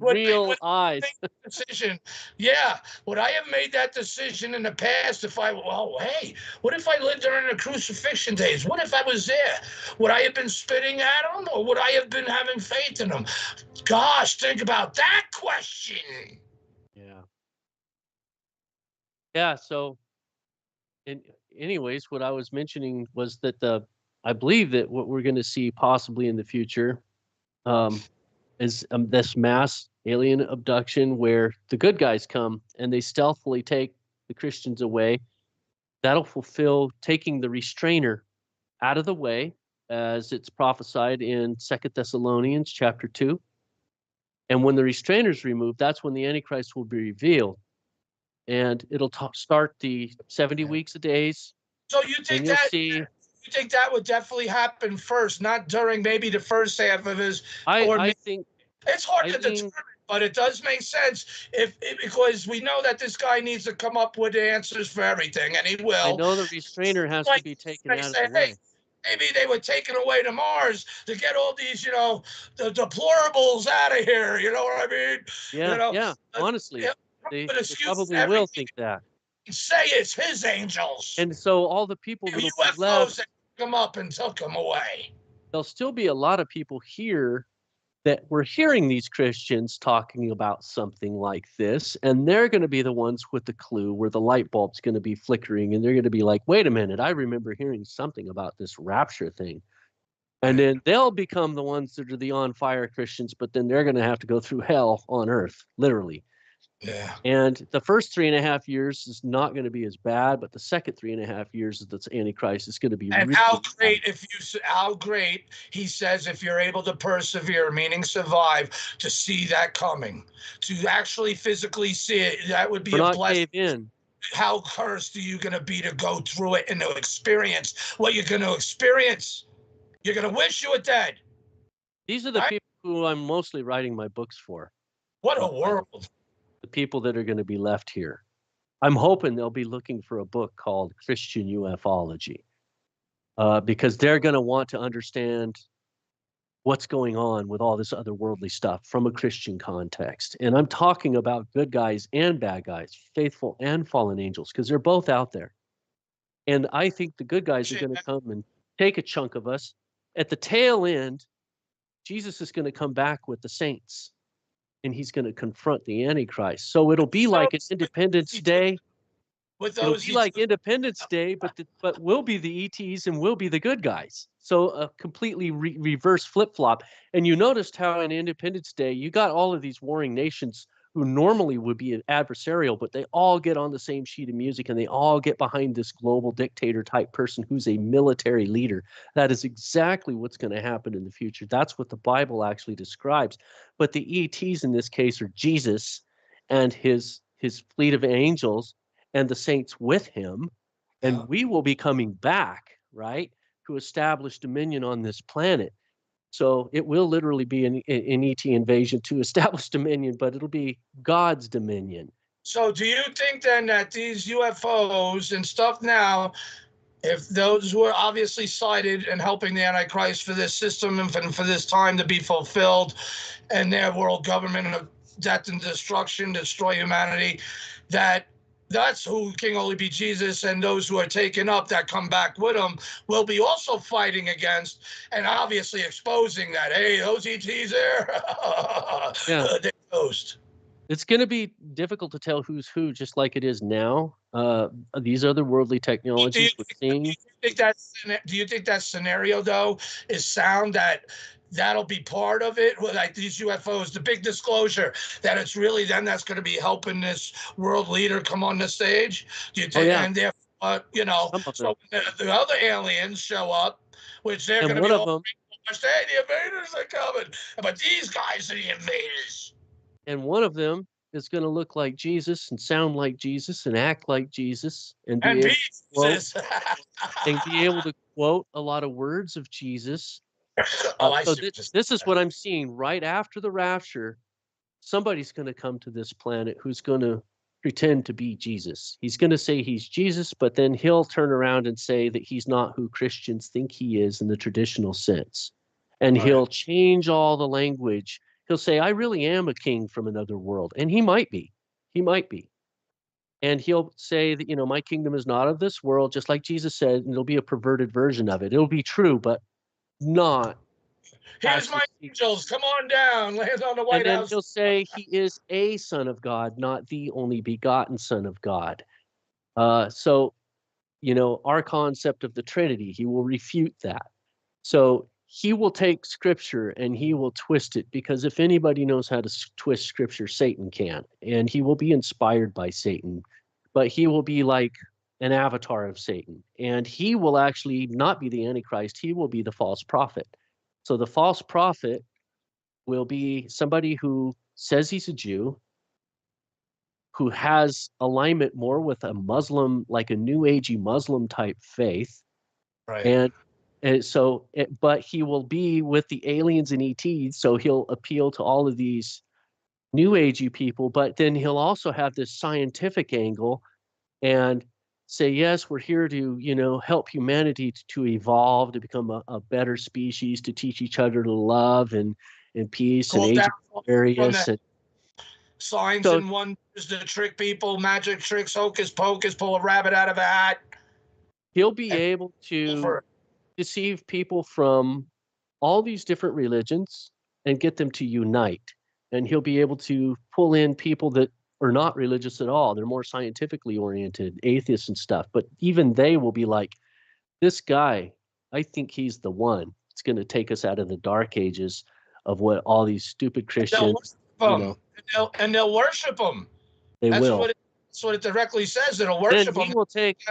real eyes. Decision. Yeah. Would I have made that decision in the past if hey, what if I lived during the crucifixion days? What if I was there? Would I have been spitting at him, or would I have been having faith in him? Gosh, think about that question. Yeah. Yeah. So, anyways, what I was mentioning was that I believe that what we're going to see possibly in the future is this mass alien abduction where the good guys come and they stealthily take the Christians away. That'll fulfill taking the restrainer out of the way, as it's prophesied in 2 Thessalonians chapter 2. And when the restrainer is removed, that's when the Antichrist will be revealed. And it'll start the 70 weeks of days. So you think that would definitely happen first, not during maybe the first half of his? I think it's hard to determine, but it does make sense because we know that this guy needs to come up with answers for everything, and he will. I know the restrainer has to be taken out of the way. Maybe they were taken away to Mars to get all these, the deplorables out of here. You know what I mean? Yeah, honestly, they probably will think that. Say it's his angels. And so all the people that will be left, that come up and took them away. There'll still be a lot of people here that were hearing these Christians talking about something like this, and they're going to be the ones with the clue where the light bulb's going to be flickering, and they're going to be like, wait a minute, I remember hearing something about this rapture thing. And then they'll become the ones that are the on-fire Christians, but then they're going to have to go through hell on earth, literally. Yeah. And the first 3.5 years is not going to be as bad, but the second 3.5 years of the Antichrist is going to be and really how bad. great he says if you're able to persevere, meaning survive, to see that coming, to actually physically see it, that would be a blessing. Cave in. How cursed are you going to be to go through it and to experience what you're going to experience? You're going to wish you were dead. These are the people who I'm mostly writing my books for. What a world. The people that are going to be left here. I'm hoping they'll be looking for a book called Christian Ufology, because they're going to want to understand what's going on with all this otherworldly stuff from a Christian context. And I'm talking about good guys and bad guys, faithful and fallen angels, because they're both out there. And I think the good guys are going to come and take a chunk of us. At the tail end, Jesus is going to come back with the saints, and he's going to confront the Antichrist. So it'll be like an Independence Day. It'll be like Independence Day, but we'll be the ETs and we'll be the good guys. So a completely reverse flip-flop. And you noticed how in Independence Day, you got all of these warring nations who normally would be adversarial, but they all get on the same sheet of music and they all get behind this global dictator type person who's a military leader. That is exactly what's going to happen in the future. That's what the Bible actually describes. But the ETs in this case are Jesus and his fleet of angels and the saints with him. And we will be coming back, right, to establish dominion on this planet. So it will literally be an ET invasion to establish dominion, but it'll be God's dominion. So do you think then that these UFOs and stuff now, if those were obviously cited and helping the Antichrist for this system and for this time to be fulfilled and their world government of death and destruction, destroy humanity, that's who can only be Jesus, and those who are taken up that come back with him will be also fighting against and obviously exposing that, hey, those ETs there, they're ghost. It's going to be difficult to tell who's who, just like it is now. These otherworldly technologies we're seeing. Do you think that scenario, though, is sound that'll be part of it? Like these UFOs, the big disclosure that it's really them that's going to be helping this world leader come on the stage? Do you think? And therefore, so the other aliens show up, which they're going to be all hey, the invaders are coming. But these guys are the invaders. And one of them is going to look like Jesus and sound like Jesus and act like Jesus and be able to quote a lot of words of Jesus. So this is what I'm seeing right after the rapture. Somebody's going to come to this planet who's going to pretend to be Jesus. He's going to say he's Jesus, but then he'll turn around and say that he's not who Christians think he is in the traditional sense. And he'll change all the language. He'll say, I really am a king from another world. And he might be. He might be. And he'll say that, my kingdom is not of this world, just like Jesus said, and it'll be a perverted version of it. It'll be true, but not Here's my angels. Come on down. Land on the White And then House. he'll say he is a son of God, not the only begotten son of God. So, our concept of the Trinity, he will refute that. So he will take scripture and he will twist it, because if anybody knows how to twist scripture, Satan can. And he will be inspired by Satan, but he will be like an avatar of Satan. And he will actually not be the Antichrist. He will be the false prophet. So the false prophet will be somebody who says he's a Jew, who has alignment more with a Muslim, like a New Agey Muslim type faith. Right. But he will be with the aliens and ETs, so he'll appeal to all of these New Agey people, but then he'll also have this scientific angle and say, yes, we're here to, help humanity to evolve, to become a better species, to teach each other to love and peace and age Aquarius. Signs and wonders to trick people, magic tricks, hocus pocus, pull a rabbit out of a hat. He'll be able to deceive people from all these different religions and get them to unite. And he'll be able to pull in people that are not religious at all. They're more scientifically oriented, atheists and stuff. But even they will be like, this guy, I think he's the one that's going to take us out of the dark ages of what all these stupid Christians, and they'll worship him. That's will. That's what it directly says. It'll worship him.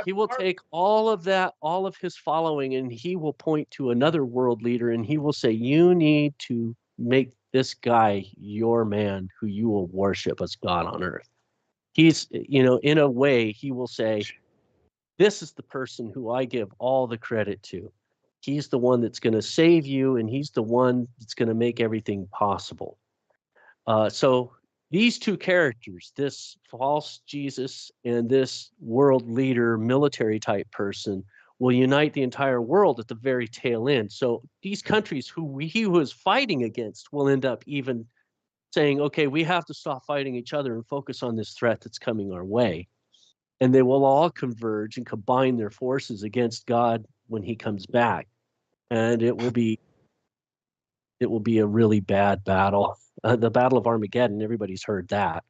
He will take all of that, all of his following, and he will point to another world leader, and he will say, you need to make this guy your man who you will worship as God on earth. He's, in a way, he will say, this is the person who I give all the credit to. He's the one that's going to save you, and he's the one that's going to make everything possible. So these two characters, this false Jesus and this world leader, military type person, will unite the entire world at the very tail end. So these countries who he was fighting against will end up even saying, okay, we have to stop fighting each other and focus on this threat that's coming our way. And they will all converge and combine their forces against God when he comes back. And it will be a really bad battle. The Battle of Armageddon, everybody's heard that.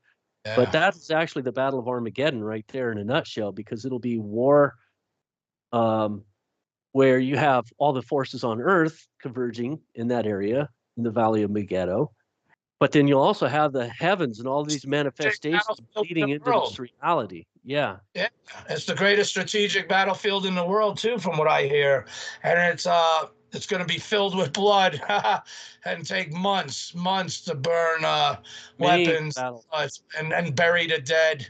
Yeah. But that's actually the Battle of Armageddon right there in a nutshell, because it'll be war where you have all the forces on Earth converging in that area, in the Valley of Megiddo. But then you'll also have the heavens and all these manifestations leading into this reality. Yeah. Yeah, it's the greatest strategic battlefield in the world, too, from what I hear. And it's going to be filled with blood and take months to burn weapons and bury the dead.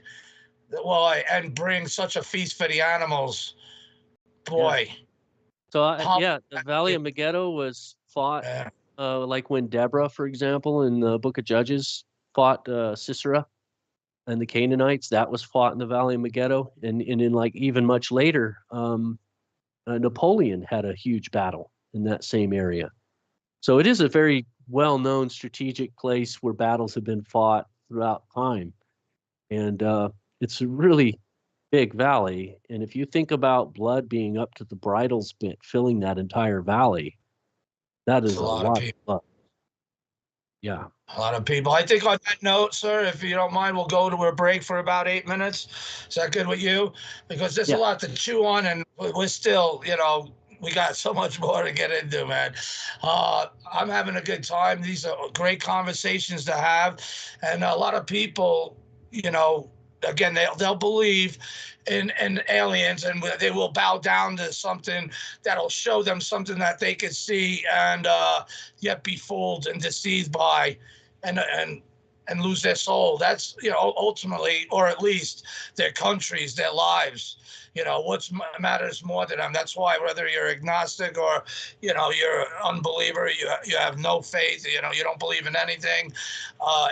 Well, and bring such a feast for the animals. Boy. Yeah. So, the Valley of Megiddo was fought like when Deborah, for example, in the book of Judges fought Sisera and the Canaanites. That was fought in the Valley of Megiddo. And in like even much later, Napoleon had a huge battle in that same area. So it is a very well-known strategic place where battles have been fought throughout time. And it's a really big valley. And if you think about blood being up to the bridle's bit, filling that entire valley, that is a lot of blood. Yeah. A lot of people. I think on that note, sir, if you don't mind, we'll go to a break for about 8 minutes. Is that good with you? Because there's a lot to chew on, and we're still, we got so much more to get into, man. I'm having a good time. These are great conversations to have. And a lot of people, again, they'll believe in aliens, and they will bow down to something that'll show them something that they could see and yet be fooled and deceived by and lose their soul. That's, ultimately, or at least their countries, their lives. What matters more to them. That's why whether you're agnostic or, you're an unbeliever, you have no faith, you don't believe in anything,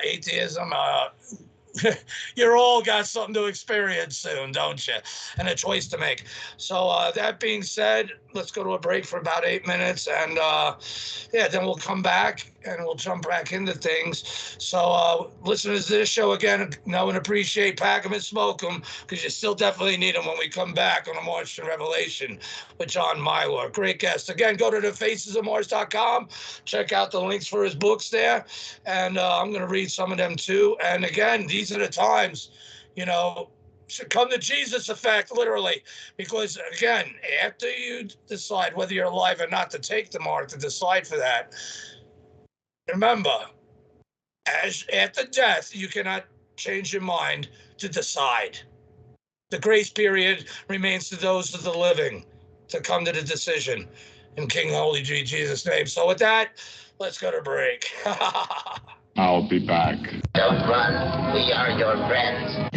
atheism, you're all got something to experience soon, don't you? And a choice to make. So that being said, let's go to a break for about 8 minutes. And then we'll come back and we'll jump back into things. So listeners to this show, again, know and appreciate, pack them and smoke them, because you still definitely need them when we come back on a Martian Revelation with John Milor. Great guest. Again, go to the facesofmars.com. Check out the links for his books there, and I'm going to read some of them too. And again, these are the times, you know, should come to Jesus effect, literally, because again, after you decide whether you're alive or not to take the mark, to decide for that, remember, as after death, you cannot change your mind to decide. The grace period remains to those of the living to come to the decision in King Holy Jesus' name. So with that, let's go to break. I'll be back. Don't run. We are your friends.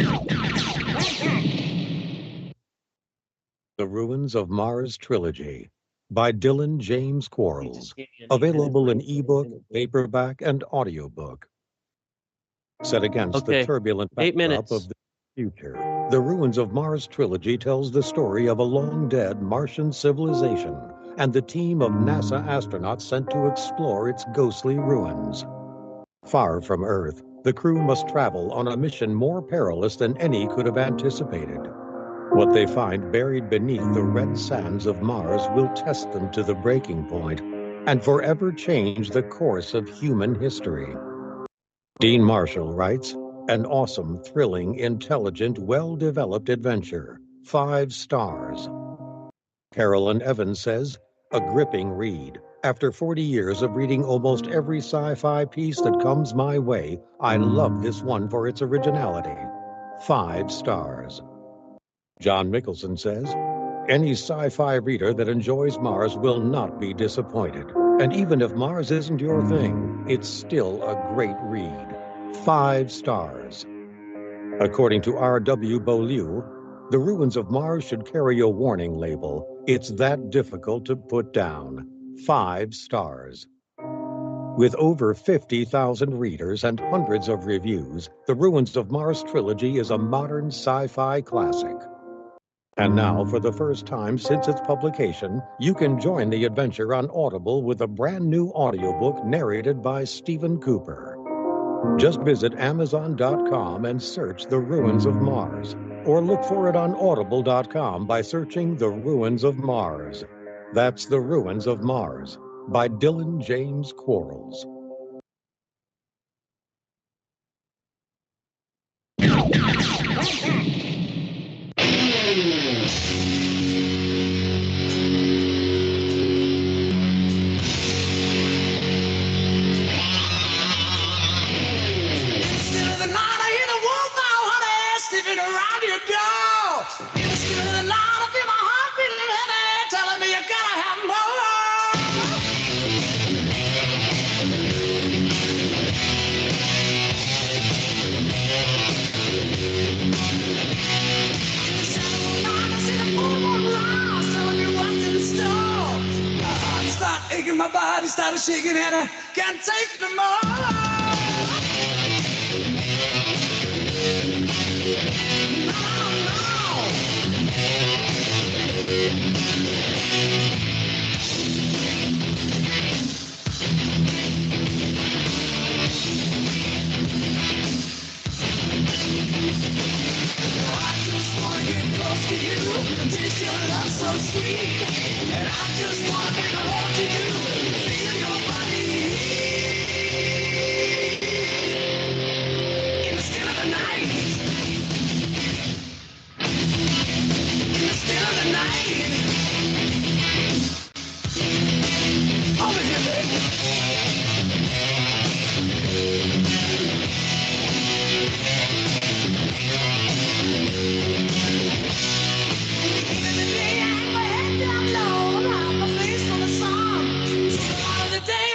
The Ruins of Mars Trilogy by Dylan James Quarles. Available in ebook, paperback, and audiobook. Set against the turbulent backdrop of the future, The Ruins of Mars Trilogy tells the story of a long-dead Martian civilization and the team of NASA astronauts sent to explore its ghostly ruins. Far from Earth, the crew must travel on a mission more perilous than any could have anticipated. What they find buried beneath the red sands of Mars will test them to the breaking point and forever change the course of human history. Dean Marshall writes, an awesome, thrilling, intelligent, well-developed adventure. 5 stars. Carolyn Evans says, a gripping read. After 40 years of reading almost every sci-fi piece that comes my way, I love this one for its originality. 5 stars. John Mickelson says, any sci-fi reader that enjoys Mars will not be disappointed. And even if Mars isn't your thing, it's still a great read. 5 stars. According to R.W. Beaulieu, The Ruins of Mars should carry a warning label. It's that difficult to put down. 5 stars. With over 50,000 readers and hundreds of reviews, The Ruins of Mars Trilogy is a modern sci-fi classic. And now, for the first time since its publication, you can join the adventure on Audible with a brand new audiobook narrated by Stephen Cooper. Just visit Amazon.com and search The Ruins of Mars, or look for it on Audible.com by searching The Ruins of Mars. That's The Ruins of Mars by Dylan James Quarles. Around your door, it's still a lot of my heart beating heavy, telling me you gotta have more. I see the full moon rise, telling me what's in store. My heart started aching, my body started shaking, and I can't take no more. To you, taste your love so sweet, and I just want to belong to you, feel your body in the still of the night, in the still of the night. Over here, baby. Day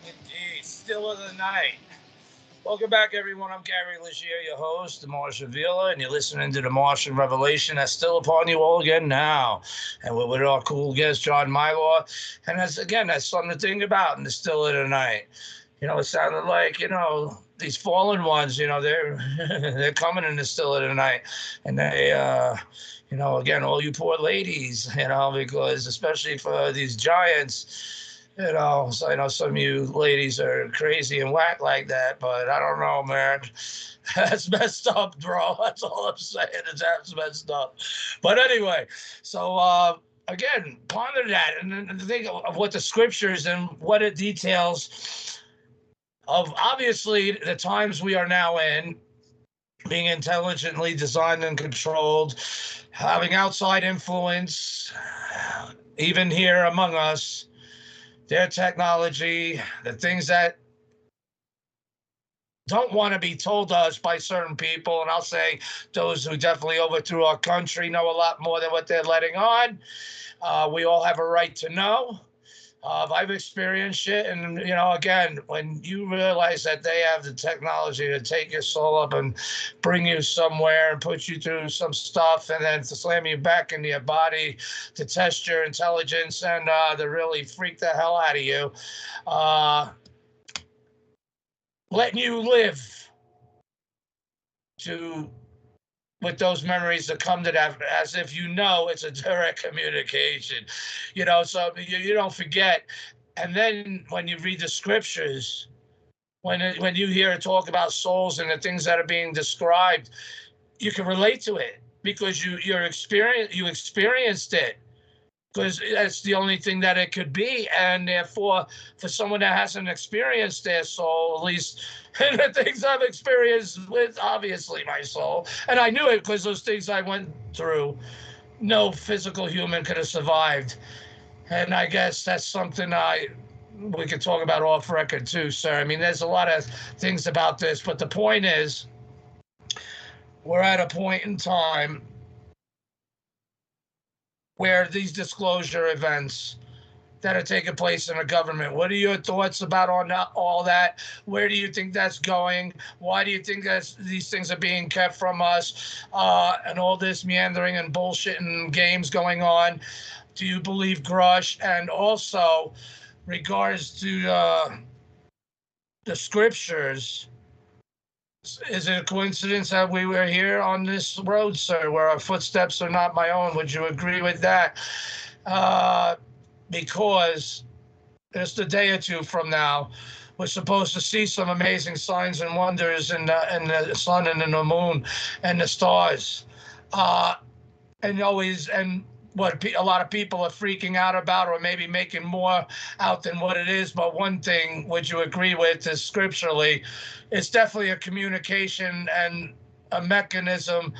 Indeed, still of the night. Welcome back, everyone. I'm Gary Ligier, your host, the Martian Villa, and you're listening to the Martian Revelation that's still upon you all again now. And we're with our cool guest, John Milor. And that's something to think about in the still of the night. You know, it sounded like, these fallen ones, they're they're coming in the still of the night. And they, again, all you poor ladies, because especially for these giants, so I know some of you ladies are crazy and whack like that, but I don't know, man. That's messed up, bro. That's all I'm saying. That's messed up. But anyway, so again, ponder that and think of what the scriptures and what it details of obviously the times we are now in, being intelligently designed and controlled, having outside influence, even here among us. Their technology, the things that don't want to be told to us by certain people, and I'll say those who definitely overthrew our country know a lot more than what they're letting on. We all have a right to know. I've experienced it, and again, when you realize that they have the technology to take your soul up and bring you somewhere and put you through some stuff, and then to slam you back into your body to test your intelligence and to really freak the hell out of you, letting you live with those memories that come to that, as if it's a direct communication, so you don't forget. And then when you read the scriptures, when you hear it talk about souls and the things that are being described, you can relate to it because you experienced it, because that's the only thing that it could be. And therefore, for someone that hasn't experienced their soul, at least in the things I've experienced with, obviously, my soul, and I knew it because those things I went through, no physical human could have survived. And I guess that's something we could talk about off record too, sir. I mean, there's a lot of things about this, but the point is, we're at a point in time where these disclosure events that are taking place in the government. What are your thoughts about all that? Where do you think that's going? Why do you think these things are being kept from us? And all this meandering and bullshit and games going on. Do you believe Grush? And also, regards to the scriptures, is it a coincidence that we were here on this road, sir, where our footsteps are not my own? Would you agree with that? Because just a day or two from now, we're supposed to see some amazing signs and wonders in the sun and in the moon and the stars. And what a lot of people are freaking out about, or maybe making more out than what it is. But one thing, would you agree with, is scripturally, it's definitely a communication and a mechanism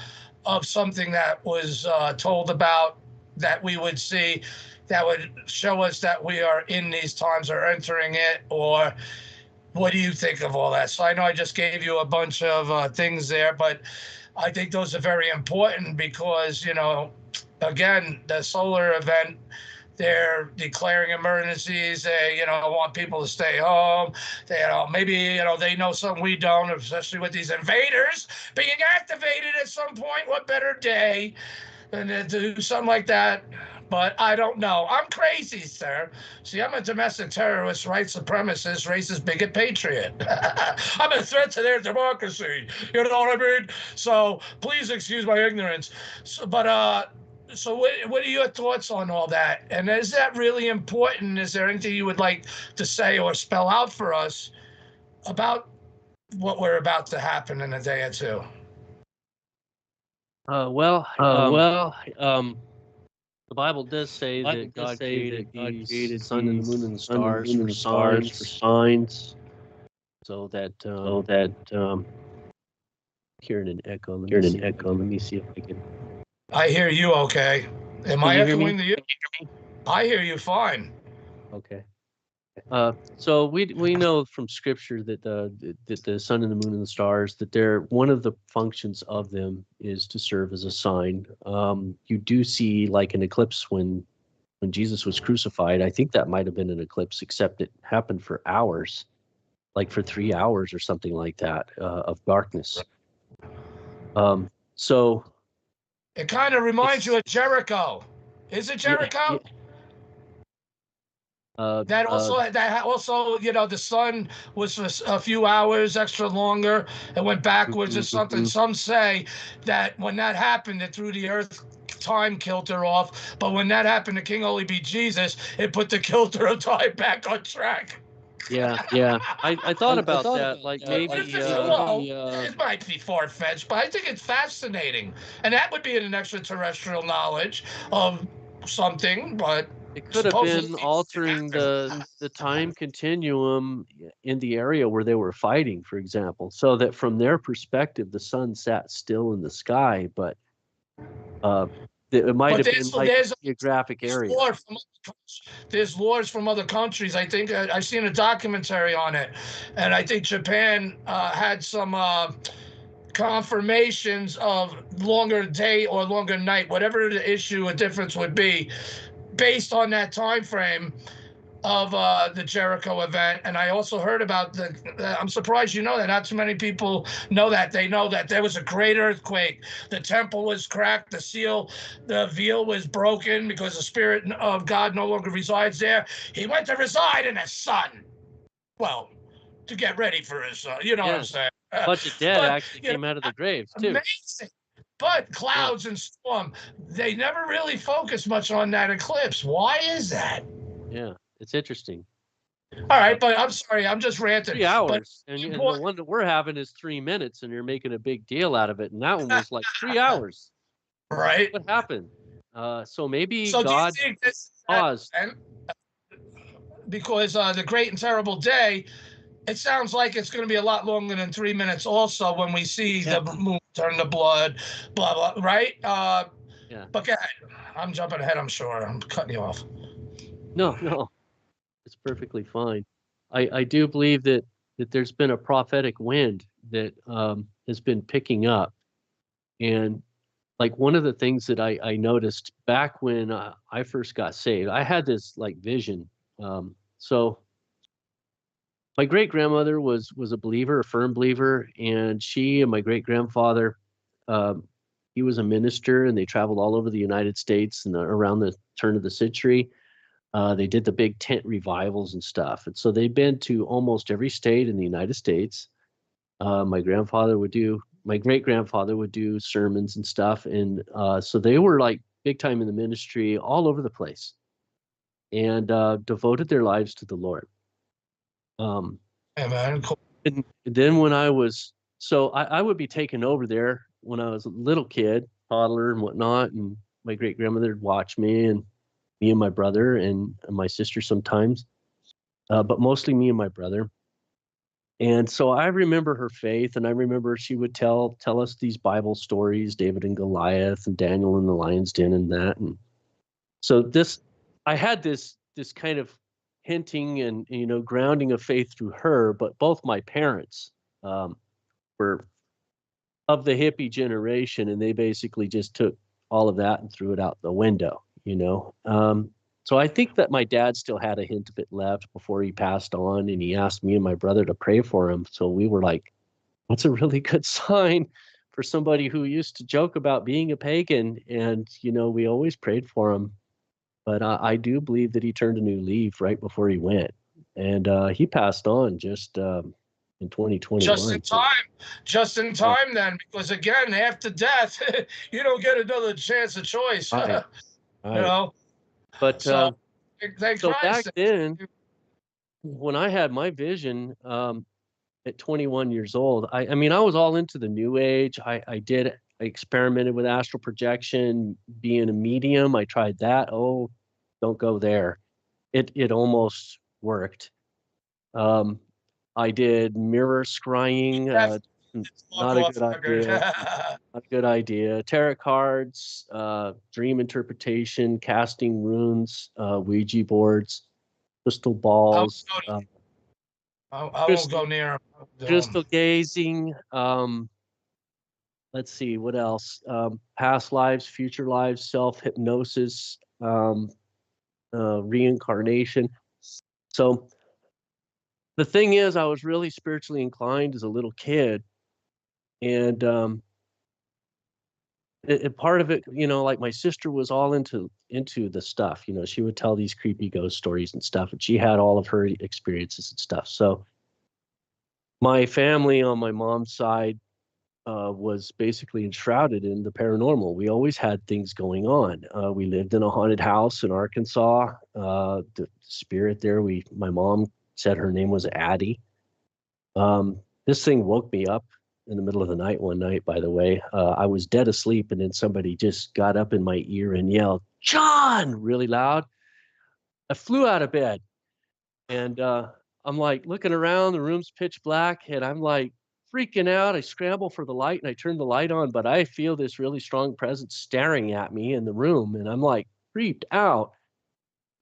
of something that was told about, that we would see, that would show us that we are in these times or entering it. Or what do you think of all that? So I know I just gave you a bunch of things there, but I think those are very important because, again, the solar event, they're declaring emergencies. They, want people to stay home. They, maybe, they know something we don't, especially with these invaders being activated at some point. What better day than to do something like that? But I don't know. I'm crazy, sir. See, I'm a domestic terrorist, white supremacist, racist, bigot, patriot. I'm a threat to their democracy. You know what I mean? So please excuse my ignorance. So what are your thoughts on all that? And is that really important? Is there anything you would like to say or spell out for us about what we're about to happen in a day or two? The Bible does say that God created the sun and the moon and the stars for signs, so that hearing an echo. Let me see if I can. I hear you. Okay. Am I echoing to you? I hear you fine. Okay. So we know from Scripture that the sun and the moon and the stars, that they're one of the functions of them is to serve as a sign. You do see like an eclipse when Jesus was crucified. I think that might have been an eclipse, except it happened for hours, like for 3 hours or something like that, of darkness. So it kind of reminds you of Jericho. Is it Jericho? That also, the sun was for a few hours extra longer. It went backwards or something. Some say that when that happened, it threw the earth time kilter off. But when that happened to King Holy Be Jesus, it put the kilter of time back on track. Yeah. I thought about that. Like maybe it might be far-fetched, but I think it's fascinating, and that would be an extraterrestrial knowledge of something, but. It could have been altering the time continuum in the area where they were fighting, for example, so that from their perspective, the sun sat still in the sky, but it might have been like a geographic area. There's wars from other countries. I think I've seen a documentary on it, and I think Japan had some confirmations of longer day or longer night, whatever the issue or difference would be, based on that time frame of the Jericho event. And I also heard about I'm surprised you know that. Not too many people know that. They know that there was a great earthquake. The temple was cracked. The veil was broken because the Spirit of God no longer resides there. He went to reside in the sun. Well, to get ready for his, what I'm saying. A bunch of dead actually came out of the graves, too. Amazing. But clouds and storm, they never really focus much on that eclipse. Why is that? Yeah, it's interesting. All right, but I'm sorry, I'm just ranting. 3 hours, and the one that we're having is 3 minutes, and you're making a big deal out of it. And that one was like 3 hours. Right. What happened? So maybe God paused. Because the great and terrible day, it sounds like it's going to be a lot longer than 3 minutes also when we see the moon turn to blood, blah, blah, right? Yeah. But go ahead. I'm jumping ahead, I'm sure. I'm cutting you off. No. It's perfectly fine. I do believe that there's been a prophetic wind that has been picking up. And like one of the things that I noticed back when I first got saved, I had this like vision So my great grandmother was a believer, a firm believer, and she and my great grandfather, he was a minister, and they traveled all over the United States and around the turn of the century. They did the big tent revivals and stuff, and so they've been to almost every state in the United States. My great grandfather would do sermons and stuff, and so they were like big time in the ministry all over the place, and devoted their lives to the Lord. Amen. And then when I would be taken over there when I was a little kid, toddler and whatnot, and my great grandmother would watch me and my brother and my sister sometimes, but mostly me and my brother. And so I remember her faith, and I remember she would tell us these Bible stories, David and Goliath and Daniel in the lion's den and that. And so I had this kind of hinting and, grounding of faith through her, but both my parents were of the hippie generation, and they basically just took all of that and threw it out the window, So I think that my dad still had a hint of it left before he passed on, and he asked me and my brother to pray for him. So we were like, that's a really good sign for somebody who used to joke about being a pagan. And, we always prayed for him. But I do believe that he turned a new leaf right before he went. And he passed on just in 2021. Just in time then, because again, after death, you don't get another chance of choice. Right. But so back then, when I had my vision at 21 years old, I was all into the new age. I experimented with astral projection, being a medium. I tried that. Oh, don't go there. It almost worked. I did mirror scrying. Not a good idea. Not a good idea. Tarot cards, dream interpretation, casting runes, Ouija boards, crystal balls. I won't go near them. Crystal gazing. Let's see, what else? Past lives, future lives, self-hypnosis, reincarnation. So the thing is, I was really spiritually inclined as a little kid. And part of it, like my sister was all into the stuff. She would tell these creepy ghost stories and stuff, and she had all of her experiences and stuff. So my family on my mom's side was basically enshrouded in the paranormal. We always had things going on. We lived in a haunted house in Arkansas. The spirit there, my mom said her name was Addie. This thing woke me up in the middle of the night one night, by the way. I was dead asleep, and then somebody just got up in my ear and yelled, "John!" really loud. I flew out of bed, and I'm like looking around, the room's pitch black, and I'm like freaking out. I scramble for the light, and I turn the light on, but I feel this really strong presence staring at me in the room, and I'm like creeped out.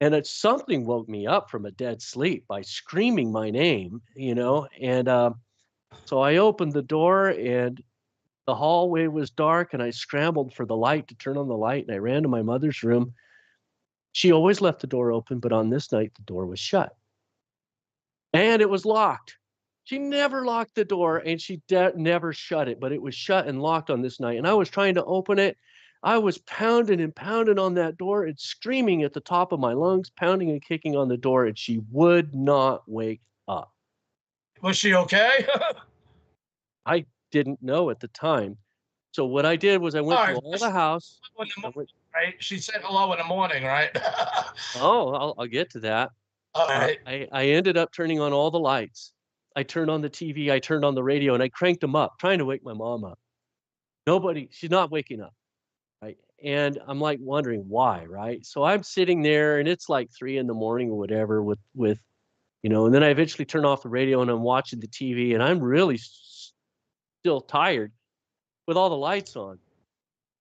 And something woke me up from a dead sleep by screaming my name, and so I opened the door, and the hallway was dark, and I scrambled for the light to turn on the light, and I ran to my mother's room. She always left the door open, but on this night, the door was shut. And it was locked. She never locked the door, and she never shut it, but it was shut and locked on this night. And I was trying to open it. I was pounding and pounding on that door and screaming at the top of my lungs, pounding and kicking on the door, and she would not wake up. Was she okay? I didn't know at the time. So what I did was I went through all the house. Right? She said hello in the morning, right? Oh, I'll get to that. All right. I ended up turning on all the lights. I turned on the TV, I turned on the radio, and I cranked them up, trying to wake my mom up. She's not waking up, right? And I'm like wondering why, right? So I'm sitting there, and it's like 3 a.m. or whatever with and then I eventually turn off the radio, and I'm watching the TV, and I'm really still tired with all the lights on.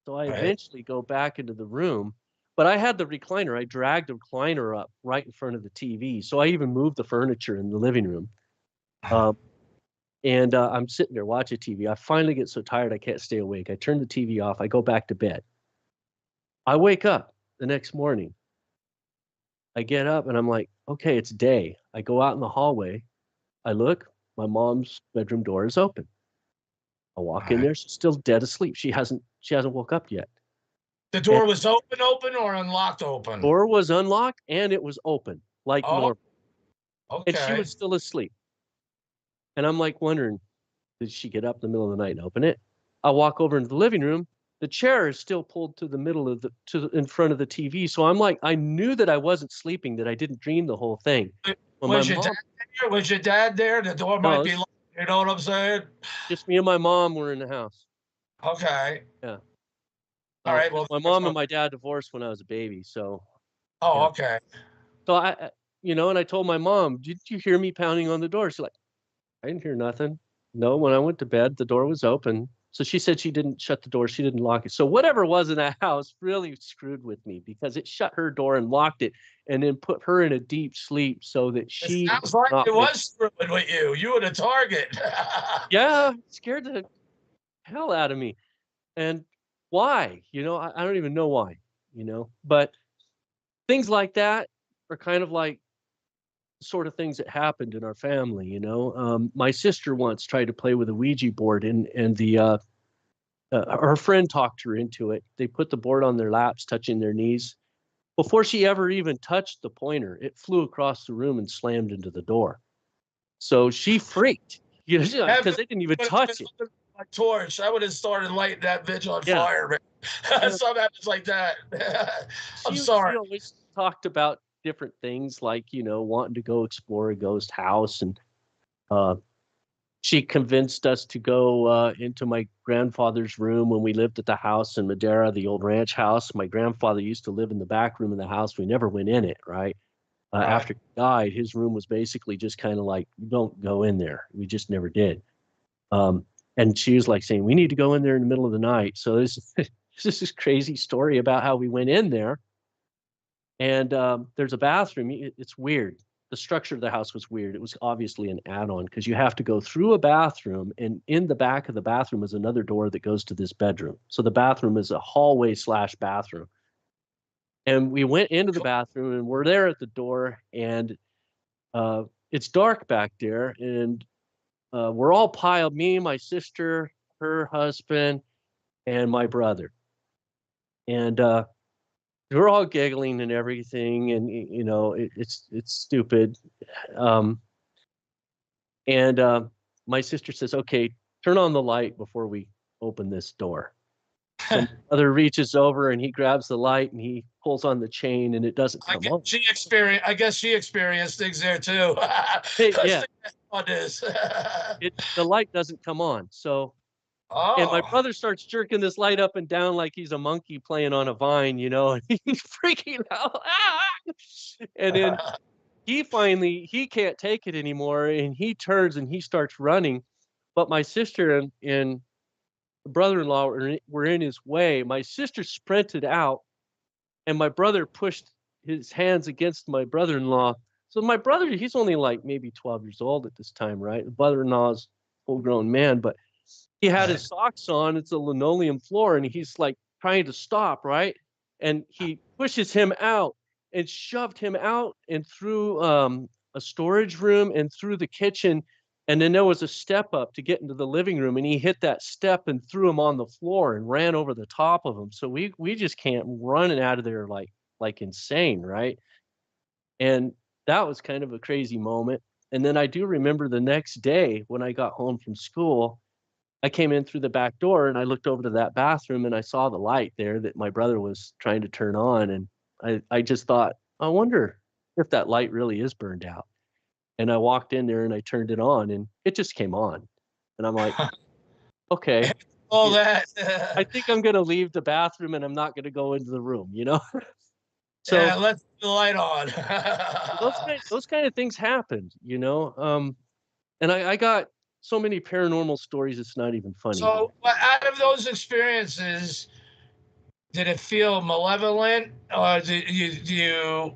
So I eventually go back into the room, but I had the recliner. I dragged the recliner up right in front of the TV. So I even moved the furniture in the living room. And I'm sitting there watching TV. I finally get so tired I can't stay awake. I turn the TV off. I go back to bed. I wake up the next morning. I get up and I'm like, okay, it's day. I go out in the hallway. I look, my mom's bedroom door is open. I walk in there. She's still dead asleep. She hasn't woke up yet. The door was open or unlocked open? Door was unlocked and it was open like normal. Okay. And she was still asleep. And I'm like wondering, did she get up in the middle of the night and open it? I walk over into the living room. The chair is still pulled to the middle of in front of the TV. So I'm like, I knew that I wasn't sleeping, that I didn't dream the whole thing. Was your dad there? Was your dad there? The door might be locked. You know what I'm saying? Just me and my mom were in the house. Okay. Yeah. All right. Well, my mom and my dad divorced when I was a baby. So. Oh, yeah. okay. So and I told my mom, did you hear me pounding on the door? She's like, I didn't hear nothing. No, when I went to bed, the door was open. So she said she didn't shut the door. She didn't lock it. So whatever was in that house really screwed with me because it shut her door and locked it and then put her in a deep sleep so that she. It sounds like it was screwing with you. You were the target. Yeah, scared the hell out of me. And why? I don't even know why, but things like that are kind of like sort of things that happened in our family. My sister once tried to play with a Ouija board and her friend talked her into it. They put the board on their laps, touching their knees. Before she ever even touched the pointer, it flew across the room and slammed into the door. So she freaked, because they didn't even touch it. My torch, I would have started lighting that bitch on fire, man. Something happens like that. I'm sorry. She always talked about different things like, wanting to go explore a ghost house. And she convinced us to go into my grandfather's room when we lived at the house in Madera, the old ranch house. My grandfather used to live in the back room of the house. We never went in it, right? After he died, his room was basically just kind of like, don't go in there. We just never did. And she was like saying, we need to go in there in the middle of the night. So this this crazy story about how we went in there. And there's a bathroom. It's weird. The structure of the house was weird. It was obviously an add-on because you have to go through a bathroom, and in the back of the bathroom is another door that goes to this bedroom. So the bathroom is a hallway / bathroom. And we went into the bathroom, and we're there at the door, and it's dark back there, and we're all piled, me, my sister, her husband, and my brother. And we're all giggling and everything, and it's stupid. And my sister says, "Okay, turn on the light before we open this door." So my brother reaches over and he grabs the light and he pulls on the chain, and it doesn't come on. I guess she experienced things there too. Yeah. On this. The light doesn't come on. So. Oh. And my brother starts jerking this light up and down like he's a monkey playing on a vine, and he's freaking out. And then he can't take it anymore, and he turns and he starts running. But my sister and brother-in-law were in his way. My sister sprinted out, and my brother pushed his hands against my brother-in-law. So my brother, he's only like maybe 12 years old at this time, right? The brother-in-law's a full-grown man, but he had his socks on. It's a linoleum floor, and he's like trying to stop, right? And he pushes him out and shoved him out and through a storage room and through the kitchen. And then there was a step up to get into the living room, and he hit that step and threw him on the floor and ran over the top of him. So we just can't run out of there like insane, right? And that was kind of a crazy moment. And then I do remember the next day when I got home from school, I came in through the back door and I looked over to that bathroom and I saw the light there that my brother was trying to turn on. And I just thought, I wonder if that light really is burned out. And I walked in there and I turned it on and it just came on. And I'm like, okay. All that. I think I'm going to leave the bathroom and I'm not going to go into the room, So yeah, let's put the light on. those kind of things happened, and I got so many paranormal stories, it's not even funny. So out of those experiences, did it feel malevolent, or do you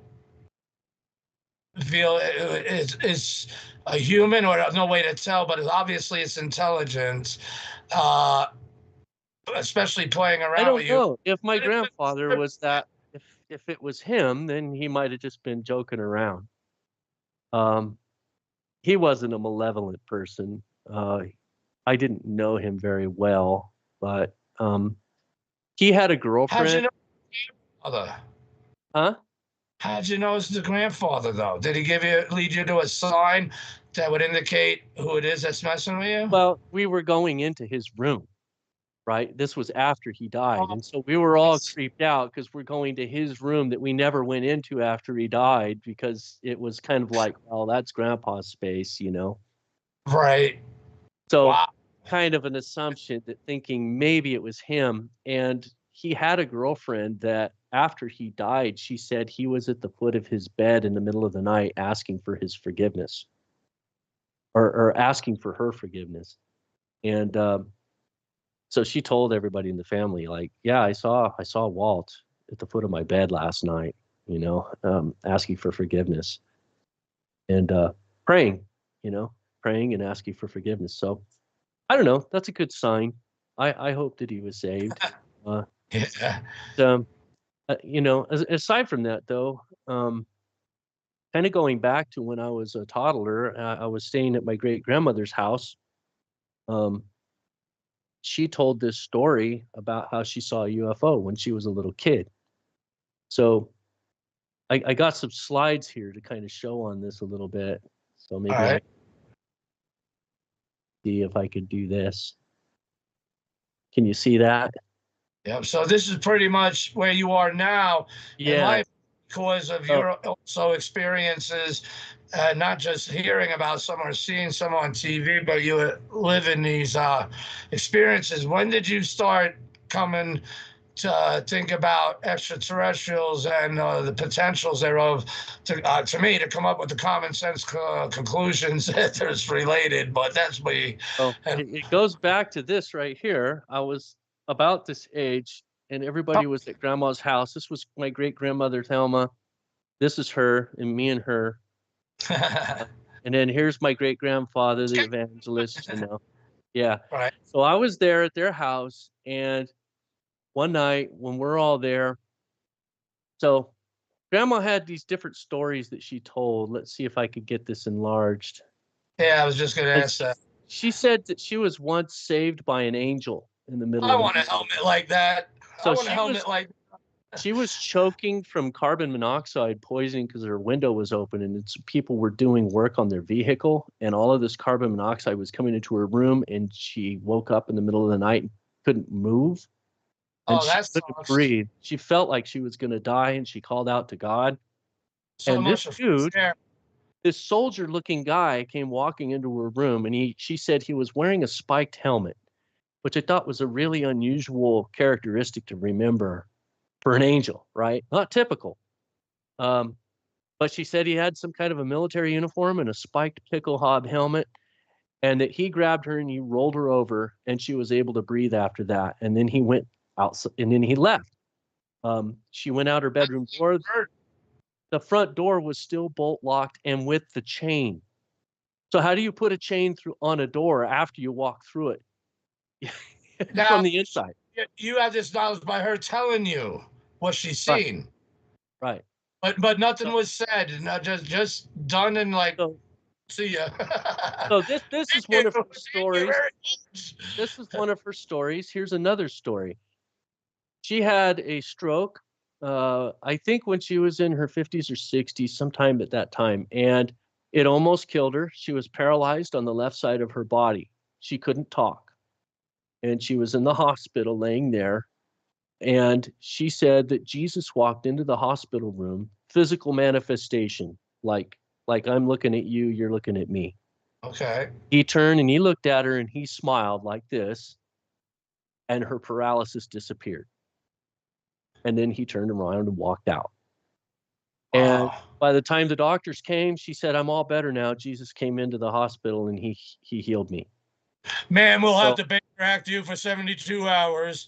feel it's a human, or no way to tell, but obviously it's intelligence, especially playing around with you? I don't know. If my grandfather was that, if it was him, then he might have just been joking around. He wasn't a malevolent person. I didn't know him very well, but he had a girlfriend. How'd you know grandfather? Huh? How'd you know it's the grandfather, though? Did he lead you to a sign that would indicate who it is that's messing with you? Well, we were going into his room, right? This was after he died. And so we were all creeped out because we're going to his room that we never went into after he died because it was kind of like, well, that's grandpa's space, you know? Right. So Wow. kind of an assumption that thinking maybe it was him. And he had a girlfriend that after he died, she said he was at the foot of his bed in the middle of the night asking for his forgiveness or asking for her forgiveness. And so she told everybody in the family, like, yeah, I saw Walt at the foot of my bed last night, you know, asking for forgiveness and praying, you know, praying and asking for forgiveness. So I don't know. That's a good sign. I hope that he was saved. Yeah. You know, aside from that, though, kind of going back to when I was a toddler, I was staying at my great grandmother's house. She told this story about how she saw a UFO when she was a little kid. So I got some slides here to kind of show on this a little bit. So maybe I see if I could do this. Can you see that? Yep. So this is pretty much where you are now in life because of your also experiences, not just hearing about someone or seeing someone on TV, but you live in these experiences. When did you start coming to think about extraterrestrials and the potentials thereof to me to come up with the common sense conclusions that there's related, but that's me. Oh, it goes back to this right here. I was about this age and everybody was at grandma's house. This was my great grandmother Thelma. This is her and me and her. And then here's my great grandfather, the evangelist, you know. Yeah. Right. So I was there at their house, and one night when we're all there, so grandma had these different stories that she told. Let's see if I could get this enlarged. Yeah, I was just going to ask that. She said that she was once saved by an angel in the middle I of want a helmet like that. So I want a helmet like she was choking from carbon monoxide poisoning because her window was open and people were doing work on their vehicle, and all of this carbon monoxide was coming into her room, and she woke up in the middle of the night and couldn't move. And she couldn't breathe. She felt like she was going to die, and she called out to God. So and much this dude, this soldier-looking guy, came walking into her room, and she said he was wearing a spiked helmet, which I thought was a really unusual characteristic to remember for an angel, right? Not typical. But she said he had some kind of a military uniform and a spiked pickle hob helmet, and that he grabbed her and he rolled her over, and she was able to breathe after that. And then he went out, and then he left. She went out her bedroom door. The front door was still bolt locked and with the chain. So how do you put a chain on a door after you walk through it? now, from the inside? You have this knowledge by her telling you what she's seen. Right. But nothing was said. Not just done and like see ya. So this is one of her stories. This is one of her stories. Here's another story. She had a stroke, I think when she was in her 50s or 60s, sometime at that time, and it almost killed her. She was paralyzed on the left side of her body. She couldn't talk, and she was in the hospital laying there. And she said that Jesus walked into the hospital room, physical manifestation, like I'm looking at you, you're looking at me. Okay. He turned and he looked at her and he smiled like this, and her paralysis disappeared. And then he turned around and walked out. And by the time the doctors came, she said, I'm all better now. Jesus came into the hospital and he healed me. Man, we'll have to Baker Act you for 72 hours.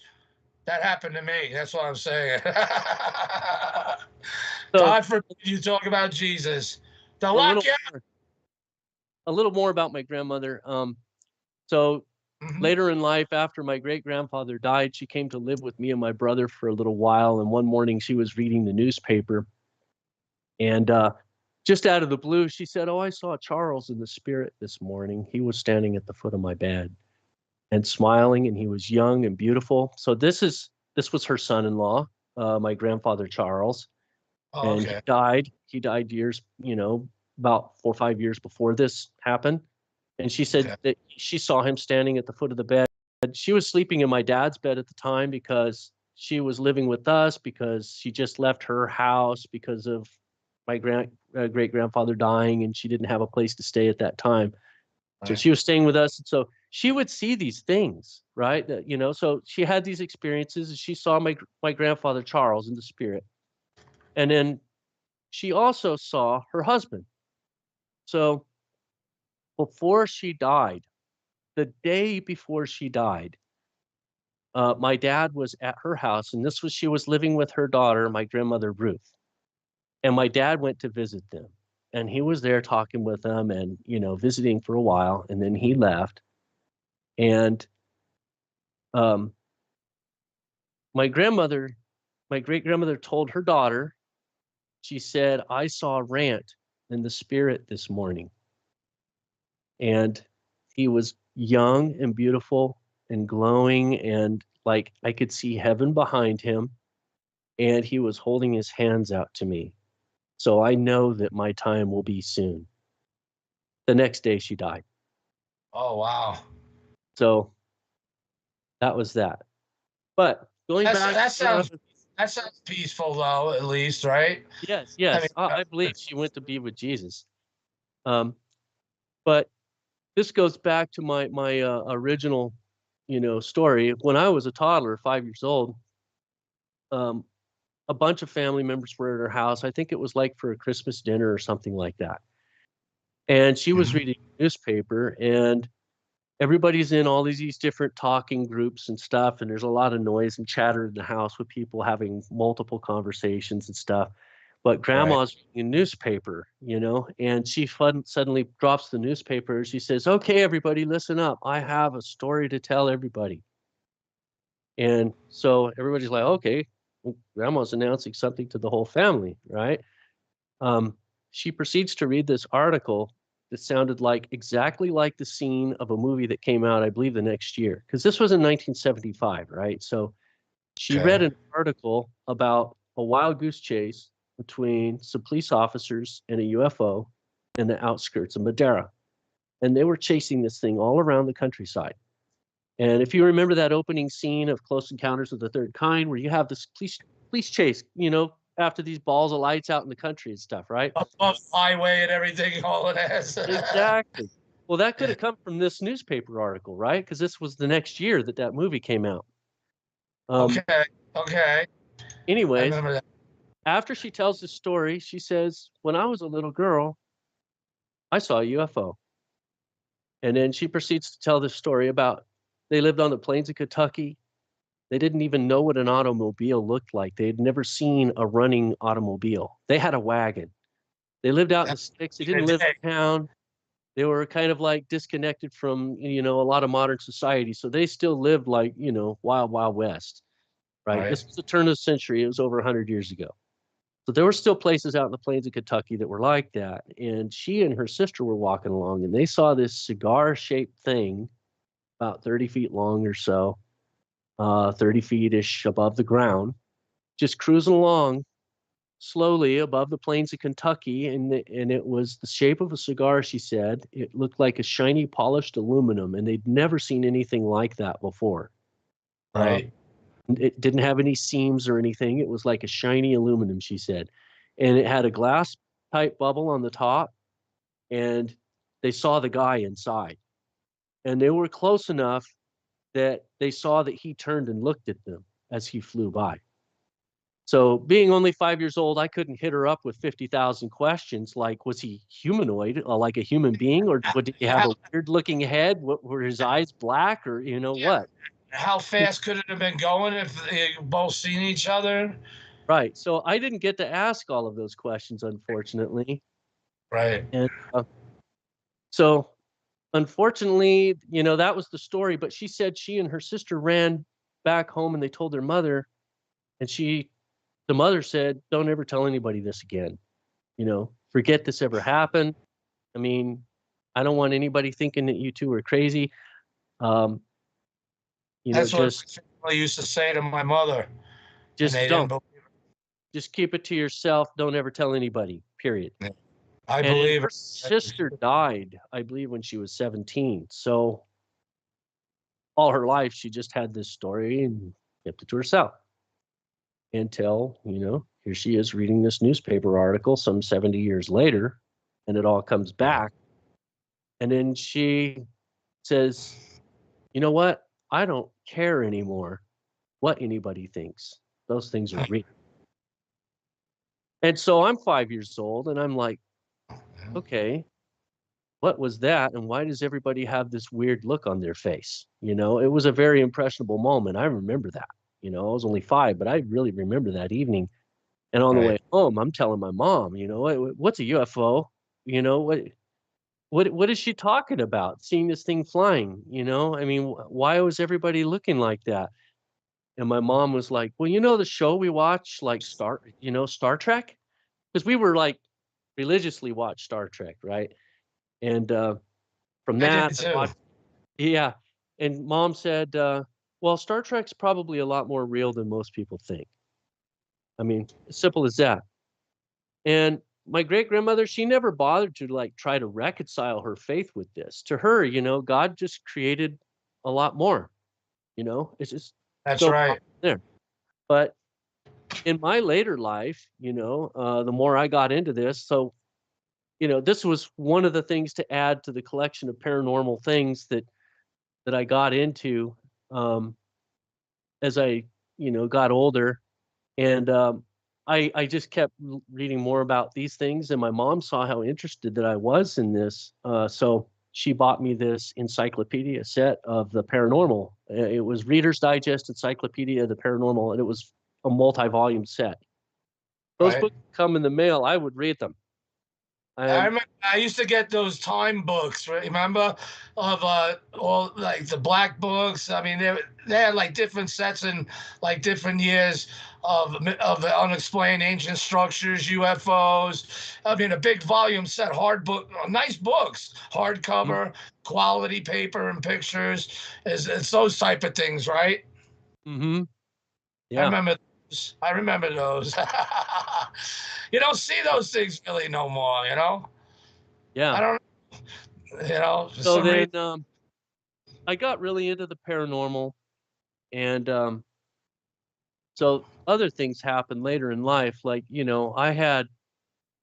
That happened to me. That's what I'm saying. God forbid you talk about Jesus. They'll lock you out. A little more about my grandmother. Later in life, after my great-grandfather died, she came to live with me and my brother for a little while. And one morning she was reading the newspaper, and just out of the blue, she said, "Oh, I saw Charles in the spirit this morning. He was standing at the foot of my bed and smiling, and he was young and beautiful." So this was her son-in-law, my grandfather Charles, and Okay. he died years, about 4 or 5 years before this happened. And she said that she saw him standing at the foot of the bed. She was sleeping in my dad's bed at the time because she was living with us, because she just left her house because of my great grandfather dying, and she didn't have a place to stay at that time. So Right. she was staying with us. And so she would see these things, right? That, so she had these experiences, and she saw my grandfather Charles in the spirit. And then she also saw her husband. So before she died, the day before she died, my dad was at her house, and she was living with her daughter, my grandmother Ruth. And my dad went to visit them, and he was there talking with them and, visiting for a while. And then he left. And my great grandmother told her daughter, she said, "I saw Rant in the spirit this morning. And he was young and beautiful and glowing, and like I could see heaven behind him, and he was holding his hands out to me. So I know that my time will be soon." The next day she died. Oh, wow. So that was that. But going back, that sounds peaceful, though, at least, right? Yes. I I believe she went to be with Jesus. But this goes back to my original, story. When I was a toddler, 5 years old, a bunch of family members were at her house. I think it was like for a Christmas dinner or something like that. And she was reading a newspaper, and everybody's in all these different talking groups and stuff. And there's a lot of noise and chatter in the house with people having multiple conversations and stuff. But grandma's reading a newspaper, and she suddenly drops the newspaper. She says, "Okay, everybody, listen up. I have a story to tell everybody." And so everybody's like, "Okay, well, grandma's announcing something to the whole family, right?" She proceeds to read this article that sounded exactly like the scene of a movie that came out, I believe, the next year, because this was in 1975, right? So she read an article about a wild goose chase between some police officers and a UFO in the outskirts of Madeira. And they were chasing this thing all around the countryside. And if you remember that opening scene of Close Encounters of the Third Kind, where you have this police chase, after these balls of lights out in the country and stuff, right? Up highway and everything, all it has. Exactly. Well, that could have come from this newspaper article, right? Because this was the next year that movie came out. Okay. Anyways, I remember that. After she tells the story, she says, "When I was a little girl, I saw a UFO." And then she proceeds to tell this story about they lived on the plains of Kentucky. They didn't even know what an automobile looked like. They had never seen a running automobile. They had a wagon. They lived out in the sticks. They didn't live in town. They were kind of disconnected from, a lot of modern society. So they still lived wild, wild west, right? This was the turn of the century. It was over 100 years ago. So there were still places out in the plains of Kentucky that were like that. And she and her sister were walking along, and they saw this cigar-shaped thing about 30 feet long or so, 30 feet-ish above the ground, just cruising along slowly above the plains of Kentucky. And it was the shape of a cigar, she said. It looked like a shiny, polished aluminum, and they'd never seen anything like that before. Right. It didn't have any seams or anything. It was like a shiny aluminum, she said. And it had a glass type bubble on the top, and they saw the guy inside. And they were close enough that they saw that he turned and looked at them as he flew by. So being only 5 years old, I couldn't hit her up with 50,000 questions like, was he humanoid, like a human being, or did he have a weird looking head? Were his eyes black, or what? How fast could it have been going if they both seen each other? Right. So I didn't get to ask all of those questions, unfortunately. Right. And so unfortunately, that was the story. But she said she and her sister ran back home, and they told their mother, and the mother said, "Don't ever tell anybody this again. forget this ever happened. I mean, I don't want anybody thinking that you two are crazy. That's what I used to say to my mother. Just and they don't. didn't believe Just keep it to yourself. Don't ever tell anybody, period. it. I And believe her it. sister died, I believe, when she was 17. So all her life, she just had this story and kept it to herself. Until, here she is reading this newspaper article some 70 years later, and it all comes back. And then she says, you know what? I don't care anymore what anybody thinks. Those things are real. And so I'm 5 years old and I'm like, okay, what was that? And why does everybody have this weird look on their face? It was a very impressionable moment. I remember that. I was only 5, but I really remember that evening. And on the way home, I'm telling my mom, what's a UFO? What is she talking about? Seeing this thing flying, I mean, why was everybody looking like that? And my mom was like, well, the show we watch, like Star Trek? Because we were like religiously watch Star Trek, right? And from that, I watched, yeah. And mom said, well, Star Trek's probably a lot more real than most people think. I mean, as simple as that. And my great grandmother, she never bothered to like try to reconcile her faith with this. To her, God just created a lot more. It's just That's right. there. But in my later life, the more I got into this, so this was one of the things to add to the collection of paranormal things that I got into as I got older. And I just kept reading more about these things, and my mom saw how interested that I was in this. So she bought me this encyclopedia set of the paranormal. It was Reader's Digest Encyclopedia of the Paranormal, and it was a multi-volume set. Those books come in the mail. I would read them. I remember I used to get those time books, remember, of all like the black books. I mean, they had like different sets in like different years of unexplained ancient structures, UFOs. I mean, a big volume set, hard book, nice books, hardcover, quality paper and pictures. It's those type of things, right? Mm-hmm. Yeah. I remember those. You don't see those things really no more, Yeah. I don't, So then I got really into the paranormal, and so other things happened later in life. Like, I had,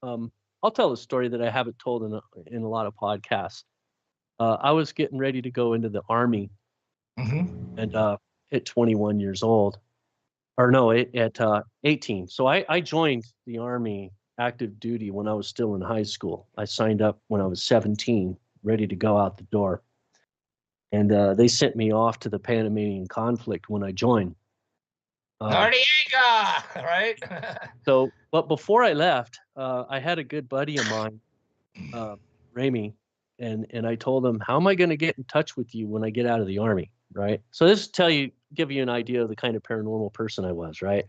I'll tell a story that I haven't told in a lot of podcasts. I was getting ready to go into the Army, and at 21 years old, or no, at 18. So I joined the Army active duty when I was still in high school. I signed up when I was 17, ready to go out the door. And they sent me off to the Panamanian conflict when I joined. Noriega, right? So, but before I left, I had a good buddy of mine, Ramy, and I told him, how am I going to get in touch with you when I get out of the Army, right? So this give you an idea of the kind of paranormal person I was, right?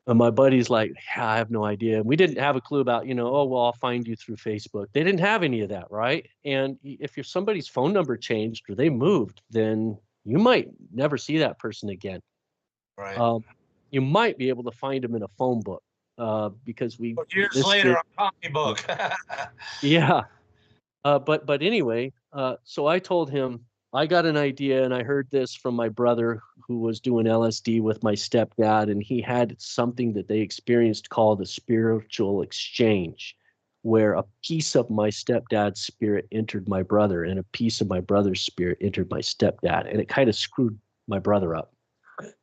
And my buddy's like, yeah, I have no idea. And we didn't have a clue about, oh, well, I'll find you through Facebook. They didn't have any of that, right? And if somebody's phone number changed or they moved, then you might never see that person again. Right. You might be able to find them in a phone book because we years later, a copybook. Yeah. But anyway, so I told him I got an idea, and I heard this from my brother who was doing LSD with my stepdad, and he had something that they experienced called a spiritual exchange, where a piece of my stepdad's spirit entered my brother, and a piece of my brother's spirit entered my stepdad, and it kind of screwed my brother up.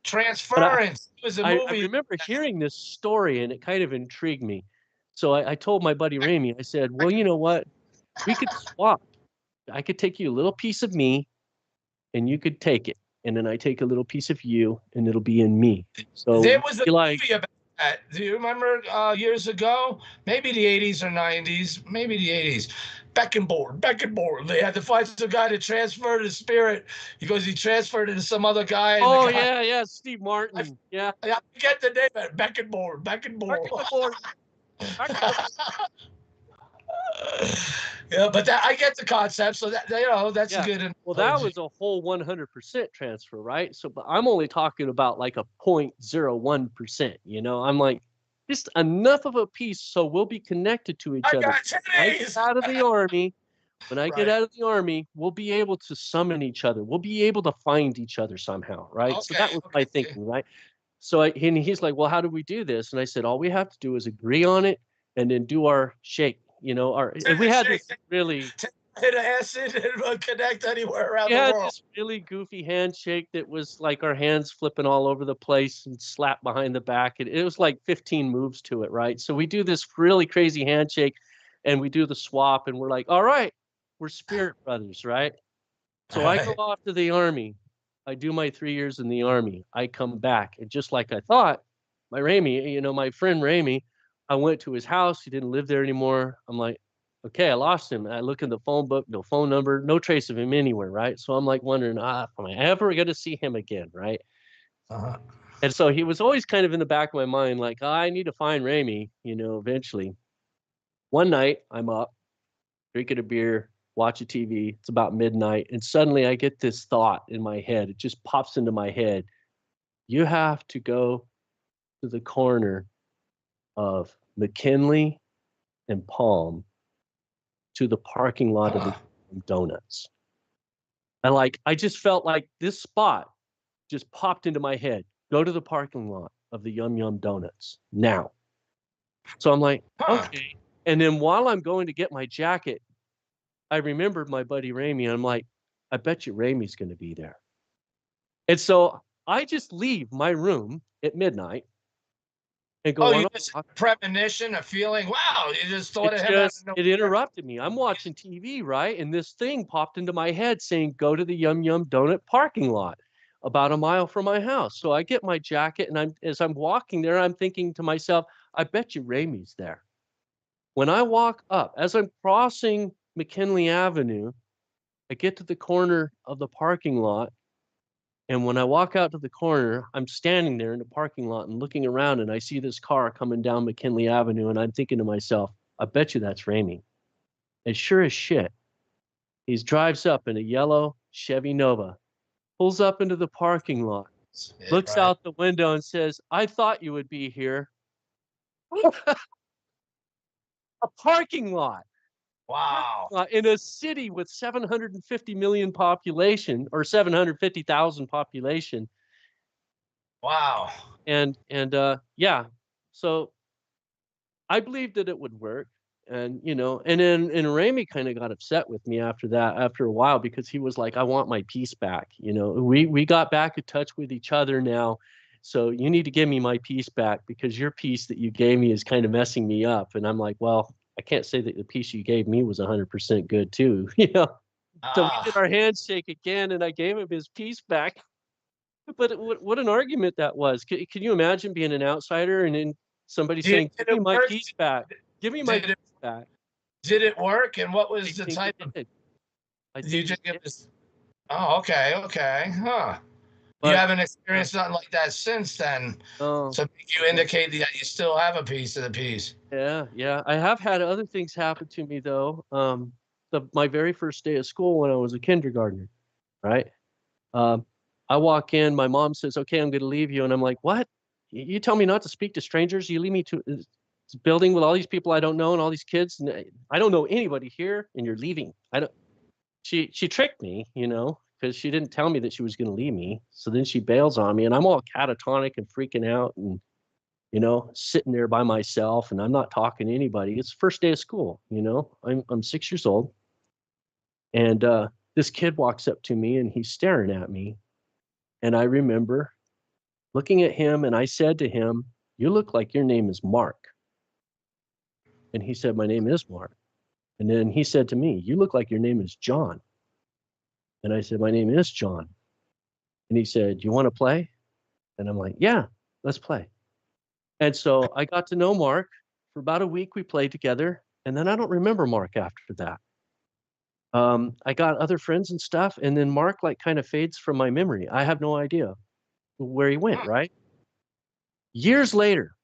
Transference. It was a movie. I remember hearing this story, and it kind of intrigued me. So I told my buddy Ramy, I said, well, you know what? We could swap. I could take you a little piece of me, and you could take it. And then I take a little piece of you, and it'll be in me. So there was a movie about that. Do you remember years ago? Maybe the 80s or 90s. Maybe the 80s. Beckenborn. They had to find some guy to transfer the spirit because he transferred it to some other guy. Oh, yeah, Steve Martin. I forget the name of it. Beckenborn. Yeah, but I get the concept. So that that's good. Well, that was a whole 100% transfer, right? So, but I'm only talking about like a 0.01%. I'm like, just enough of a piece so we'll be connected to each other. I get out of the army. When I get out of the army, we'll be able to summon each other. We'll be able to find each other somehow, right? So that was my thinking, right? So and he's like, well, how do we do this? And I said, all we have to do is agree on it and then do our shake. And we had this really hit acid and connect anywhere around we the had world. this really goofy handshake that was like our hands flipping all over the place and slap behind the back. It was like 15 moves to it, right? So we do this really crazy handshake and we do the swap and we're like, all right, we're spirit brothers, right? So I go off to the army. I do my 3 years in the army. I come back. And just like I thought, my friend Ramey, I went to his house. He didn't live there anymore. I'm like, okay, I lost him. I look in the phone book, no phone number, no trace of him anywhere, right? So I'm like wondering, am I ever going to see him again, right? And so he was always kind of in the back of my mind, like, I need to find Ramey, eventually. One night, I'm up, drinking a beer, watching TV. It's about midnight. And suddenly I get this thought in my head. It just pops into my head. You have to go to the corner of McKinley and Palm to the parking lot of the Donuts. And I just felt like this spot just popped into my head. Go to the parking lot of the Yum Yum Donuts now. So I'm like, okay. And then while I'm going to get my jacket, I remembered my buddy Ramey. And I'm like, I bet you Ramey's going to be there. And so I just leave my room at midnight and go on. A premonition, a feeling. Wow, you just thought of him. It interrupted me. I'm watching TV, right? And this thing popped into my head saying, go to the Yum Yum Donut parking lot about a mile from my house. So I get my jacket and as I'm walking there, I'm thinking to myself, I bet you Ramey's there. When I walk up, as I'm crossing McKinley Avenue, I get to the corner of the parking lot. And when I walk out to the corner, I'm standing there in the parking lot and looking around and I see this car coming down McKinley Avenue. And I'm thinking to myself, I bet you that's Ramey. And sure as shit, he drives up in a yellow Chevy Nova, pulls up into the parking lot, looks out the window and says, I thought you would be here. A parking lot. Wow. In a city with 750 million population or 750,000 population. Wow. And yeah, so I believed that it would work. And, and then Ramey kind of got upset with me after that, after a while, because he was like, I want my piece back. We got back in touch with each other now. So you need to give me my piece back because your piece that you gave me is kind of messing me up. And I'm like, well, I can't say that the piece you gave me was 100% good too, So we did our handshake again and I gave him his piece back. But what an argument that was. Can you imagine being an outsider and then somebody saying, give me my piece back. Give me my piece back. Did it work? And what was the type of... Oh, okay. Huh. But you haven't experienced nothing like that since then. So you indicate that you still have a piece of the piece. Yeah. I have had other things happen to me though. My very first day of school when I was a kindergartner, right? I walk in, my mom says, okay, I'm going to leave you. And I'm like, what? You tell me not to speak to strangers. You leave me to this building with all these people I don't know and all these kids. And I don't know anybody here and you're leaving. She tricked me, because she didn't tell me that she was going to leave me. So then she bails on me and I'm all catatonic and freaking out and, sitting there by myself and I'm not talking to anybody. It's the first day of school, I'm 6 years old. And this kid walks up to me and he's staring at me. And I remember looking at him and I said to him, you look like your name is Mark. And he said, my name is Mark. And then he said to me, you look like your name is John. And I said, my name is John. And he said, you want to play? And I'm like, yeah, let's play. And so I got to know Mark. For about a week, we played together. And then I don't remember Mark after that. I got other friends and stuff. And then Mark kind of fades from my memory. I have no idea where he went, right? Years later,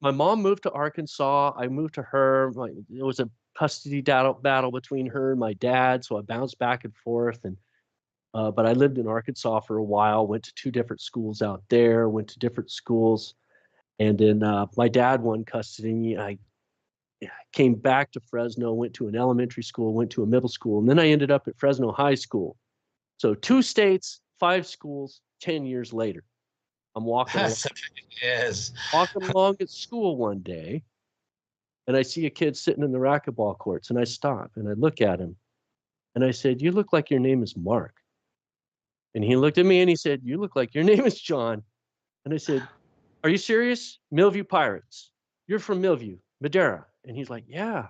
My mom moved to Arkansas. I moved to her. It was a custody battle between her and my dad, so I bounced back and forth. And but I lived in Arkansas for a while. Went to 2 different schools out there. Went to different schools, and then my dad won custody. I came back to Fresno. Went to an elementary school. Went to a middle school, and then I ended up at Fresno High School. So 2 states, 5 schools. 10 years later, I'm walking along at school one day, and I see a kid sitting in the racquetball courts, and I stop and I look at him, and I said, "You look like your name is Mark." And he looked at me and he said, "You look like your name is John." And I said, "Are you serious? Millview Pirates. You're from Millview, Madera." And he's like, "Yeah."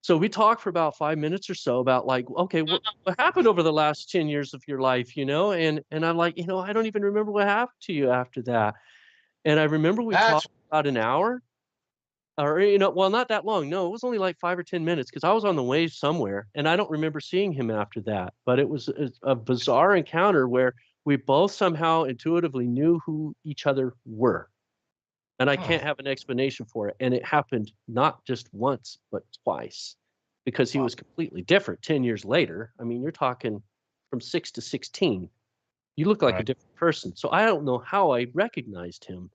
So we talked for about 5 minutes or so about like, okay, what happened over the last 10 years of your life, And I'm like, I don't even remember what happened to you after that. And I remember we talked about an hour, or well, not that long. No, it was only like 5 or 10 minutes because I was on the way somewhere, and I don't remember seeing him after that. But it was a bizarre encounter where we both somehow intuitively knew who each other were. And I can't have an explanation for it. And it happened not just once, but twice, because he was completely different 10 years later. I mean, you're talking from 6 to 16. You look like a different person. So I don't know how I recognized him.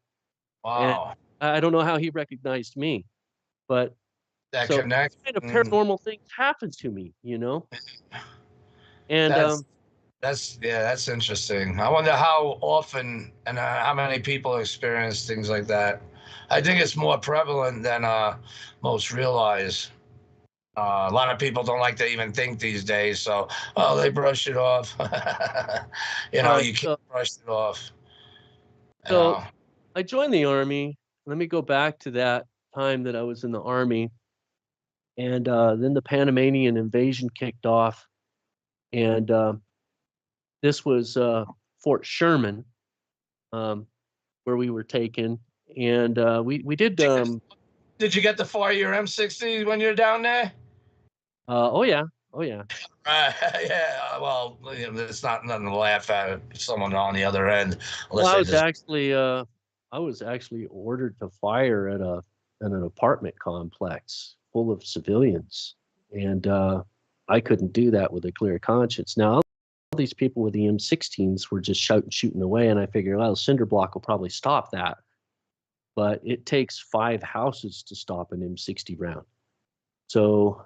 Wow. And I don't know how he recognized me. But that so connect kind of paranormal things happen to me, And that's interesting. I wonder how often and how many people experience things like that. I think it's more prevalent than most realize. A lot of people don't like to even think these days, so they brush it off. You can't brush it off. So I joined the Army. Let me go back to that time that I was in the Army. And then the Panamanian invasion kicked off. And this was Fort Sherman, where we were taken. And we did. Did you get to fire your M60 when you're down there? Oh yeah. Yeah. Well, it's not nothing to laugh at. Someone on the other end. Well, I was actually ordered to fire at an apartment complex full of civilians, and I couldn't do that with a clear conscience. Now, all these people with the M16s were just shooting away, and I figured, well, cinder block will probably stop that. But it takes 5 houses to stop an M60 round. So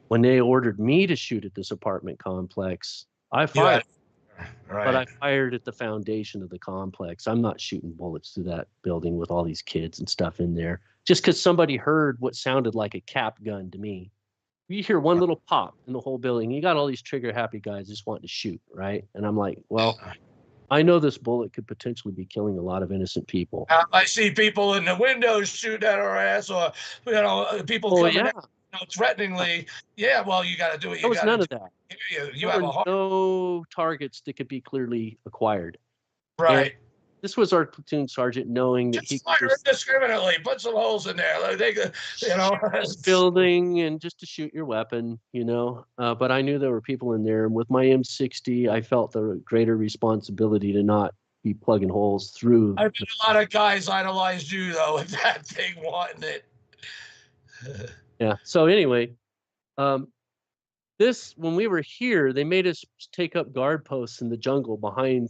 when they ordered me to shoot at this apartment complex, I fired. But I fired at the foundation of the complex. I'm not shooting bullets through that building with all these kids and stuff in there. Just because somebody heard what sounded like a cap gun to me. You hear one little pop in the whole building. You got all these trigger-happy guys just wanting to shoot, right? And I'm like, well, I know this bullet could potentially be killing a lot of innocent people. I see people in the windows shooting at our ass, or people coming out, threateningly. Yeah, well, you got to do it. There was none of that. You have no targets that could be clearly acquired. Right. And this was our platoon sergeant knowing that he could fire indiscriminately, put some holes in there. They could, building and just to shoot your weapon, But I knew there were people in there, and with my M60, I felt the greater responsibility to not be plugging holes through. I bet a lot of guys idolized you though with that thing, wanting it. Yeah. So anyway, when we were here, they made us take up guard posts in the jungle behind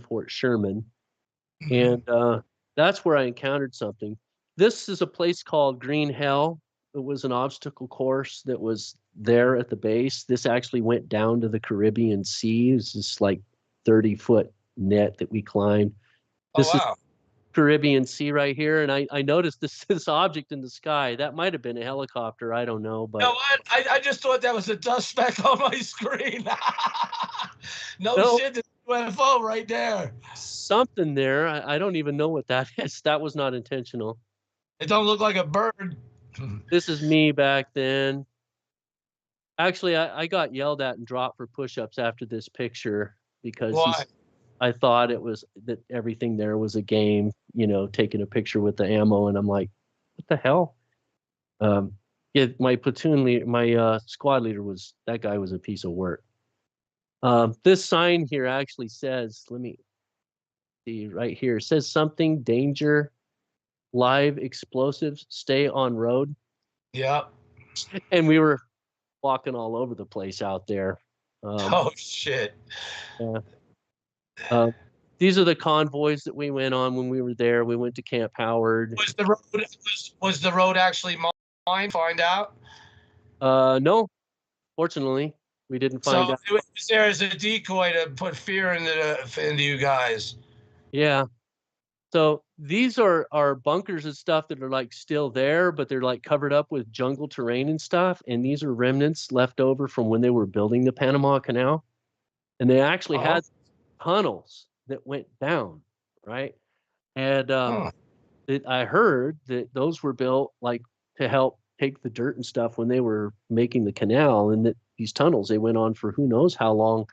Fort Sherman. And that's where I encountered something. This is a place called Green Hell. It was an obstacle course that was there at the base. This actually went down to the Caribbean Sea. It's this like 30-foot net that we climbed. This is Caribbean Sea right here. And I noticed this object in the sky. That might have been a helicopter. I don't know. But you know what? I just thought that was a dust speck on my screen. No shit. UFO right there. Something there. I don't even know what that is. That was not intentional. It don't look like a bird. This is me back then. Actually, I got yelled at and dropped for push-ups after this picture because I thought it was that everything there was a game, taking a picture with the ammo, and I'm like, what the hell? Yeah, my platoon leader, my squad leader that guy was a piece of work. This sign here actually says, let me see right here, it says something danger live explosives stay on road. Yep. And we were walking all over the place out there. Oh shit. Yeah. These are the convoys that we went on when we were there. We went to Camp Howard. Was the road actually mined? Find out. No, fortunately, we didn't find out. So it was there as a decoy to put fear into you guys. Yeah. So these are bunkers and stuff that are like still there, but they're like covered up with jungle terrain and stuff. And these are remnants left over from when they were building the Panama Canal. And they actually had tunnels that went down, right? And I heard that those were built like to help take the dirt and stuff when they were making the canal, and that these tunnels, they went on for who knows how long.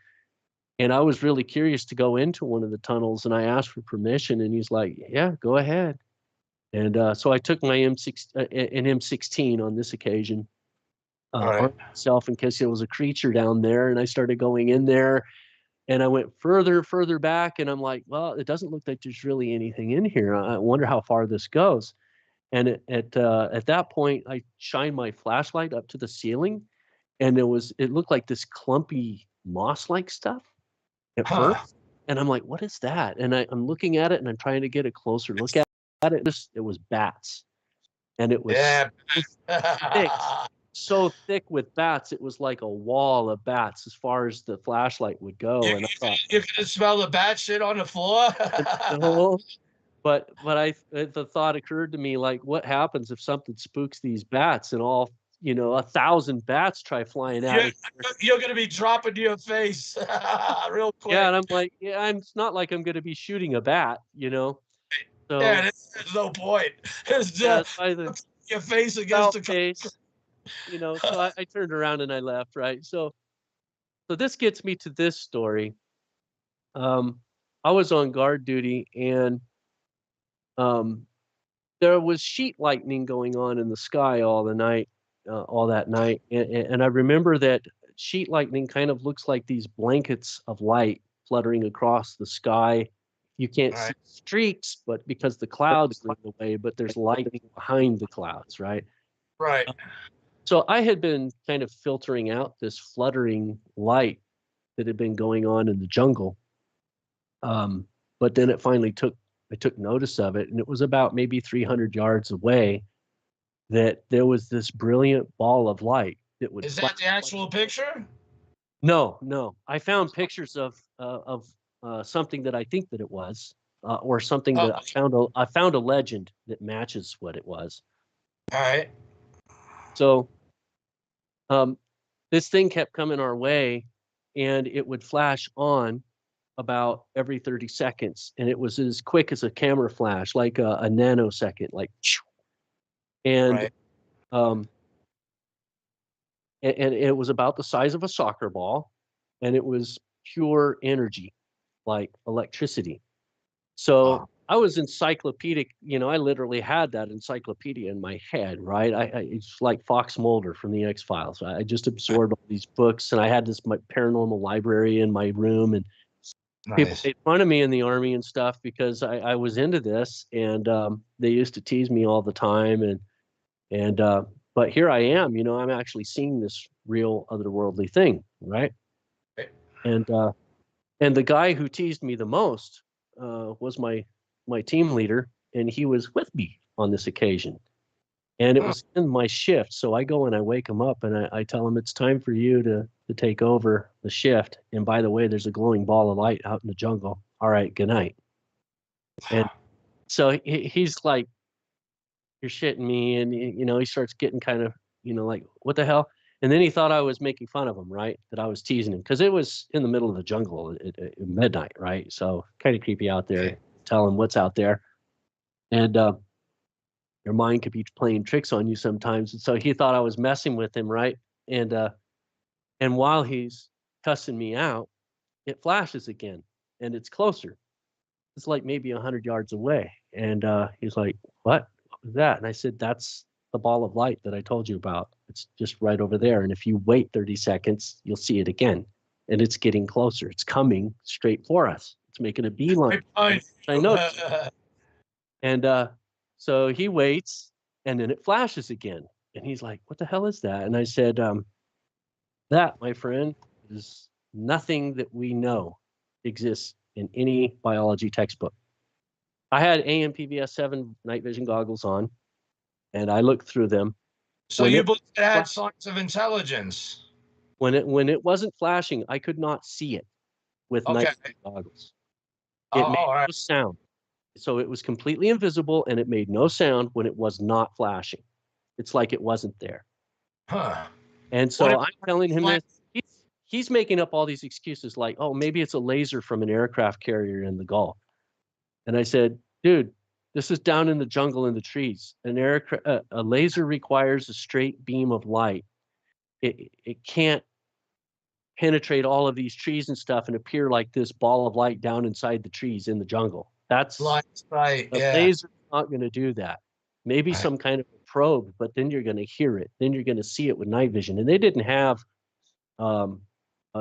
And I was really curious to go into one of the tunnels, and I asked for permission, and he's like, yeah, go ahead. And so I took my an M16 on this occasion, on myself in case there was a creature down there, and I started going in there, and I went further back, and I'm like, well, it doesn't look like there's really anything in here. I wonder how far this goes. And at that point, I shined my flashlight up to the ceiling, and it looked like this clumpy moss-like stuff at first. And I'm like, what is that? And I'm looking at it, and I'm trying to get a closer look at it. It was bats. And it was thick, so thick with bats. It was like a wall of bats as far as the flashlight would go. And I thought, you could smell the bat shit on the floor. No, but the thought occurred to me, like, what happens if something spooks these bats and all, 1,000 bats try flying out? You're gonna be dropping to your face real quick. Yeah, and I'm like, it's not like I'm gonna be shooting a bat, So yeah, there's no point. It's your face against the face. So I turned around and I left, right? So this gets me to this story. I was on guard duty, and there was sheet lightning going on in the sky all that night. And I remember that sheet lightning kind of looks like these blankets of light fluttering across the sky. You can't see streaks, but because the clouds are in the way, but there's lightning behind the clouds, right? Right. So I had been kind of filtering out this fluttering light that had been going on in the jungle. But then I took notice of it, and it was about maybe 300 yards away that there was this brilliant ball of light that would. Is that the actual picture? No. I found pictures of something that I think that it was, or something that I found a legend that matches what it was. All right. So, this thing kept coming our way, and it would flash on about every 30 seconds, and it was as quick as a camera flash, like a nanosecond, like, and and it was about the size of a soccer ball, and it was pure energy, like electricity. So I was encyclopedic, I literally had that encyclopedia in my head, right? It's like Fox Mulder from the X-Files. I just absorbed all these books, and I had this my paranormal library in my room, and people made fun of me in the Army and stuff because I was into this, and they used to tease me all the time, and but here I am, I'm actually seeing this real otherworldly thing, right? And the guy who teased me the most was my team leader, and he was with me on this occasion. And it was in my shift, so I go and I wake him up, and I tell him it's time for you to take over the shift. And by the way, there's a glowing ball of light out in the jungle. All right, good night. And so he's like, you're shitting me. And, he starts getting kind of, like, what the hell? And then he thought I was making fun of him, right? That I was teasing him, because it was in the middle of the jungle at midnight, right? So kind of creepy out there. Tell him what's out there. And your mind could be playing tricks on you sometimes. And so he thought I was messing with him, right? And while he's cussing me out, it flashes again, and it's closer. It's like maybe 100 yards away. And he's like, what was that? And I said, that's the ball of light that I told you about. It's just right over there. And if you wait 30 seconds, you'll see it again. And it's getting closer. It's coming straight for us. It's making a beeline. I know. And So he waits, and then it flashes again. And he's like, what the hell is that? And I said, that, my friend, is nothing that we know exists in any biology textbook. I had AMPVS 7 night vision goggles on, and I looked through them. So you believe it had signs of intelligence? When it wasn't flashing, I could not see it with night vision goggles. It made no sound. So it was completely invisible, and it made no sound when it was not flashing. It's like it wasn't there. Huh. And so I'm telling him this. He's making up all these excuses like, oh, maybe it's a laser from an aircraft carrier in the Gulf. And I said, dude, this is down in the jungle in the trees. A laser requires a straight beam of light. It can't penetrate all of these trees and stuff and appear like this ball of light down inside the trees in the jungle. That's right. The laser's not going to do that. Maybe some kind of a probe, but then you're going to hear it. Then you're going to see it with night vision. And they didn't have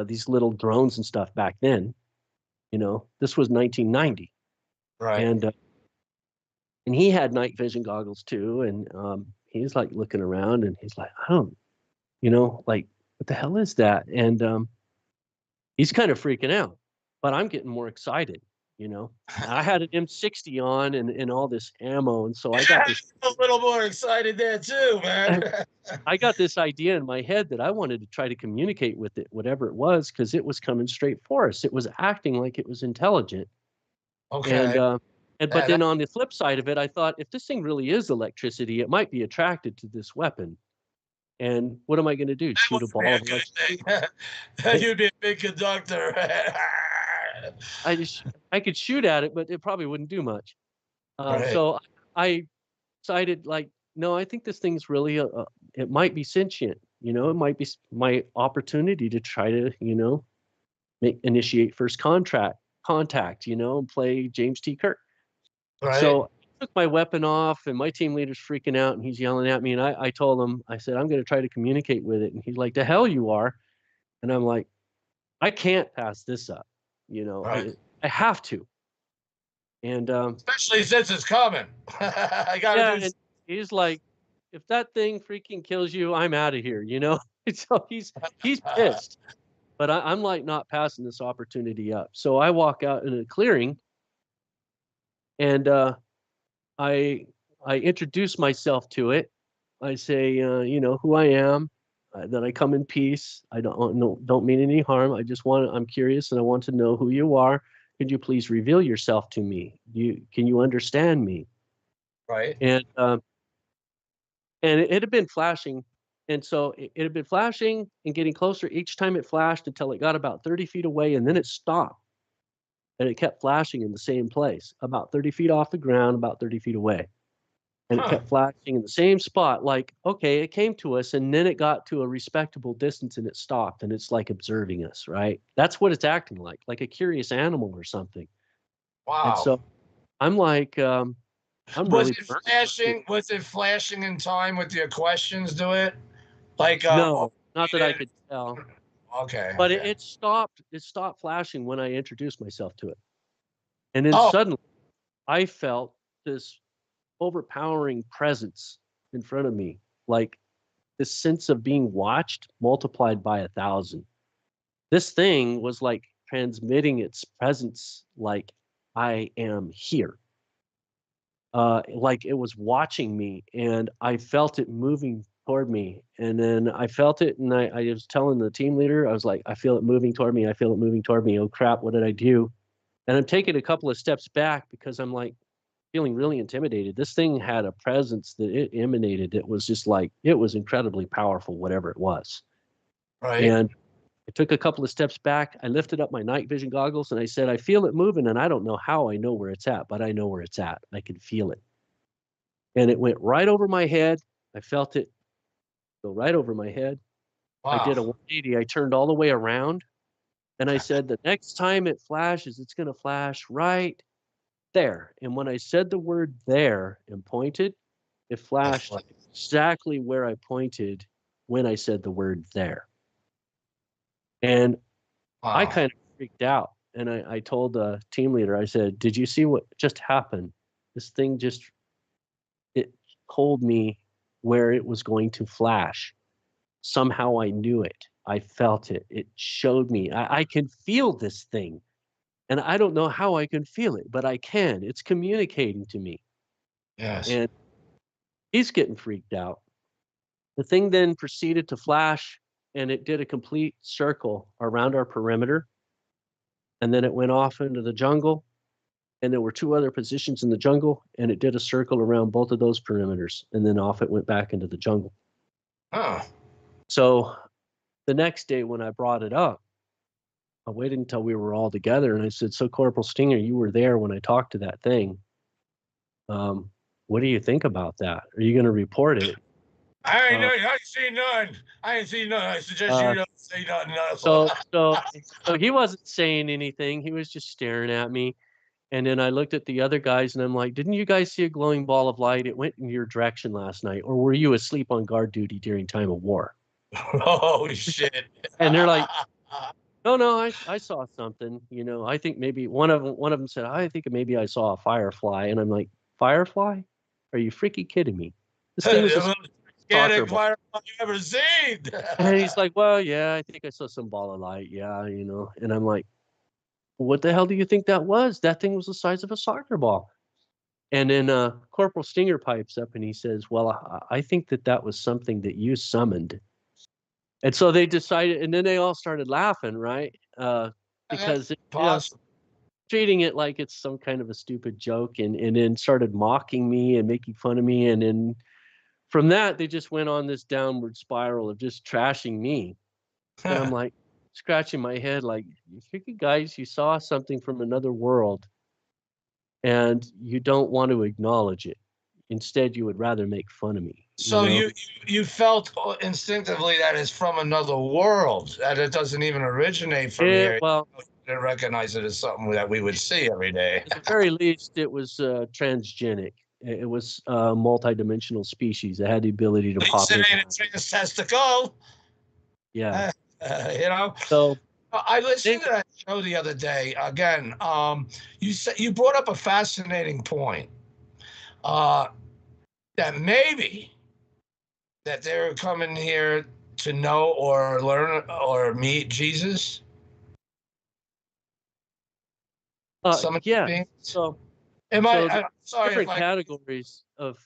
these little drones and stuff back then. You know, this was 1990. Right. And he had night vision goggles too. And he's like looking around and he's like, I don't, you know, like, what the hell is that? And he's kind of freaking out, but I'm getting more excited. You know, I had an M60 on and all this ammo. And so I got this a little more excited there too, man. I got this idea in my head that I wanted to try to communicate with it, whatever it was, because it was coming straight for us. It was acting like it was intelligent. Okay. But then on the flip side of it, I thought, if this thing really is electricity, it might be attracted to this weapon. And what am I going to do? Shoot a ball of electricity? You'd be a big conductor. I could shoot at it, but it probably wouldn't do much. Right. So I decided, like, no, I think this thing's really it might be sentient. You know, it might be my opportunity to try to, you know, initiate first contact, you know, and play James T. Kirk. Right. So I took my weapon off, and my team leader's freaking out, and he's yelling at me. And I told him, I said, I'm going to try to communicate with it. And he's like, the hell you are. And I'm like, I can't pass this up. You know, I have to. And especially since it's coming. I gotta do. He's like, if that thing freaking kills you, I'm out of here. You know. So he's pissed. But I'm like not passing this opportunity up. So I walk out in a clearing, and I introduce myself to it. I say, you know, who I am. That I come in peace. I don't mean any harm. I'm curious, and I want to know who you are. Could you please reveal yourself to me? Can you understand me? Right. And it had been flashing, and so it had been flashing and getting closer each time it flashed until it got about 30 feet away, and then it stopped, and it kept flashing in the same place, about 30 feet off the ground, about 30 feet away. And it kept flashing in the same spot, like, okay, it came to us, and then it got to a respectable distance, and it stopped, and it's like observing us, right? That's what it's acting like a curious animal or something. Wow. And so I'm like, was it flashing in time with your questions to it? Like no, not that I could tell. Okay. But it stopped flashing when I introduced myself to it. And then suddenly I felt this overpowering presence in front of me, like this sense of being watched multiplied by 1,000. This thing was like transmitting its presence, like I am here. Like it was watching me, and I felt it moving toward me. And then I felt it, and I was telling the team leader, I was like, I feel it moving toward me. I feel it moving toward me. Oh crap, what did I do? And I'm taking a couple of steps back because I'm like feeling really intimidated. This thing had a presence that it emanated. It was just like, it was incredibly powerful, whatever it was. Right. And I took a couple of steps back. I lifted up my night vision goggles and I said, I feel it moving, and I don't know how I know where it's at, but I know where it's at. I can feel it. And it went right over my head. I felt it go right over my head. Wow. I did a 180. I turned all the way around, and I said, the next time it flashes, it's going to flash right there. And when I said the word there and pointed, it flashed exactly where I pointed when I said the word there. And I kind of freaked out. And I told the team leader, I said, did you see what just happened? This thing just told me where it was going to flash. Somehow I knew it. I felt it. It showed me. I can feel this thing. And I don't know how I can feel it, but I can. It's communicating to me. Yes. And he's getting freaked out. The thing then proceeded to flash, and it did a complete circle around our perimeter. And then it went off into the jungle. And there were two other positions in the jungle, and it did a circle around both of those perimeters. And then off it went back into the jungle. Oh. So the next day when I brought it up, I waited until we were all together, and I said, "So Corporal Stinger, you were there when I talked to that thing. What do you think about that? Are you going to report it?" I ain't seen none. I ain't seen none. I suggest you don't say nothing else. So he wasn't saying anything. He was just staring at me. And then I looked at the other guys, and I'm like, "Didn't you guys see a glowing ball of light? It went in your direction last night. Or were you asleep on guard duty during time of war?" Oh, shit. And they're like, No, I saw something. I think maybe one of them said, "I think maybe I saw a firefly." And I'm like, "Firefly? Are you freaking kidding me? This thing was a soccer ball." Firefly you ever seen? And he's like, "Well, yeah, I think I saw some ball of light. Yeah. And I'm like, "What the hell do you think that was? That thing was the size of a soccer ball." And then Corporal Stinger pipes up and he says, "Well, I think that was something that you summoned." And so they decided, and then they all started laughing, right? Because treating it like it's some kind of a stupid joke, and then started mocking me and making fun of me. And then from that, they just went on this downward spiral of just trashing me. And I'm like, scratching my head, like, "You guys, you saw something from another world, and you don't want to acknowledge it. Instead, you would rather make fun of me." So you felt instinctively that it's from another world, that it doesn't even originate from here. Well, you didn't recognize it as something that we would see every day. At the very least, it was transgenic. It was a multidimensional species. It had the ability to pop in. It ain't a transtesticle. Yeah. So I listened to that show the other day. Again, you brought up a fascinating point. That maybe that they're coming here to know or learn or meet Jesus. Yeah. So sorry, different categories of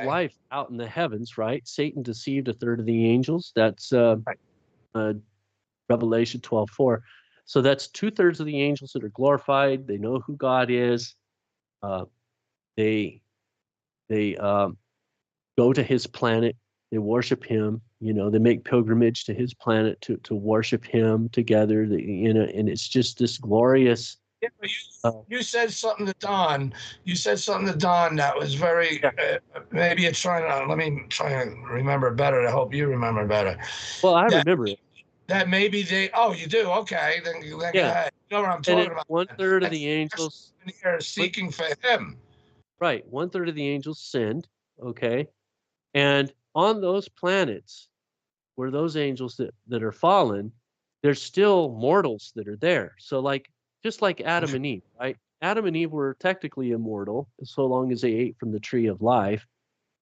life out in the heavens, right? Satan deceived a third of the angels. That's Revelation 12:4. So that's 2/3 of the angels that are glorified. They know who God is. They go to his planet. They worship him. They make pilgrimage to his planet to worship him together. And it's just this glorious. Yeah, you said something to Don. You said something to Don that was very. Maybe you're trying to. Let me try and remember better. I hope you remember better. Well, I remember it. That maybe they. Oh, you do. Okay, then go ahead. You know what I'm talking about. 1/3 of the angels are seeking for him. Right, 1/3 of the angels sinned. Okay, and on those planets, where those angels that are fallen, there's still mortals that are there. So just like Adam and Eve, right? Adam and Eve were technically immortal so long as they ate from the tree of life.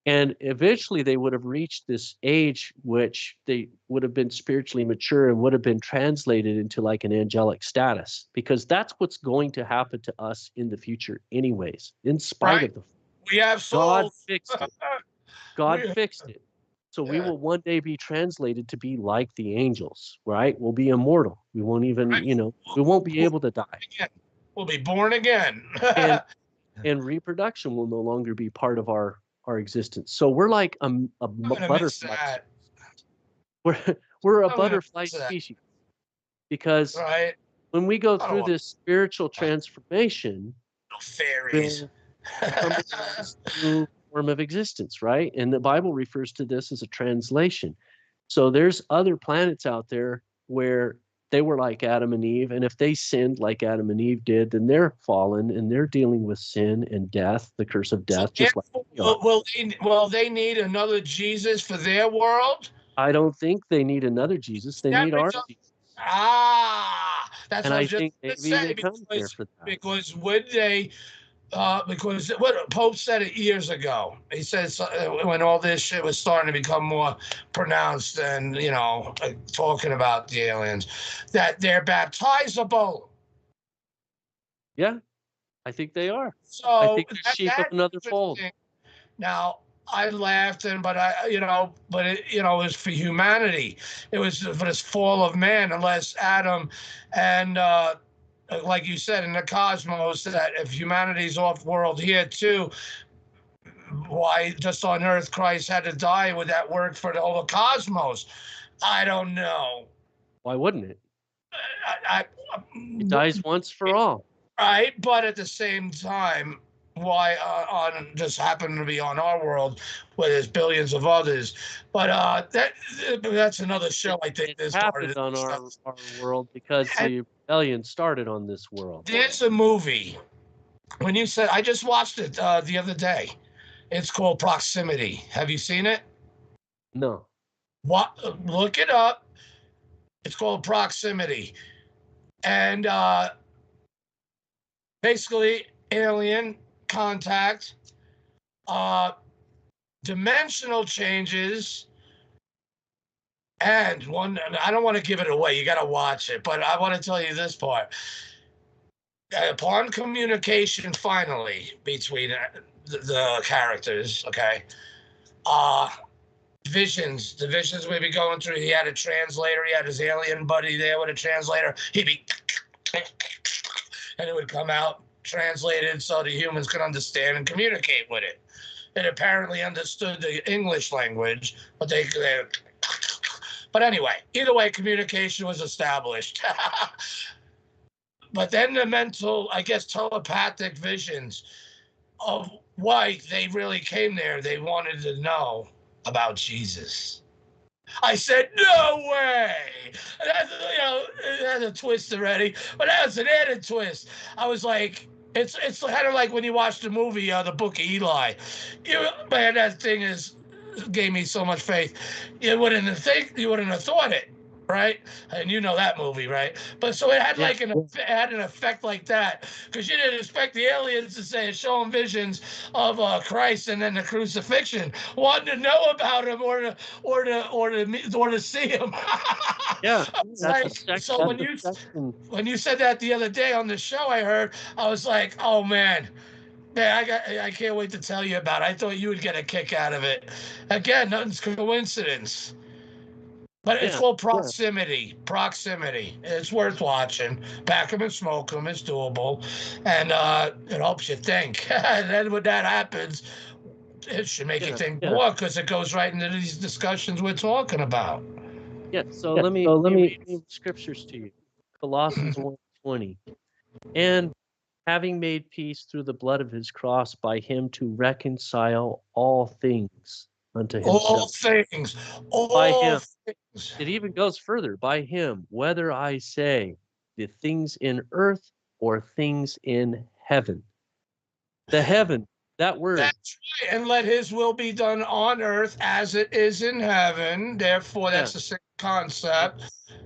And eventually they would have reached this age which they would have been spiritually mature and would have been translated into like an angelic status, because that's what's going to happen to us in the future anyways, in spite of the we have souls. God fixed it. God fixed it. So we will one day be translated to be like the angels, right? We'll be immortal. We won't even, we won't be able to die. We'll be born again. and reproduction will no longer be part of our existence. So we're like a butterfly. We're a butterfly species, because when we go through this spiritual transformation, fairies new form of existence, right? And the Bible refers to this as a translation. So there's other planets out there where they were like Adam and Eve, and if they sinned like Adam and Eve did, then they're fallen and they're dealing with sin and death, the curse of death. Will they need another Jesus for their world? I don't think they need another Jesus. They need our Jesus. That's what I was just going to say. Because would they Because what Pope said it years ago. He said when all this shit was starting to become more pronounced and, like talking about the aliens, that they're baptizable. Yeah, I think they are. So I think they're sheep of another fold. Now, I laughed, but it was for humanity. It was for this fall of man, unless Adam and, like you said, in the cosmos, that if humanity's off world here too, why just on Earth Christ had to die? Would that work for the whole cosmos? I don't know. Why wouldn't it? He It dies once for all. Right, but at the same time, why on just happen to be on our world where there's billions of others? But that's another show. I think it happened on our world because the rebellion started on this world. There's a movie. When you said, I just watched it the other day. It's called Proximity. Have you seen it? No. What? Look it up. It's called Proximity, and basically alien contact, dimensional changes, and one. I don't want to give it away. You got to watch it, but I want to tell you this part. Upon communication, finally between the characters, okay. The visions we'd be going through. He had a translator. He had his alien buddy there with a translator. He'd be, and it would come out translated so the humans could understand and communicate with it. It apparently understood the English language, but but anyway, either way, communication was established. But then the mental, I guess, telepathic visions of why they really came there. They wanted to know about Jesus. I said, no way. That's, it had a twist already, but that was an added twist. I was like, it's kind of like when you watch the movie, The Book of Eli. Man, that thing gave me so much faith. You wouldn't have thought it, right? And you know that movie, right? But so it had an effect like that, because you didn't expect the aliens to say showing visions of Christ and then the crucifixion, wanting to know about him or to see him. Yeah. So when you said that the other day on the show, I was like, oh man. Man, I can't wait to tell you about it. I thought you would get a kick out of it. Again, nothing's coincidence. But it's called Proximity. Yeah. Proximity. It's worth watching. Pack 'em and smoke 'em. It's doable. And it helps you think. And then when that happens, it should make you think more, because it goes right into these discussions we're talking about. Yeah, so let me read scriptures to you. Colossians 1:20. And having made peace through the blood of his cross, by him to reconcile all things unto himself. All things. By him. It even goes further. By him, whether I say the things in earth or things in heaven. The heaven, that word. That's right. And let his will be done on earth as it is in heaven. Therefore, that's the same concept.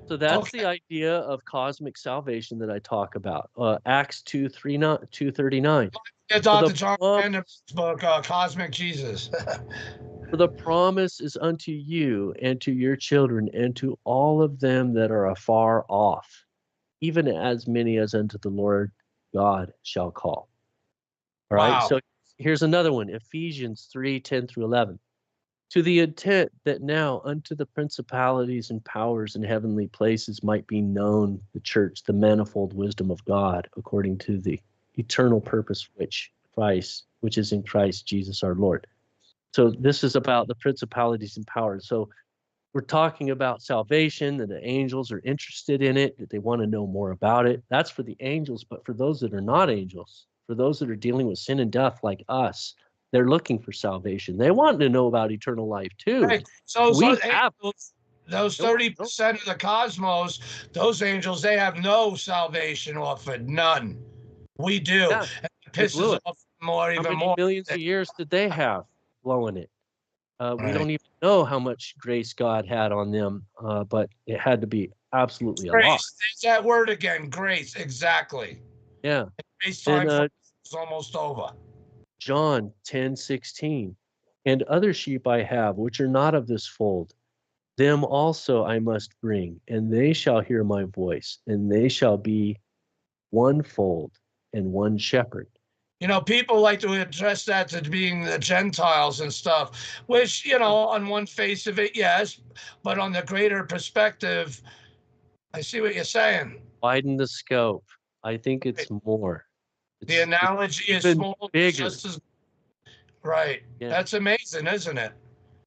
So that's the idea of cosmic salvation that I talk about. Acts 2:39. Dr. John Anderson's book, Cosmic Jesus. For the promise is unto you and to your children and to all of them that are afar off, even as many as unto the Lord God shall call. All right. So here's another one, Ephesians 3:10-11. To the intent that now unto the principalities and powers in heavenly places might be known the church, the manifold wisdom of God, according to the eternal purpose which is in Christ Jesus our Lord. So this is about the principalities and powers. So we're talking about salvation, that the angels are interested in it, that they want to know more about it. That's for the angels, but for those that are not angels, for those that are dealing with sin and death like us, they're looking for salvation. They want to know about eternal life too. Right. So those 30% of the cosmos, those angels, they have no salvation offered, none. We do. Yeah, it pisses off more, even more. Millions of years did they have blowing it? We don't even know how much grace God had on them, but it had to be absolutely a lot. Grace. There's that word again, grace. Exactly. Yeah. Grace time is almost over. John 10:16. And other sheep I have, which are not of this fold. Them also I must bring, and they shall hear my voice, and they shall be one fold and one shepherd. You know, people like to address that to being the Gentiles and stuff, which, you know, on one face of it, yes, but on the greater perspective, I see what you're saying. Widen the scope. I think it's more. The analogy is even small, bigger. just as right. Yeah. That's amazing, isn't it?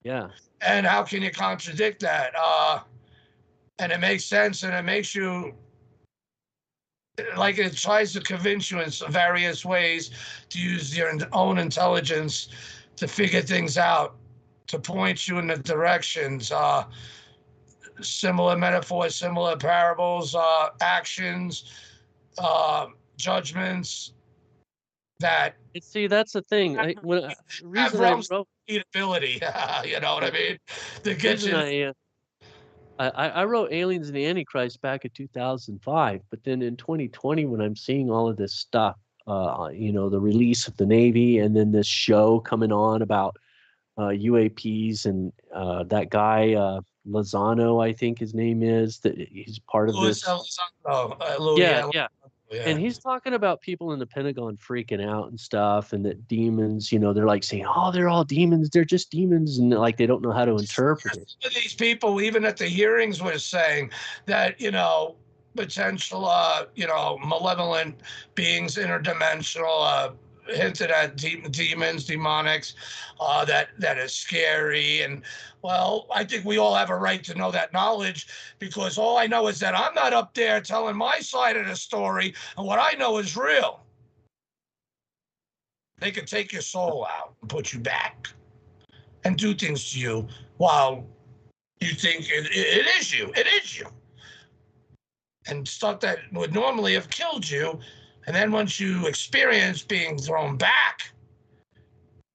Yeah. And how can you contradict that? And it makes sense, and it makes you like it tries to convince you in various ways to use your own intelligence to figure things out, to point you in the directions, similar metaphors, similar parables, actions, judgments that See, that's the thing. The have reason I realms wrote, repeatability. You know what I mean? To get reason you. I wrote Aliens and the Antichrist back in 2005, but then in 2020, when I'm seeing all of this stuff, you know, the release of the Navy, and then this show coming on about UAPs, and that guy Lozano, I think his name is, that he's part of Louis this. Elizondo. Yeah. And he's talking about people in the Pentagon freaking out and stuff, and that demons, you know, they're like saying, oh, they're all demons. They're just demons. And like, they don't know how to interpret it. Some of these people, even at the hearings, were saying that, you know, potential, you know, malevolent beings, interdimensional, hinted at demons, demonics, that is scary. And well, I think we all have a right to know that knowledge, because all I know is that I'm not up there telling my side of the story, and what I know is real. They could take your soul out and put you back and do things to you while you think it is you. It is you. And stuff that would normally have killed you. And then once you experience being thrown back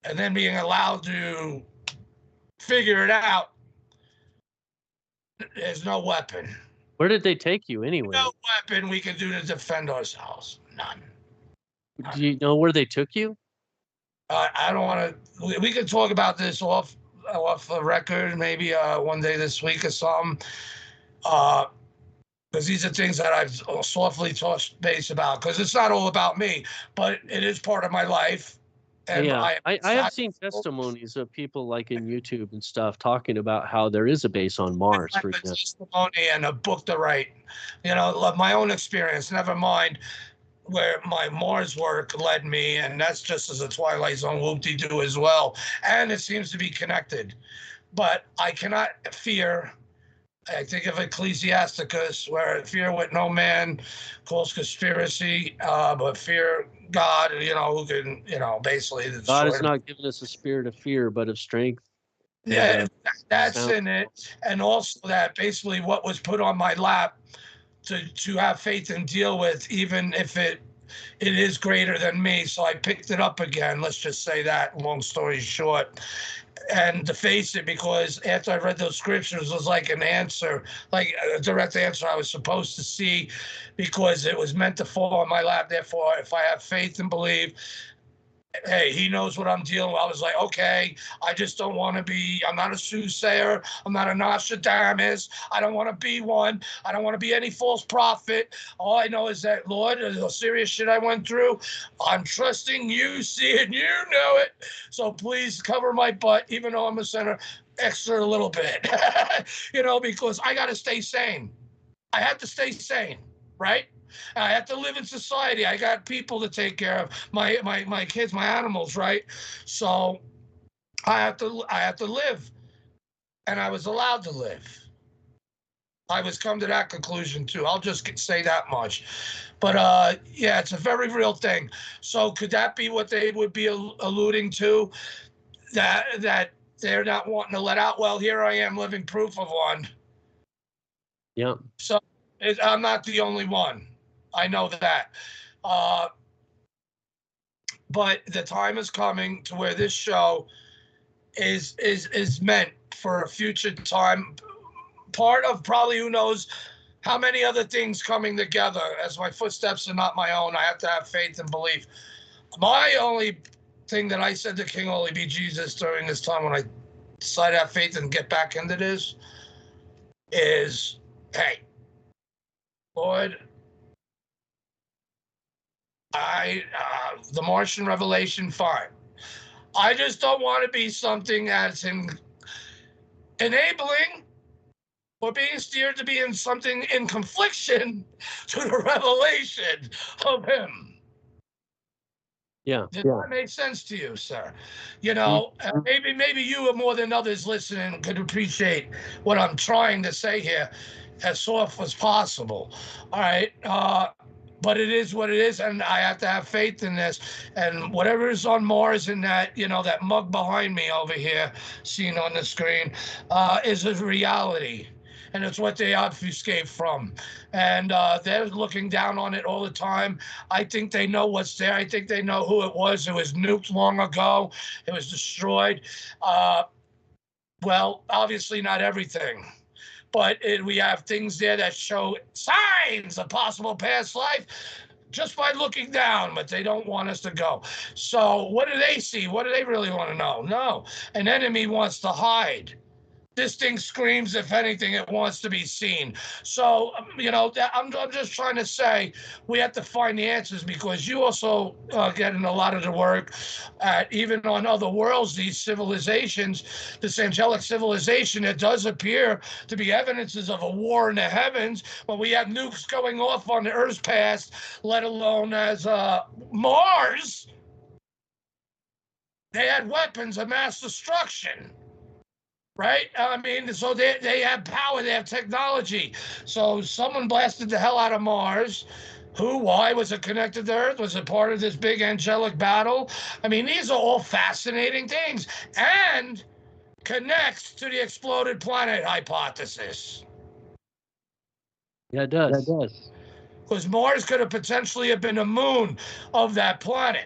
and then being allowed to figure it out, there's no weapon. Where did they take you anyway? No weapon we can do to defend ourselves. None. Do you know where they took you? I don't want to. We can talk about this off the record, maybe one day this week or something. Because these are things that I've softly touched base about. Because it's not all about me, but it is part of my life. And yeah, I have seen testimonies of people like in YouTube and stuff talking about how there is a base on Mars. For example, testimony and a book to write. You know, my own experience. Never mind where my Mars work led me, and that's just as a Twilight Zone whoop-de-doo as well. And it seems to be connected. But I cannot fear. I think of Ecclesiasticus, where fear what no man calls conspiracy, but fear God, you know, who can, you know, basically. God has not given us a spirit of fear, but of strength. Yeah, that's in it. And also that basically what was put on my lap to have faith and deal with, even if it is greater than me. So I picked it up again. Let's just say that, long story short. And to face it, because after I read those scriptures, it was like an answer, like a direct answer I was supposed to see, because it was meant to fall on my lap. Therefore, if I have faith and believe, hey, he knows what I'm dealing with. I was like, okay, I just don't want to be, I'm not a soothsayer. I'm not a Nostradamus. I don't want to be one. I don't want to be any false prophet. All I know is that, Lord, the serious shit I went through, I'm trusting you, see it, you know it. So please cover my butt, even though I'm a sinner, extra a little bit, you know, because I got to stay sane. I have to stay sane, right? I have to live in society. I got people to take care of, my kids, my animals, right? So I have to live, and I was allowed to live. I was come to that conclusion too. I'll just say that much. But yeah, it's a very real thing. So could that be what they would be alluding to? That they're not wanting to let out? Well, here I am, living proof of one. Yeah. So I'm not the only one. I know that. But the time is coming to where this show is meant for a future time. Part of probably who knows how many other things coming together, as my footsteps are not my own. I have to have faith and belief. My only thing that I said to King Holy Be Jesus during this time when I decided to have faith and get back into this is, hey, Lord, the Martian revelation, fine. I just don't want to be something that's enabling or being steered to be in something in confliction to the revelation of him. Yeah. Does that make sense to you, sir? You know, maybe you more than others listening could appreciate what I'm trying to say here as soft as possible. All right. But it is what it is, and I have to have faith in this. And whatever is on Mars in that, that mug behind me over here, seen on the screen, is a reality. And it's what they obfuscate from. And they're looking down on it all the time. I think they know what's there. I think they know who it was. It was nuked long ago. It was destroyed. Well, obviously not everything. But we have things there that show signs of possible past life just by looking down, but they don't want us to go. So what do they see? What do they really want to know? No, an enemy wants to hide. This thing screams, if anything, it wants to be seen. So, I'm just trying to say we have to find the answers, because you also get in a lot of the work even on other worlds, these civilizations, this angelic civilization. It does appear to be evidences of a war in the heavens, but we have nukes going off on the Earth's past, let alone as Mars. They had weapons of mass destruction. Right? I mean, so they have power, they have technology. So someone blasted the hell out of Mars. Why? Was it connected to Earth? Was it part of this big angelic battle? I mean, these are all fascinating things, and connects to the exploded planet hypothesis. Yeah, it does. Because Mars could have potentially have been a moon of that planet.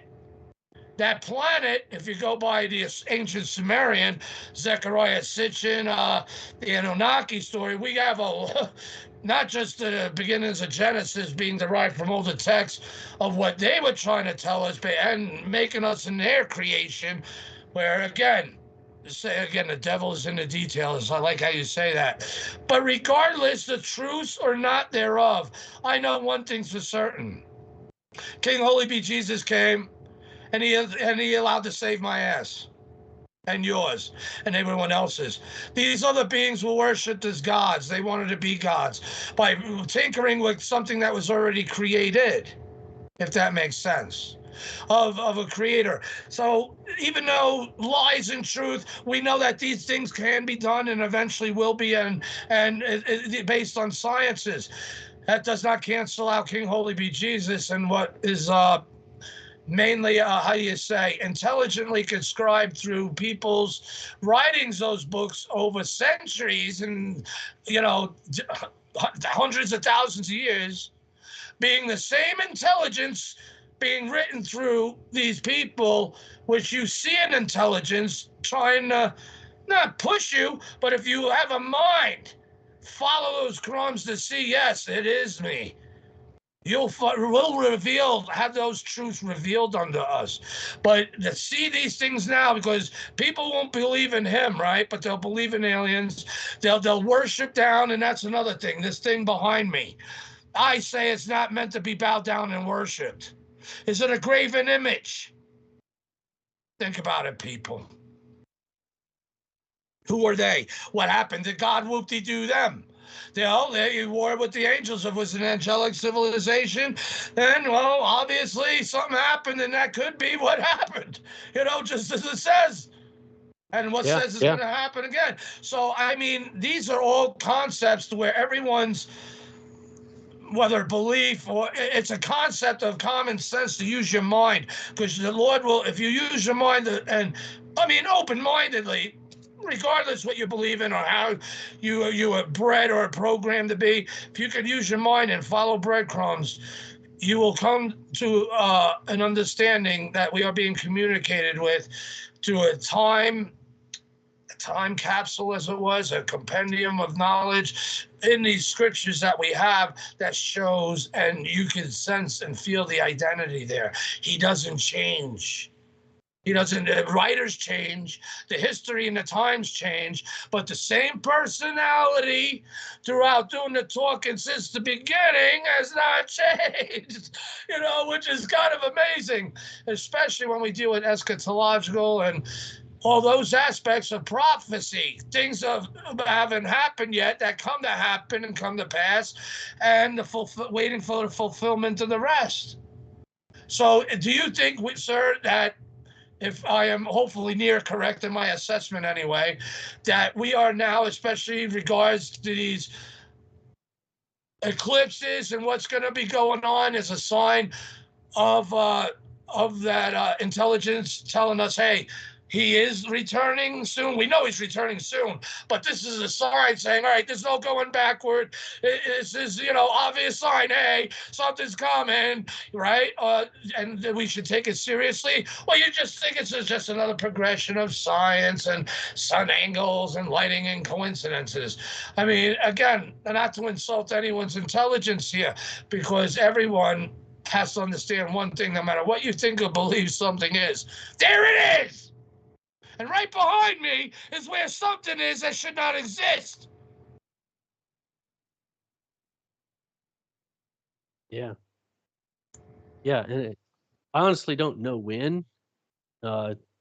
That planet, if you go by the ancient Sumerian, Zechariah Sitchin, the Anunnaki story, we have not just the beginnings of Genesis being derived from older texts of what they were trying to tell us, and making us in their creation, where, again, the devil is in the details. I like how you say that. But regardless, the truth or not thereof, I know one thing's for certain. King Holy Be Jesus came, and he allowed to save my ass and yours and everyone else's. These other beings were worshipped as gods. They wanted to be gods by tinkering with something that was already created, if that makes sense, of a creator. So even though lies and truth, we know that these things can be done and eventually will be, and based on sciences. That does not cancel out King Holy Be Jesus and what is mainly, intelligently conscribed through people's writings, those books over centuries and, hundreds of thousands of years, being the same intelligence being written through these people, which you see an intelligence trying to not push you, but if you have a mind, follow those crumbs to see, yes, it is me. Will have those truths revealed unto us. But to see these things now, because people won't believe in him, right? But they'll believe in aliens. They'll worship down, and that's another thing. This thing behind me, I say it's not meant to be bowed down and worshipped. Is it a graven image? Think about it, people. Who are they? What happened? Did God whoop-de-doo them? They war with the angels. If it was an angelic civilization, then, well, obviously something happened, and that could be what happened, just as it says. And what says is going to happen again. So, I mean, these are all concepts to where everyone's, whether belief or it's a concept of common sense to use your mind, because the Lord will, if you use your mind open-mindedly, regardless what you believe in or how you are bred or programmed to be, if you can use your mind and follow breadcrumbs, you will come to an understanding that we are being communicated with to a time time capsule, as it was, a compendium of knowledge in these scriptures that we have that shows, and you can sense and feel the identity there. He doesn't change. He doesn't, the writers change, the history and the times change, but the same personality throughout doing the talking since the beginning has not changed, which is kind of amazing, especially when we deal with eschatological and all those aspects of prophecy, things that haven't happened yet that come to happen and come to pass, and waiting for the fulfillment of the rest. So do you think, sir, that if I am hopefully near correct in my assessment anyway, that we are now, especially in regards to these eclipses and what's going to be going on, is a sign of that intelligence telling us, hey, he is returning soon. We know he's returning soon, but this is a sign saying, all right, there's no going backward. This is, obvious sign, hey, something's coming, right? And we should take it seriously. Well, you just think it's just another progression of science and sun angles and lighting and coincidences. I mean, again, not to insult anyone's intelligence here, because everyone has to understand one thing, no matter what you think or believe something is. There it is! And right behind me is where something is that should not exist. Yeah. Yeah, and I honestly don't know when.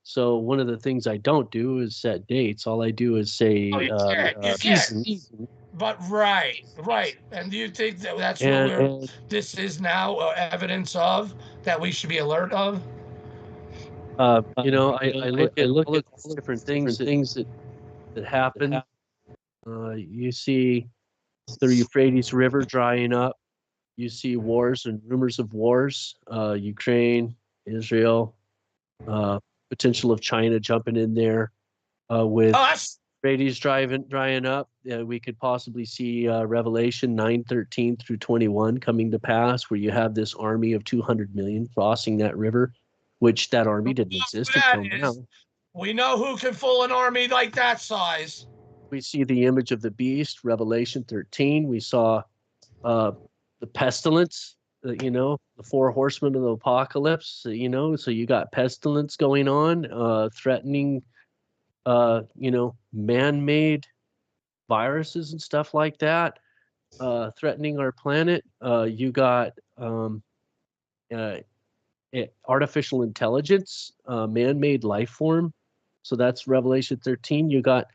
So one of the things I don't do is set dates. All I do is say You can't. seasons. But right. And do you think that that's what this is now evidence of, that we should be alert of? I look at all of these different things that happen. You see the Euphrates River drying up. You see wars and rumors of wars. Ukraine, Israel, potential of China jumping in there with Euphrates drying up. We could possibly see Revelation 9:13 through 21 coming to pass, where you have this army of 200 million crossing that river, which that army didn't exist until now. We know who can fool an army like that size. We see the image of the beast, Revelation 13. We saw the pestilence, the 4 horsemen of the apocalypse, so you got pestilence going on, threatening, man-made viruses and stuff like that, threatening our planet. You got artificial intelligence, man-made life form. So that's Revelation 13. You got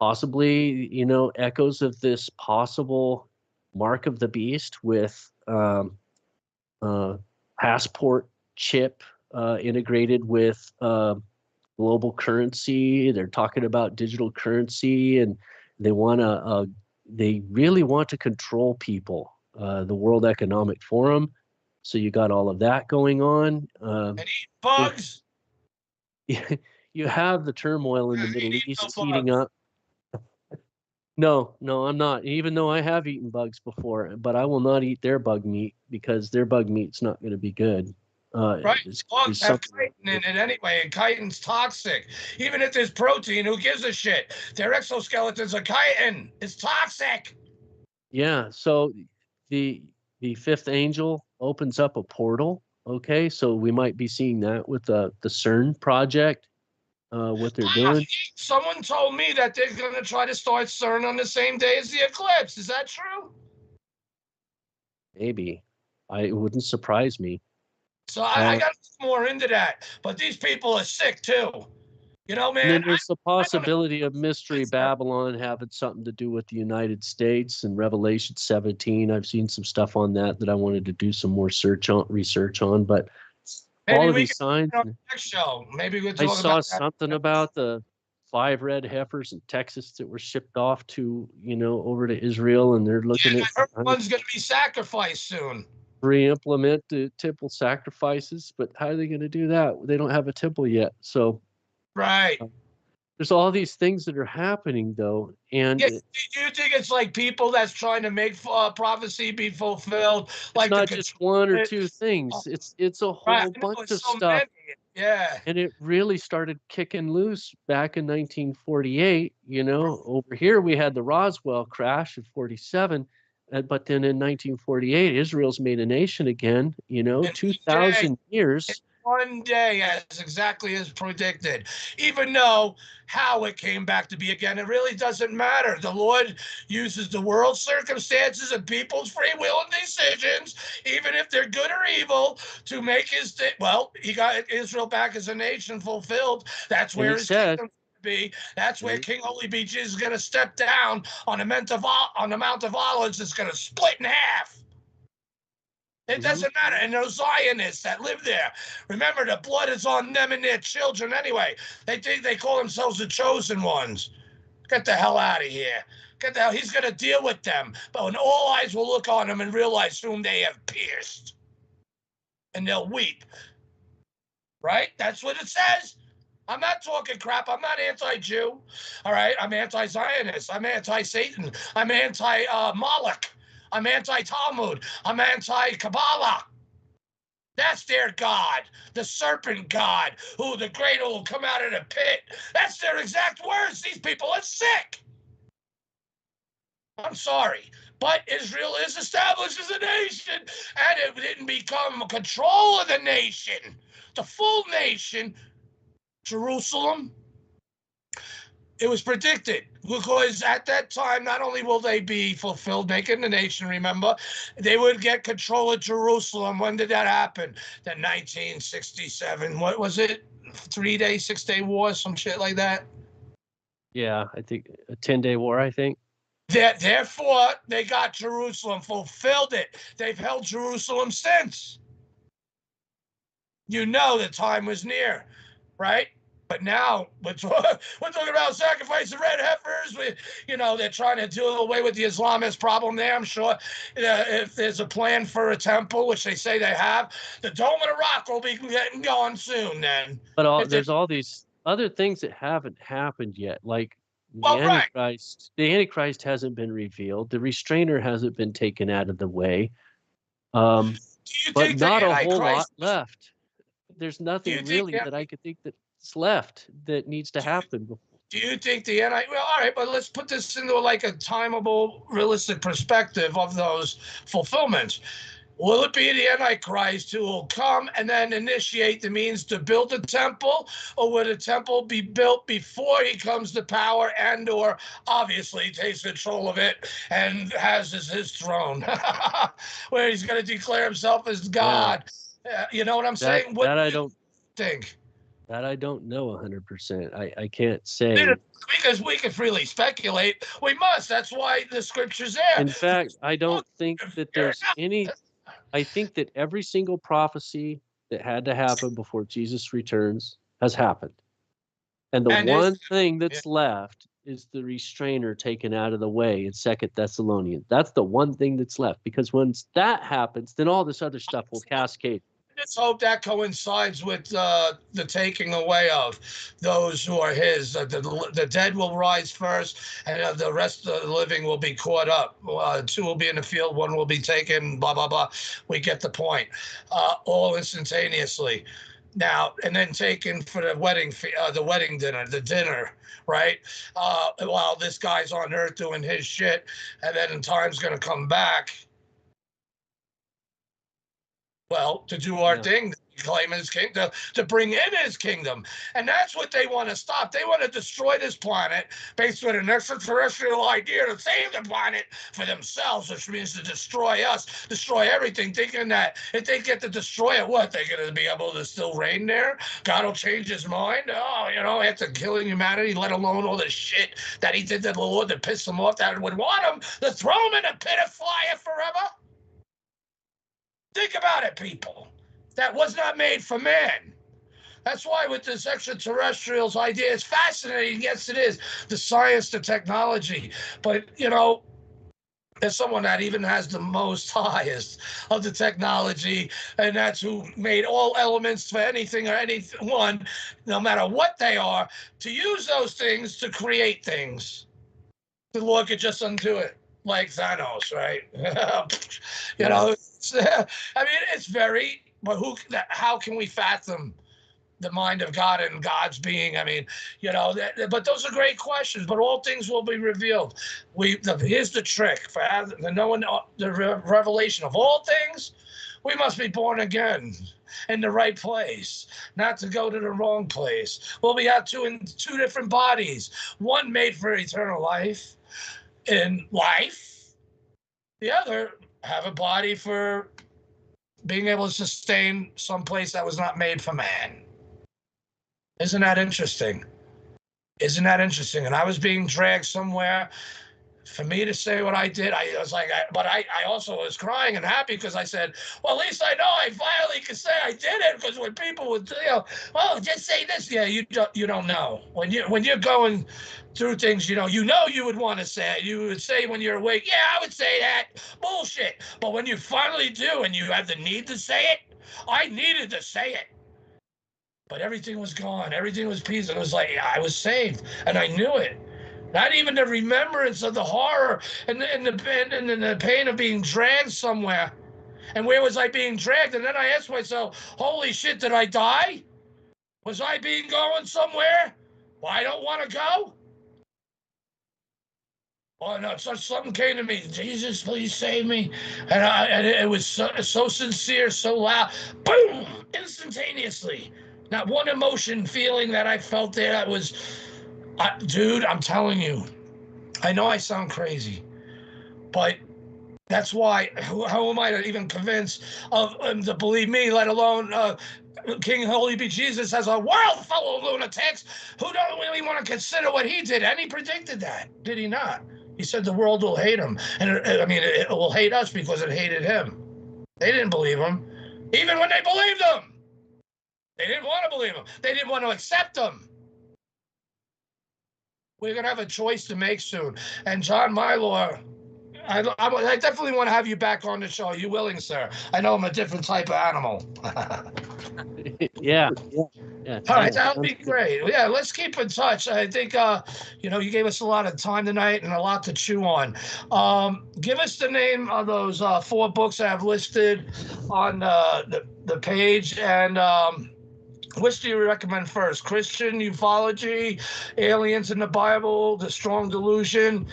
possibly, echoes of this possible mark of the beast with passport chip integrated with global currency. They're talking about digital currency, and they really want to control people. The World Economic Forum. So you got all of that going on. And eat bugs. You have the turmoil in the Middle East heating up. No, I'm not. Even though I have eaten bugs before, but I will not eat their bug meat because their bug meat's not going to be good. Right, bugs have chitin in it anyway, and chitin's toxic. Even if there's protein, who gives a shit? Their exoskeletons are chitin. It's toxic. Yeah, so the fifth angel opens up a portal. Okay, so we might be seeing that with the CERN project, what they're doing. Someone told me that they're going to try to start CERN on the same day as the eclipse. Is that true? Maybe. It wouldn't surprise me. So I got more into that. But these people are sick too. Man. And then there's the possibility of Mystery Babylon having something to do with the United States and Revelation 17. I've seen some stuff on that I wanted to do some more research on. But maybe all of these signs. Next show. Maybe we'll I talk saw about something about the 5 red heifers in Texas that were shipped off to, over to Israel, and they're looking at. One's going to be sacrificed soon. Re-implement the temple sacrifices, but how are they going to do that? They don't have a temple yet, so. Right. There's all these things that are happening, though, and do you think it's like people that's trying to make prophecy be fulfilled? It's not just one or two things. It's a whole bunch of stuff. Yeah. And it really started kicking loose back in 1948. Over here we had the Roswell crash in 47, but then in 1948, Israel's made a nation again. 2,000 years. One day, as exactly as predicted. Even though how it came back to be again, it really doesn't matter. The Lord uses the world circumstances and people's free will and decisions, even if they're good or evil, to make his he got Israel back as a nation fulfilled. That's And where he his said, kingdom be. That's where King Holy Beach is going to step down on the Mount of Olives. It's going to split in half. It doesn't matter. And those Zionists that live there, remember, the blood is on them and their children anyway. They think they call themselves the chosen ones. Get the hell out of here. Get the hell. He's going to deal with them. But when all eyes will look on him and realize whom they have pierced, and they'll weep. Right? That's what it says. I'm not talking crap. I'm not anti-Jew. All right? I'm anti-Zionist. I'm anti-Satan. I'm anti-Moloch. I'm anti-Talmud. I'm anti-Kabbalah. That's their God, the serpent God, who the great will come out of the pit. That's their exact words. These people are sick. I'm sorry, but Israel is established as a nation, and it didn't become control of the nation, the full nation, Jerusalem. It was predicted, because at that time, not only will they be fulfilled, making the nation, remember, they would get control of Jerusalem. When did that happen? The 1967, what was it? 3-day, 6-day war, some shit like that? Yeah, I think a 10-day war, I think. Therefore, they got Jerusalem, fulfilled it. They've held Jerusalem since. The time was near, right? But now we're talking about sacrificing red heifers. They're trying to do away with the Islamist problem there. I'm sure if there's a plan for a temple, which they say they have, the Dome of the Rock will be getting going soon then. But there's all these other things that haven't happened yet, like the Antichrist. The Antichrist hasn't been revealed. The restrainer hasn't been taken out of the way. But not a whole lot left. There's nothing really that I could think that's left that needs to happen. Do you think well, all right, but let's put this into like a timeable, realistic perspective of those fulfillments. Will it be the Antichrist who will come and then initiate the means to build a temple, or will the temple be built before he comes to power and/or obviously takes control of it and has his throne, where he's going to declare himself as God? You know what I'm saying? What I do you don't think? That I don't know 100%. I can't say. Because we can freely speculate. We must. That's why the scripture's there. In fact, I don't think that there's any. I think that every single prophecy that had to happen before Jesus returns has happened. And the one thing that's left is the restrainer taken out of the way in 2 Thessalonians. That's the one thing that's left, because once that happens, then all this other stuff will cascade. Let's hope that coincides with the taking away of those who are his. The dead will rise first, and the rest of the living will be caught up. 2 will be in the field, 1 will be taken, blah, blah, blah. We get the point. All instantaneously. Now, and then taken for the wedding dinner, right? While this guy's on earth doing his shit, and then time's going to come back. Well, to do our thing, claim his kingdom, to bring in his kingdom. And that's what they want to stop. They want to destroy this planet based on an extraterrestrial idea to save the planet for themselves, which means to destroy us, destroy everything, thinking that if they get to destroy it, what, they're going to be able to still reign there? God will change his mind? After killing humanity, let alone all the shit that he did to the Lord to piss him off, that would want him to throw him in a pit of fire forever? Think about it, people. That was not made for man. That's why with this extraterrestrials idea, it's fascinating. Yes, it is. The science, the technology. But, there's someone that even has the most highest of the technology, and that's who made all elements for anything or anyone, no matter what they are, to use those things to create things. The Lord could just undo it. Like Thanos, right? It's very, but how can we fathom the mind of God and God's being. I mean, but those are great questions. But all things will be revealed. Here's the trick for knowing the revelation of all things. We must be born again in the right place, not to go to the wrong place. We'll be out in two different bodies, one made for eternal life in life, the other have a body for being able to sustain some place that was not made for man. Isn't that interesting? Isn't that interesting? And I was being dragged somewhere. For me to say what I did, I was like, but I also was crying and happy because I said, well, at least I know I finally can say I did it. Because when people would, well, just say this, yeah, you don't know when you're going through things, you would want to say it. You would say when you're awake, yeah, I would say that bullshit. But when you finally do and you have the need to say it, I needed to say it. But everything was gone. Everything was peace. And it was like I was saved, and I knew it. Not even the remembrance of the horror and the pain of being dragged somewhere. And where was I being dragged? And then I asked myself, holy shit, did I die? Was I being going somewhere? Well, I don't want to go. Oh, no, something came to me. Jesus, please save me. And it was so sincere, so loud. Boom! Instantaneously. Not one emotion, feeling that I felt there. That was... dude, I'm telling you, I know I sound crazy, but that's why, how am I to even convince of to believe me, let alone King Holy Be Jesus has a world full of lunatics who don't really want to consider what he did, and he predicted that, did he not? He said the world will hate him, and it will hate us because it hated him. They didn't believe him. Even when they believed him, they didn't want to believe him. They didn't want to accept him. We're going to have a choice to make soon. And John Milor, I definitely want to have you back on the show. Are you willing, sir? I know I'm a different type of animal. Yeah. All right, that would be great. Yeah, let's keep in touch. I think, you gave us a lot of time tonight and a lot to chew on. Give us the name of those 4 books I have listed on the page, and which do you recommend first? Christian ufology, aliens in the Bible, the strong delusion,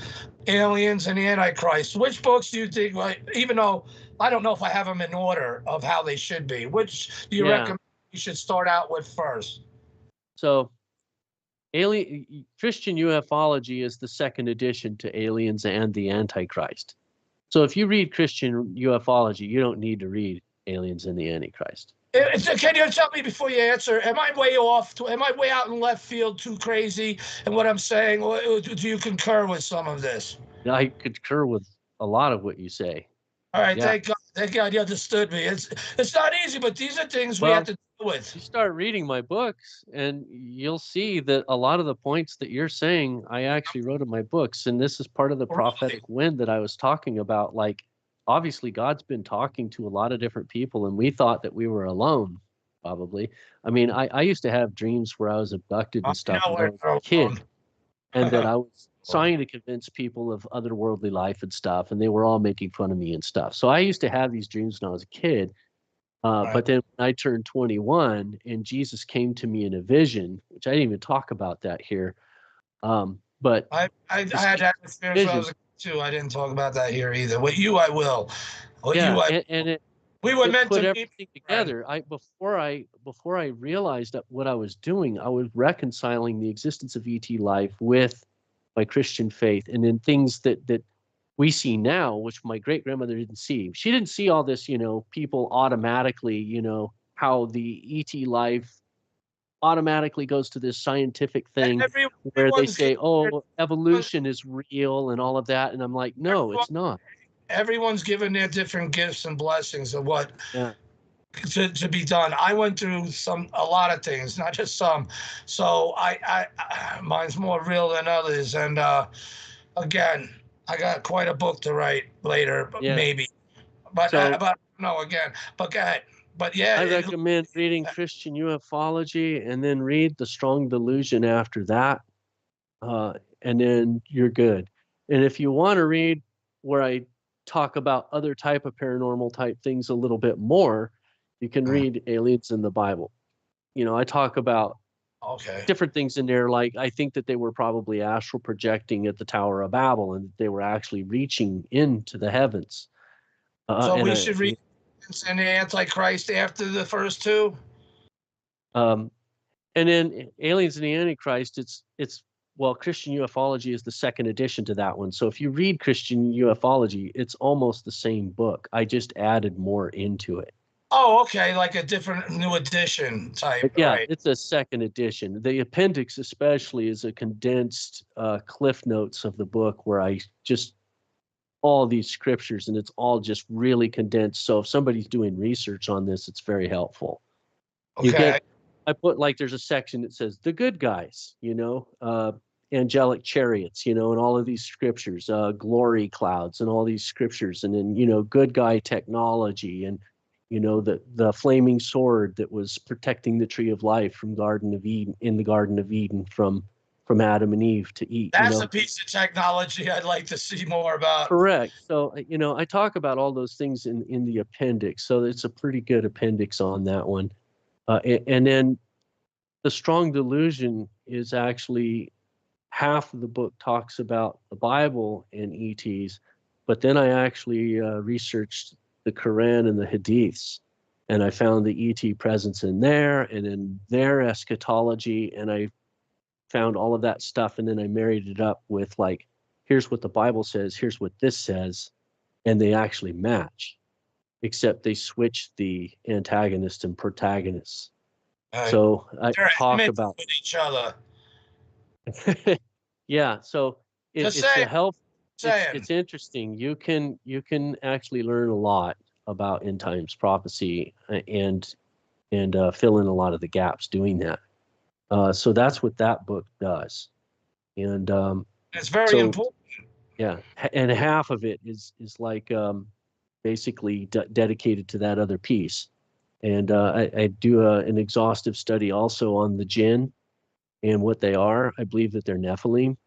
aliens and the Antichrist. Which books do you think, even though I don't know if I have them in order of how they should be, which do you recommend you should start out with first? So Christian ufology is the second edition to Aliens and the Antichrist. So if you read Christian ufology, you don't need to read Aliens and the Antichrist. Can you tell me before you answer, am I way off? Am I way out in left field, too crazy in what I'm saying? Or do you concur with some of this? I concur with a lot of what you say. All right, yeah. Thank God you understood me. It's not easy, but these are things we have to deal with. You start reading my books, and you'll see that a lot of the points that you're saying, I actually wrote in my books, and this is part of the prophetic wind that I was talking about. Like, obviously, God's been talking to a lot of different people, and we thought that we were alone, probably. I mean, I used to have dreams where I was abducted and stuff when I was a kid, and that I was trying to convince people of otherworldly life and stuff, and they were all making fun of me and stuff. So I used to have these dreams when I was a kid, but then when I turned 21, and Jesus came to me in a vision, which I didn't even talk about that here. But I had that experience when I was a kid too. I didn't talk about that here either. With you, I will. We were meant put to everything together. Before I realized that what I was doing, I was reconciling the existence of ET life with my Christian faith, and then things that we see now, which my great grandmother didn't see. She didn't see all this, people automatically, how the ET life automatically goes to this scientific thing where they say, oh, evolution is real and all of that. And I'm like, no, it's not. Everyone's given their different gifts and blessings of what to be done. I went through a lot of things, not just some. So mine's more real than others. And again, I got quite a book to write later, maybe. But no, again. But go ahead. But yeah, I recommend reading Christian ufology and then read The Strong Delusion after that, and then you're good. And if you want to read where I talk about other type of paranormal type things a little bit more, you can read Aliens in the Bible. I talk about Okay. different things in there. Like, I think that they were probably astral projecting at the Tower of Babel, and they were actually reaching into the heavens. So we should read and the Antichrist after the first two? And then Aliens and the Antichrist, well, Christian ufology is the second edition to that one. So if you read Christian ufology, it's almost the same book. I just added more into it. Oh, okay, like a different new edition type. But yeah, right. it's a second edition. The appendix especially is a condensed cliff notes of the book where I just all these scriptures, and it's all just really condensed. So if somebody's doing research on this, it's very helpful. Okay. I put, like, there's a section that says the good guys, angelic chariots, and all of these scriptures, glory clouds and all these scriptures, and then, good guy technology, and, the flaming sword that was protecting the tree of life from Garden of Eden, in the Garden of Eden from Adam and Eve to eat. That's a piece of technology I'd like to see more about. Correct. So, I talk about all those things in the appendix. So it's a pretty good appendix on that one. And then the strong delusion is actually half of the book talks about the Bible and ETs, but then I actually researched the Quran and the Hadiths, and I found the ET presence in there and in their eschatology, and I found all of that stuff, and then I married it up with, like, here's what the Bible says, here's what this says, and they actually match, except they switch the antagonist and protagonist. So I talk about with each other. Yeah, so it's a help. Saying. It's interesting. You can actually learn a lot about end times prophecy and fill in a lot of the gaps doing that. So that's what that book does, and it's very important. Yeah, and half of it is like basically dedicated to that other piece. And I do an exhaustive study also on the jinn and what they are. I believe that they're Nephilim,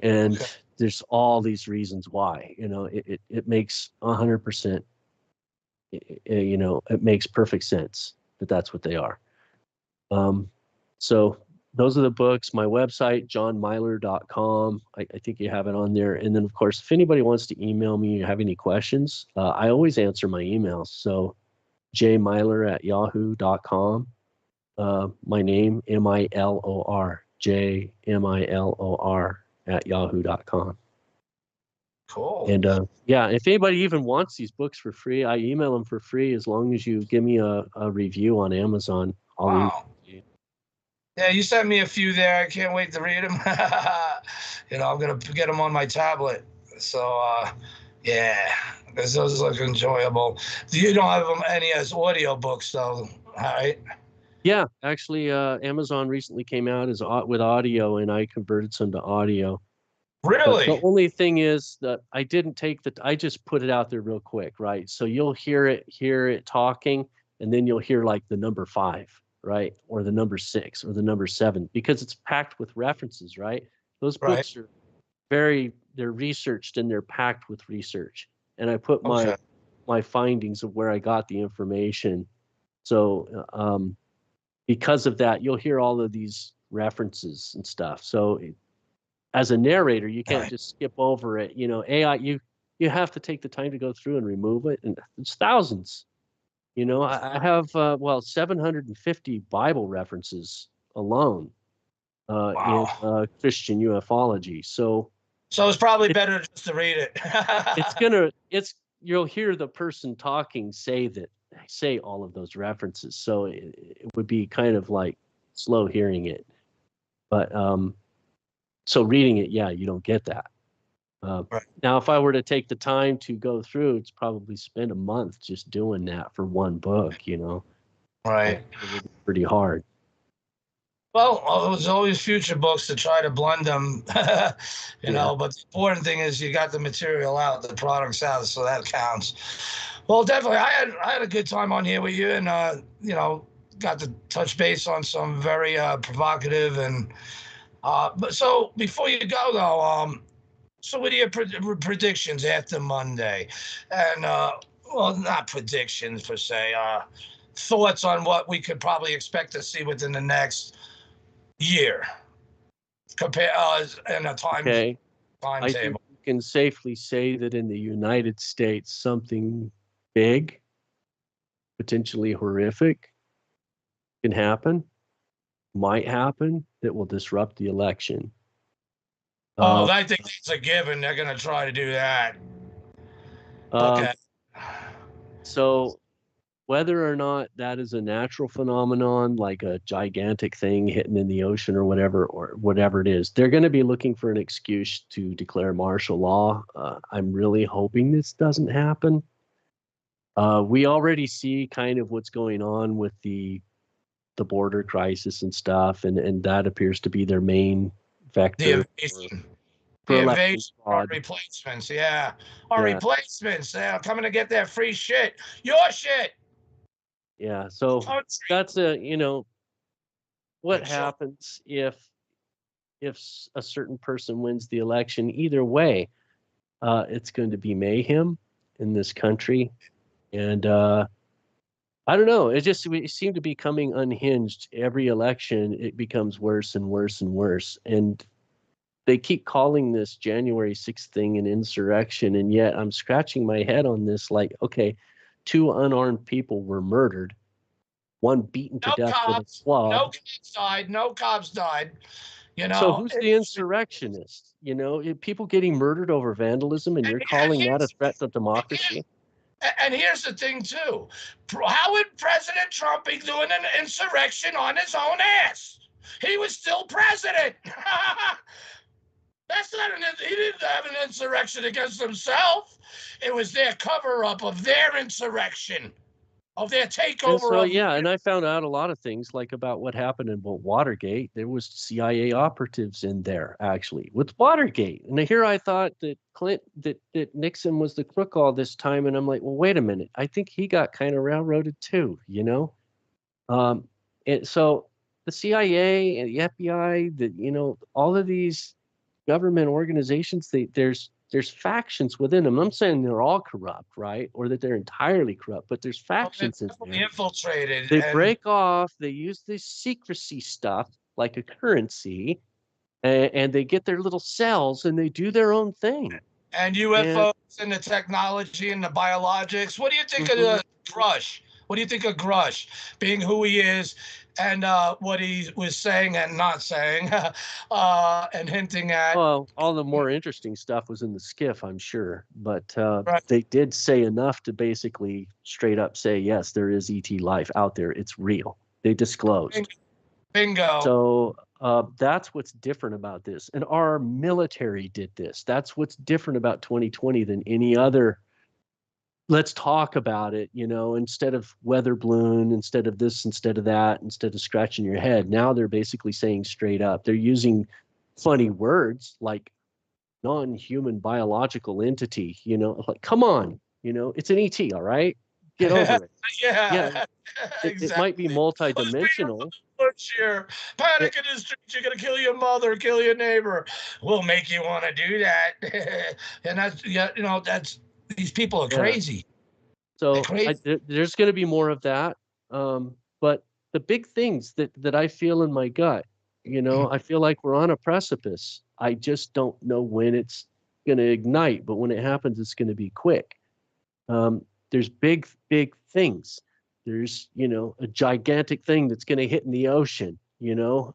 and there's all these reasons why. It makes 100%. It makes perfect sense that that's what they are. So those are the books. My website, johnmilor.com. I think you have it on there. And then, of course, if anybody wants to email me or have any questions, I always answer my emails. So jmilor@yahoo.com. My name, Milor, JMILOR @yahoo.com. Cool. And if anybody even wants these books for free, I email them for free as long as you give me a review on Amazon. Wow. Yeah, you sent me a few there. I can't wait to read them. I'm going to get them on my tablet. So, because those look enjoyable. You don't have them any as audio books, though, right? Yeah, actually, Amazon recently came out with audio, and I converted some to audio. Really? But the only thing is that I didn't I just put it out there real quick, right? So you'll hear it talking, and then you'll hear like the number 5, right? Or the number 6 or the number 7, because it's packed with references, right? Those books are they're researched and they're packed with research. And I put my findings of where I got the information. So because of that, you'll hear all of these references and stuff. So as a narrator, you can't just skip over it. AI, you have to take the time to go through and remove it. And it's thousands. I have 750 Bible references alone in Christian ufology. So it's probably better just to read it. You'll hear the person talking say all of those references. So it would be kind of like slow hearing it. But so reading it, you don't get that. Now, if I were to take the time to go through, it's probably spend a month just doing that for one book, Right. It would be pretty hard. Well, there's always future books to try to blend them, know, but the important thing is you got the material out, the product's out, so that counts. Well, definitely, I had a good time on here with you, and, got to touch base on some very provocative and, but so before you go, though, so what are your predictions after Monday? And, well, not predictions per se, thoughts on what we could probably expect to see within the next year, compare in a Okay. I think timetable. we can safely say that in the United States, something big, potentially horrific, can happen, might happen, that will disrupt the election. I think it's a given. They're going to try to do that. Okay. So whether or not that is a natural phenomenon, like a gigantic thing hitting in the ocean or whatever it is, they're going to be looking for an excuse to declare martial law. I'm really hoping this doesn't happen. We already see kind of what's going on with the border crisis and stuff, and that appears to be their main vector. The invasion, our replacements, our replacements, they're coming to get their free shit, your shit. Yeah, so that's what happens if a certain person wins the election. Either way, it's going to be mayhem in this country, and I don't know. It seemed to be coming unhinged. Every election, it becomes worse and worse and worse, and they keep calling this January 6th thing an insurrection, and yet I'm scratching my head on this. Like, okay, 2 unarmed people were murdered, 1 beaten to death with a club. No cops died. So who's the insurrectionist? People getting murdered over vandalism, and you're calling that a threat to democracy? And here's the thing, too. How would President Trump be doing an insurrection on his own ass? He was still president. He didn't have an insurrection against himself. It was their cover-up of their insurrection, of their takeover. And I found out a lot of things, like about what happened in Watergate. There was CIA operatives in there, actually, with Watergate. And here I thought that that Nixon was the crook all this time, and I'm like, well, wait a minute. I think he got kind of railroaded too, And so the CIA and the FBI, all of these government organizations, there's factions within them. I'm saying they're all corrupt, right? Or that they're entirely corrupt, but there's factions in there. Infiltrated. They break off, they use this secrecy stuff like a currency, and they get their little cells and they do their own thing. And UFOs and the technology and the biologics. What do you think of the Grush? What do you think of Grush being who he is and what he was saying and not saying and hinting at? Well, all the more interesting stuff was in the skiff, I'm sure. But they did say enough to basically straight up say, yes, there is ET life out there. It's real. They disclosed. Bingo. So that's what's different about this. And our military did this. That's what's different about 2020 than any other. Let's talk about it, instead of weather balloon, instead of this, instead of that, instead of scratching your head. Now they're basically saying straight up. They're using funny words like non-human biological entity, like, come on, it's an ET, all right? Get over it. Yeah. Exactly. It might be multidimensional. Here. Panic in the streets, you're going to kill your mother, kill your neighbor. We'll make you want to do that. And that's, these people are crazy. So there's going to be more of that. But the big things that I feel in my gut, I feel like we're on a precipice. I just don't know when it's going to ignite, but when it happens, it's going to be quick. There's big things. There's, a gigantic thing that's going to hit in the ocean,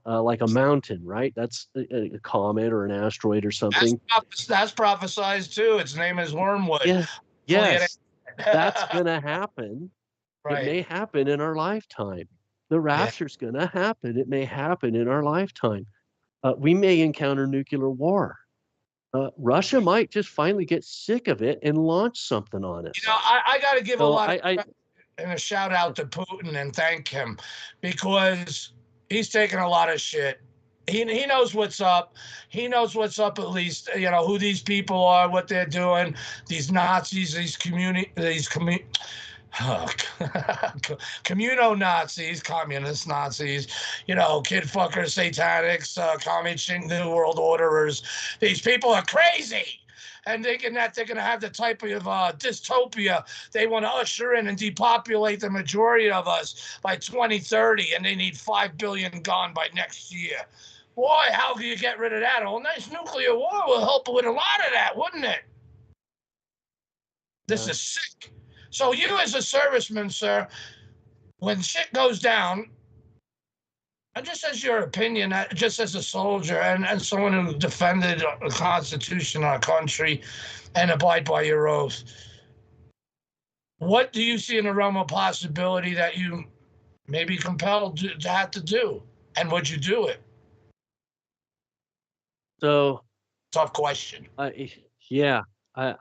like a mountain, right? That's a comet or an asteroid or something. That's prophesized too. Its name is Wormwood. Yeah. Yes, that's going to happen. Right. It may happen in our lifetime. The rapture's going to happen. It may happen in our lifetime. We may encounter nuclear war. Russia might just finally get sick of it and launch something on us. I got to give a lot of credit and a shout out to Putin and thank him, because he's taking a lot of shit. He knows what's up. He knows what's up, at least, who these people are, what they're doing, these Nazis, communo-Nazis, communist Nazis, kid fuckers, satanics, communist New World Orderers. These people are crazy. and thinking that they're going to have the type of dystopia they want to usher in and depopulate the majority of us by 2030, and they need 5 billion gone by next year. Boy, how can you get rid of that? A nice nuclear war will help with a lot of that, wouldn't it? This is sick. So you as a serviceman, sir, when shit goes down, and just as your opinion, just as a soldier and someone who defended the Constitution of our country and abide by your oath, what do you see in the realm of possibility that you may be compelled to have to do? And would you do it? So, tough question. Yeah, I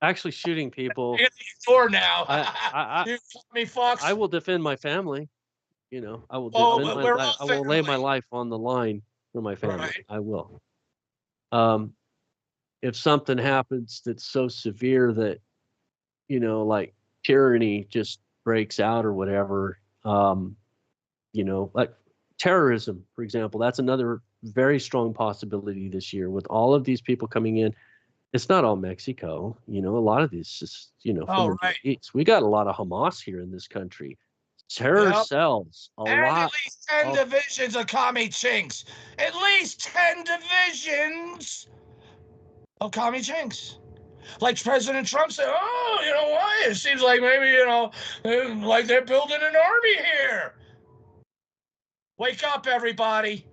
actually shooting people. You're at the door now. You me, Fox. I will defend my family. You know, I will Oh, defend but we're all I will lay my life on the line for my family. Right. I will. If something happens that's so severe that, you know, like tyranny just breaks out or whatever, you know, like terrorism, for example, that's another very strong possibility this year with all of these people coming in. It's not all Mexico, you know, a lot of these is, you know, from the Middle East. We got a lot of Hamas here in this country. Terror cells, and lot. At least 10 divisions of commie chinks. At least 10 divisions of commie chinks. Like President Trump said, oh, you know what? It seems like maybe, you know, like they're building an army here. Wake up, everybody.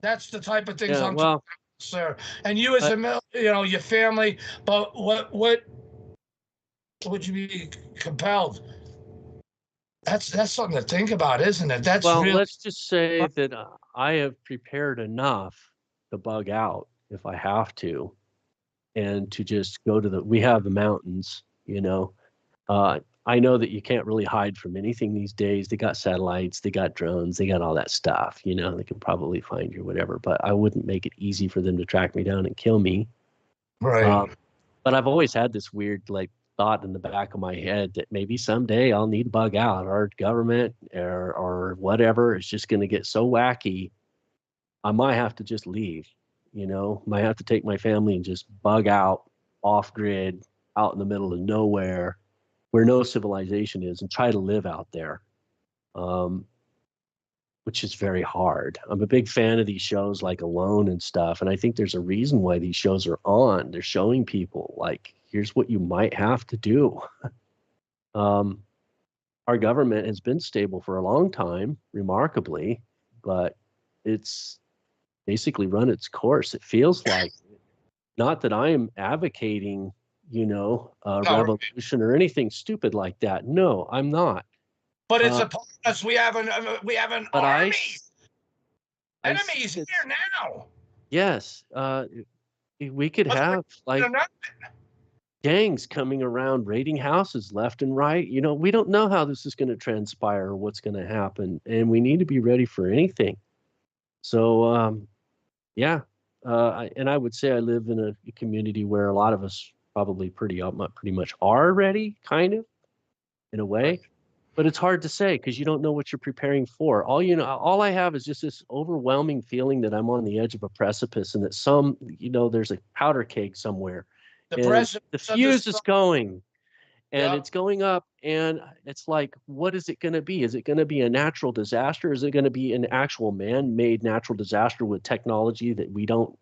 That's the type of things I'm talking about, sir. And you as a, you know, your family, but what would you be compelled? That's something to think about, isn't it? That's well, really... let's just say that I have prepared enough to bug out if I have to, and to just go to we have the mountains, you know. I know that you can't really hide from anything these days. They got satellites, they got drones, they got all that stuff, you know, they can probably find you, whatever, but I wouldn't make it easy for them to track me down and kill me. Right. But I've always had this weird, like, thought in the back of my head that maybe someday I'll need to bug out. Our government or whatever is just going to get so wacky, I might have to just leave, you know, might have to take my family and just bug out off grid, out in the middle of nowhere where no civilization is, and try to live out there, which is very hard. I'm a big fan of these shows like Alone and stuff, and I think there's a reason why these shows are on. They're showing people, like, here's what you might have to do. Our government has been stable for a long time, remarkably, but it's basically run its course. It feels like, not that I am advocating, you know, revolution or anything stupid like that. No, I'm not. But it's upon us. We have an army. Enemies here now. Yes, we could have like gangs coming around raiding houses left and right. You know, we don't know how this is going to transpire or what's going to happen, and we need to be ready for anything. So, yeah, and I would say I live in a community where a lot of us probably pretty much are ready, kind of, in a way. But it's hard to say because you don't know what you're preparing for. All I have is just this overwhelming feeling that I'm on the edge of a precipice, and that there's a powder keg somewhere. The fuse is going, and it's going up, and it's like, what is it going to be? Is it going to be a natural disaster? Is it going to be an actual man-made natural disaster with technology that we don't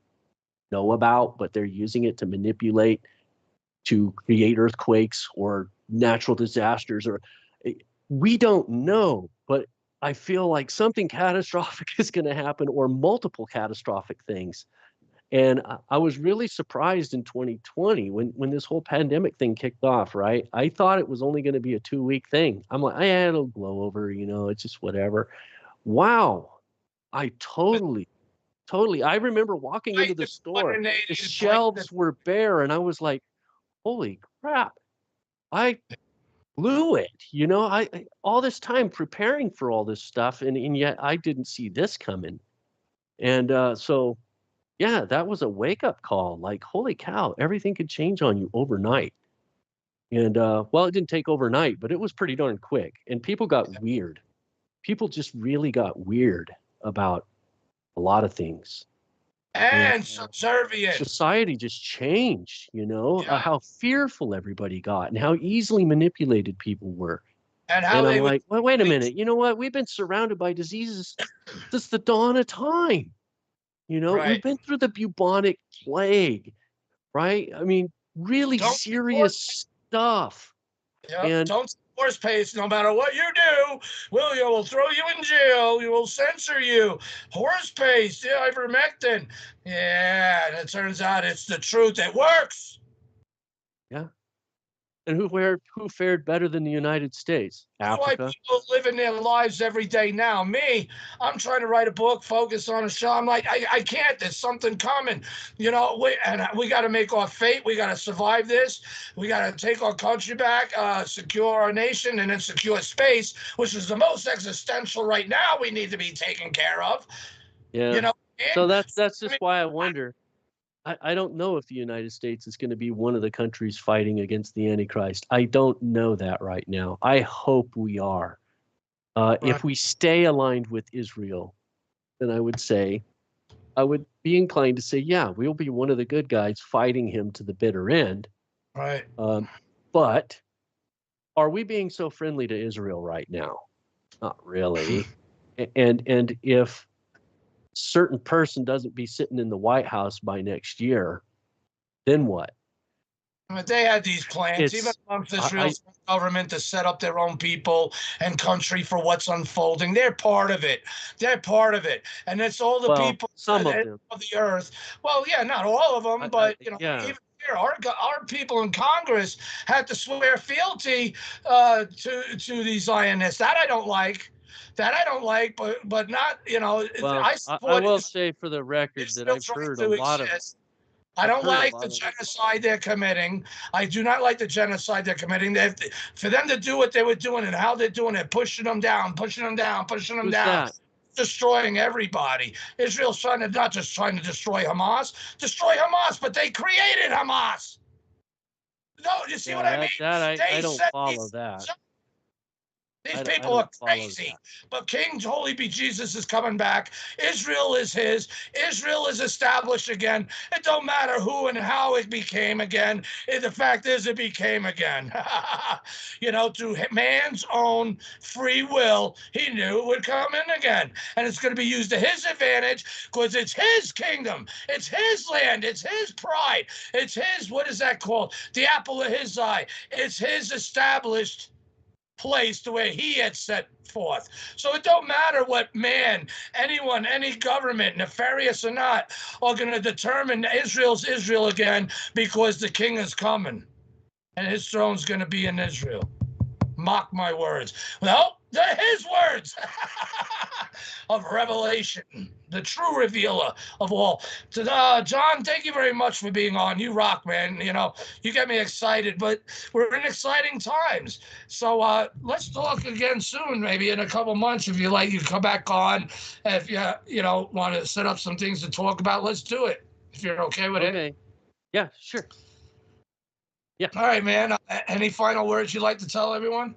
know about, but they're using it to manipulate, to create earthquakes or natural disasters? Or we don't know, but I feel like something catastrophic is going to happen, or multiple catastrophic things. And I was really surprised in 2020 when this whole pandemic thing kicked off, right? I thought it was only going to be a 2-week thing. I'm like, yeah, it'll blow over, you know, it's just whatever. Wow. I totally, I remember walking into the store, the shelves were bare, and I was like, holy crap, I blew it. You know, I all this time preparing for all this stuff, and yet I didn't see this coming. And so, yeah, that was a wake-up call. Like, holy cow, everything could change on you overnight. And well, it didn't take overnight, but it was pretty darn quick. And people got weird. People just really got weird about a lot of things. and subservient. Society just changed, how fearful everybody got and how easily manipulated people were. And how And they I'm like, well, wait a minute. You know what? We've been surrounded by diseases since the dawn of time. We've been through the bubonic plague, right? I mean, really serious stuff. Yeah, And don't force pace no matter what you do. We'll throw you in jail. We will censor you. Horse paste, yeah, ivermectin. Yeah, and it turns out it's the truth. It works. yeah. And who fared better than the United States? That's why Africa. people living their lives every day now. Me, I'm trying to write a book, focus on a show. I'm like, I can't. There's something coming. We got to make our fate. We got to survive this. We got to take our country back, secure our nation, and then secure space, which is the most existential right now. We need to be taken care of. Yeah. So that's just why I wonder. I don't know if the United States is going to be one of the countries fighting against the Antichrist. I don't know that right now. I hope we are. If we stay aligned with Israel, then I would be inclined to say, yeah, we'll be one of the good guys fighting him to the bitter end. Right. But are we being so friendly to Israel right now? Not really. And if certain person doesn't be sitting in the White House by next year, then what? But they had these plans, even amongst Israel's government, to set up their own people and country for what's unfolding. They're part of it. And it's all the people some of them of the earth. Well, yeah, not all of them, but even here, our people in Congress had to swear fealty to the Zionists. That I don't like. But not, I support. I will say for the record that I've heard a lot of. I don't like the genocide they're committing. I do not like the genocide they're committing. For them to do what they were doing and how they're doing it, pushing them down, destroying everybody. Israel's not just trying to destroy Hamas, but they created Hamas. No, you see what I mean? I don't follow that. These people are crazy. But King Holy Be Jesus is coming back. Israel is his. Israel is established again. It don't matter who and how it became again. The fact is it became again. To man's own free will, he knew it would come in again. And it's going to be used to his advantage because it's his kingdom. It's his land. It's his pride. It's his, what is that called? The apple of his eye. It's his established place to where he had set forth. So it don't matter what man, anyone, any government, nefarious or not, are going to determine Israel's Israel again because the king is coming and his throne's going to be in Israel. Mock my words. Well, they're his words of revelation, the true revealer of all. John, thank you very much for being on. You rock, man. You get me excited, but we're in exciting times. So let's talk again soon, maybe in a couple months. If you like, you come back on. If you want to set up some things to talk about, let's do it. If you're okay with it. Yeah, sure. Yeah. All right, man. Any final words you'd like to tell everyone?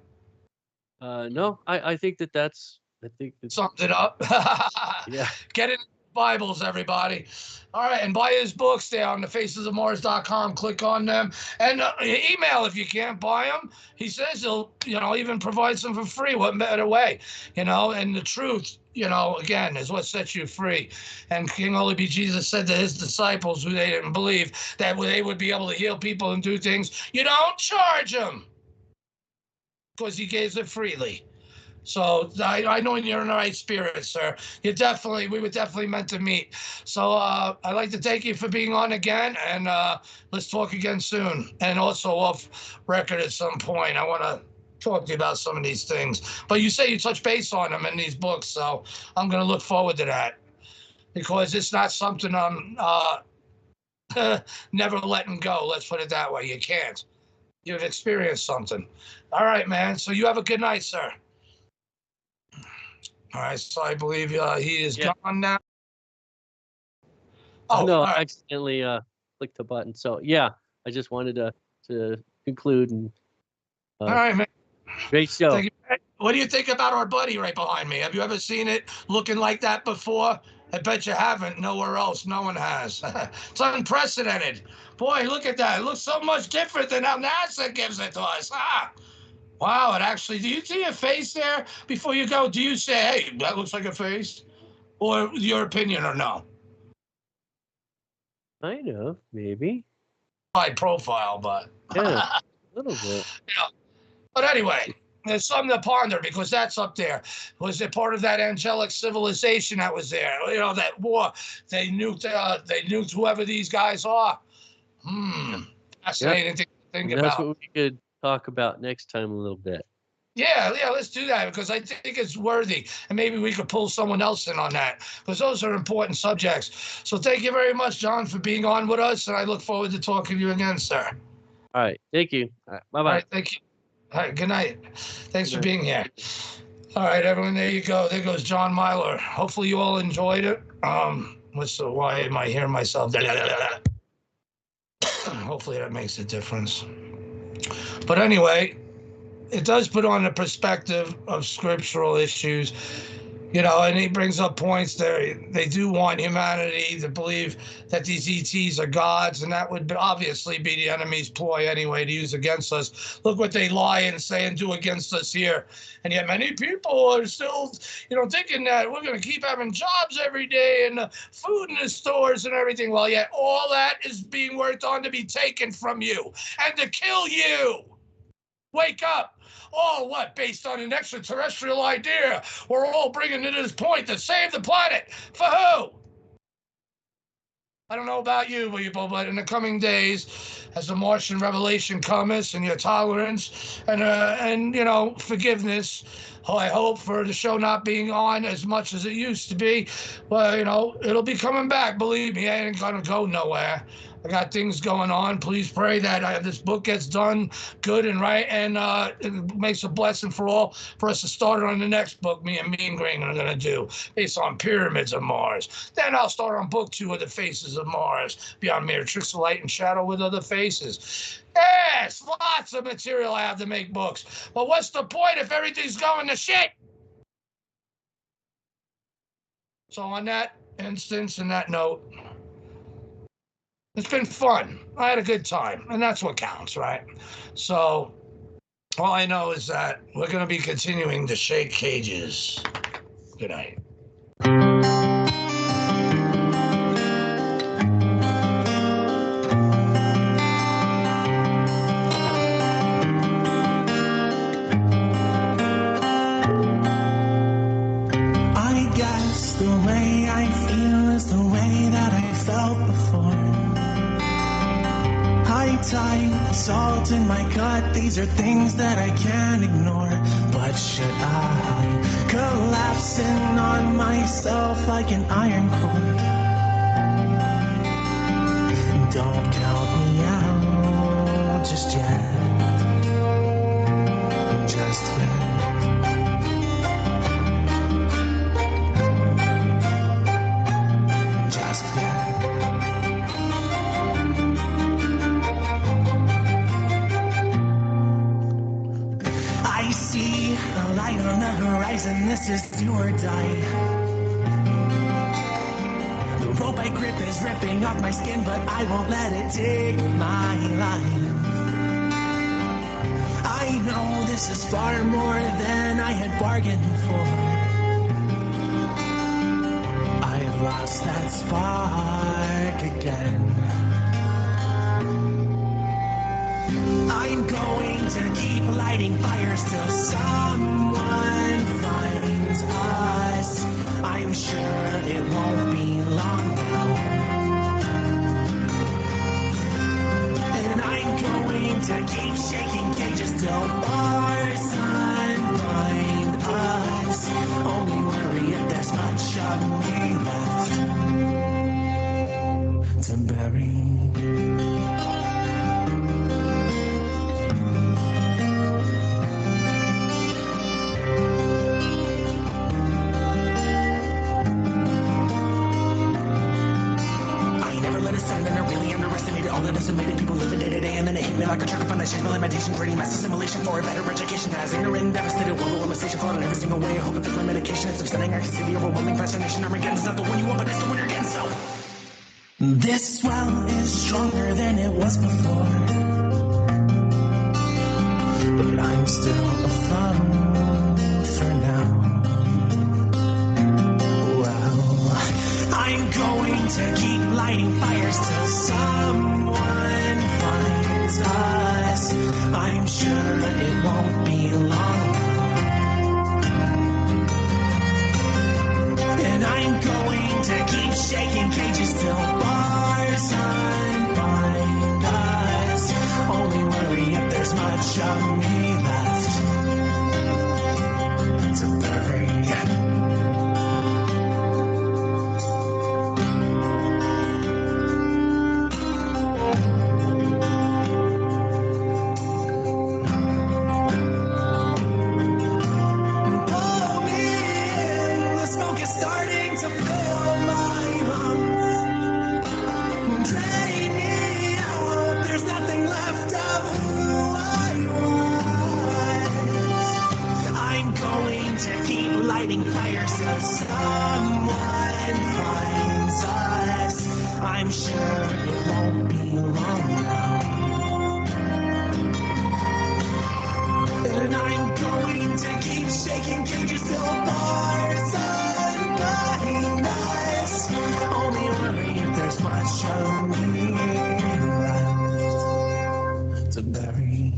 No, I think that's summed it up. Yeah. Get it in Bibles, everybody. All right, and buy his books. They're on thefacesofmars.com. Click on them and email if you can't buy them. He says he'll, even provide some for free. What better way, And the truth, again, is what sets you free. And King Holy Be Jesus said to his disciples, who they didn't believe, that they would be able to heal people and do things. You don't charge them because he gives it freely. So I know you're in the right spirit, sir. We were definitely meant to meet. So I'd like to thank you for being on again, and let's talk again soon. And also off record at some point, I want to talk to you about some of these things. But you say you touch base on them in these books, so I'm going to look forward to that because it's not something I'm never letting go. Let's put it that way. You can't. You've experienced something. All right, man. So you have a good night, sir. All right, so I believe he is gone now. Oh, no, I accidentally clicked the button. So, yeah, I just wanted to conclude. And, all right, man. Great show. What do you think about our buddy right behind me? Have you ever seen it looking like that before? I bet you haven't. Nowhere else. No one has. It's unprecedented. Boy, look at that. It looks so much different than how NASA gives it to us. Ah, wow, it actually, do you see a face there before you go? Do you say, hey, that looks like a face? Or your opinion or no? Kind of, maybe. High profile, but. Yeah, a little bit. Yeah. But anyway, there's something to ponder because that's up there. Was it part of that angelic civilization that was there? You know, that war. They nuked whoever these guys are. Fascinating thing to think And that's about. what we could talk about next time a little bit. Yeah, let's do that because I think it's worthy. And maybe we could pull someone else in on that because those are important subjects. So thank you very much, John, for being on with us. And I look forward to talking to you again, sir. All right. Thank you. Bye-bye. All right, thank you. All right, good night. Thanks for being here. All right, everyone, there you go. There goes John Milor. Hopefully you all enjoyed it. Why am I hearing myself? Hopefully that makes a difference. But anyway, it does put on the perspective of scriptural issues, you know, and he brings up points there. They do want humanity to believe that these ETs are gods, and that would obviously be the enemy's ploy anyway to use against us. Look what they lie and say and do against us here. And yet many people are still, you know, thinking that we're going to keep having jobs every day and food in the stores and everything. Well, yet all that is being worked on to be taken from you and to kill you. Wake up. All what? Based on an extraterrestrial idea. We're all bringing to this point to save the planet. For who? I don't know about you people, but in the coming days, as the Martian revelation comes and your tolerance and you know, forgiveness, I hope for the show not being on as much as it used to be. Well, you know, it'll be coming back. Believe me, I ain't gonna go nowhere. I got things going on. Please pray that this book gets done good and right, and it makes a blessing for us to start on the next book. Me and Green are going to do based on pyramids of Mars. Then I'll start on book 2 of the faces of Mars, beyond mere tricks of light and shadow with other faces. Yes, lots of material I have to make books. But what's the point if everything's going to shit? So on that instance and that note, it's been fun. I had a good time, and that's what counts, right? So all I know is that we're going to be continuing to shake cages. Good night. I guess the way I feel is the way that I felt before. High tide, salt in my gut, these are things that I can't ignore. But should I collapsing on myself like an iron core? Don't count me out just yet. Just yet. Just yet. I see a light on the horizon, this is do or die. The rope I grip is ripping off my skin, but I won't let it take my life. I know this is far more than I had bargained for. I've lost that spark again. I'm going to keep lighting fires till someone finds us. I'm sure it won't be long now. And I'm going to keep shaking cages till bars unbind us. Only worry if there's much of me left to bury. I never let a son, and I really underestimated created all of this and made it. People living day to day, and then it hit me like a truck of foundation. My limitation, creating mass assimilation for a better education. As ignorant, devastated, globalization, flawed in every single way. I hope it's my medication. It's upsetting. I can see the overwhelming fascination. Armageddon's not the one you want, but it's the one you're getting. So this well is stronger than it was before, but I'm still afloat for now. I'm going to keep lighting fires till someone finds us. I'm sure it won't be long. And I'm going to keep shaking cages till bars unbind us. Only worry if there's much of me left to bury. Fires till someone finds us. I'm sure it won't be long now. And I'm going to keep shaking cages till bars unbind us. Only worry if there's much of me left to bury.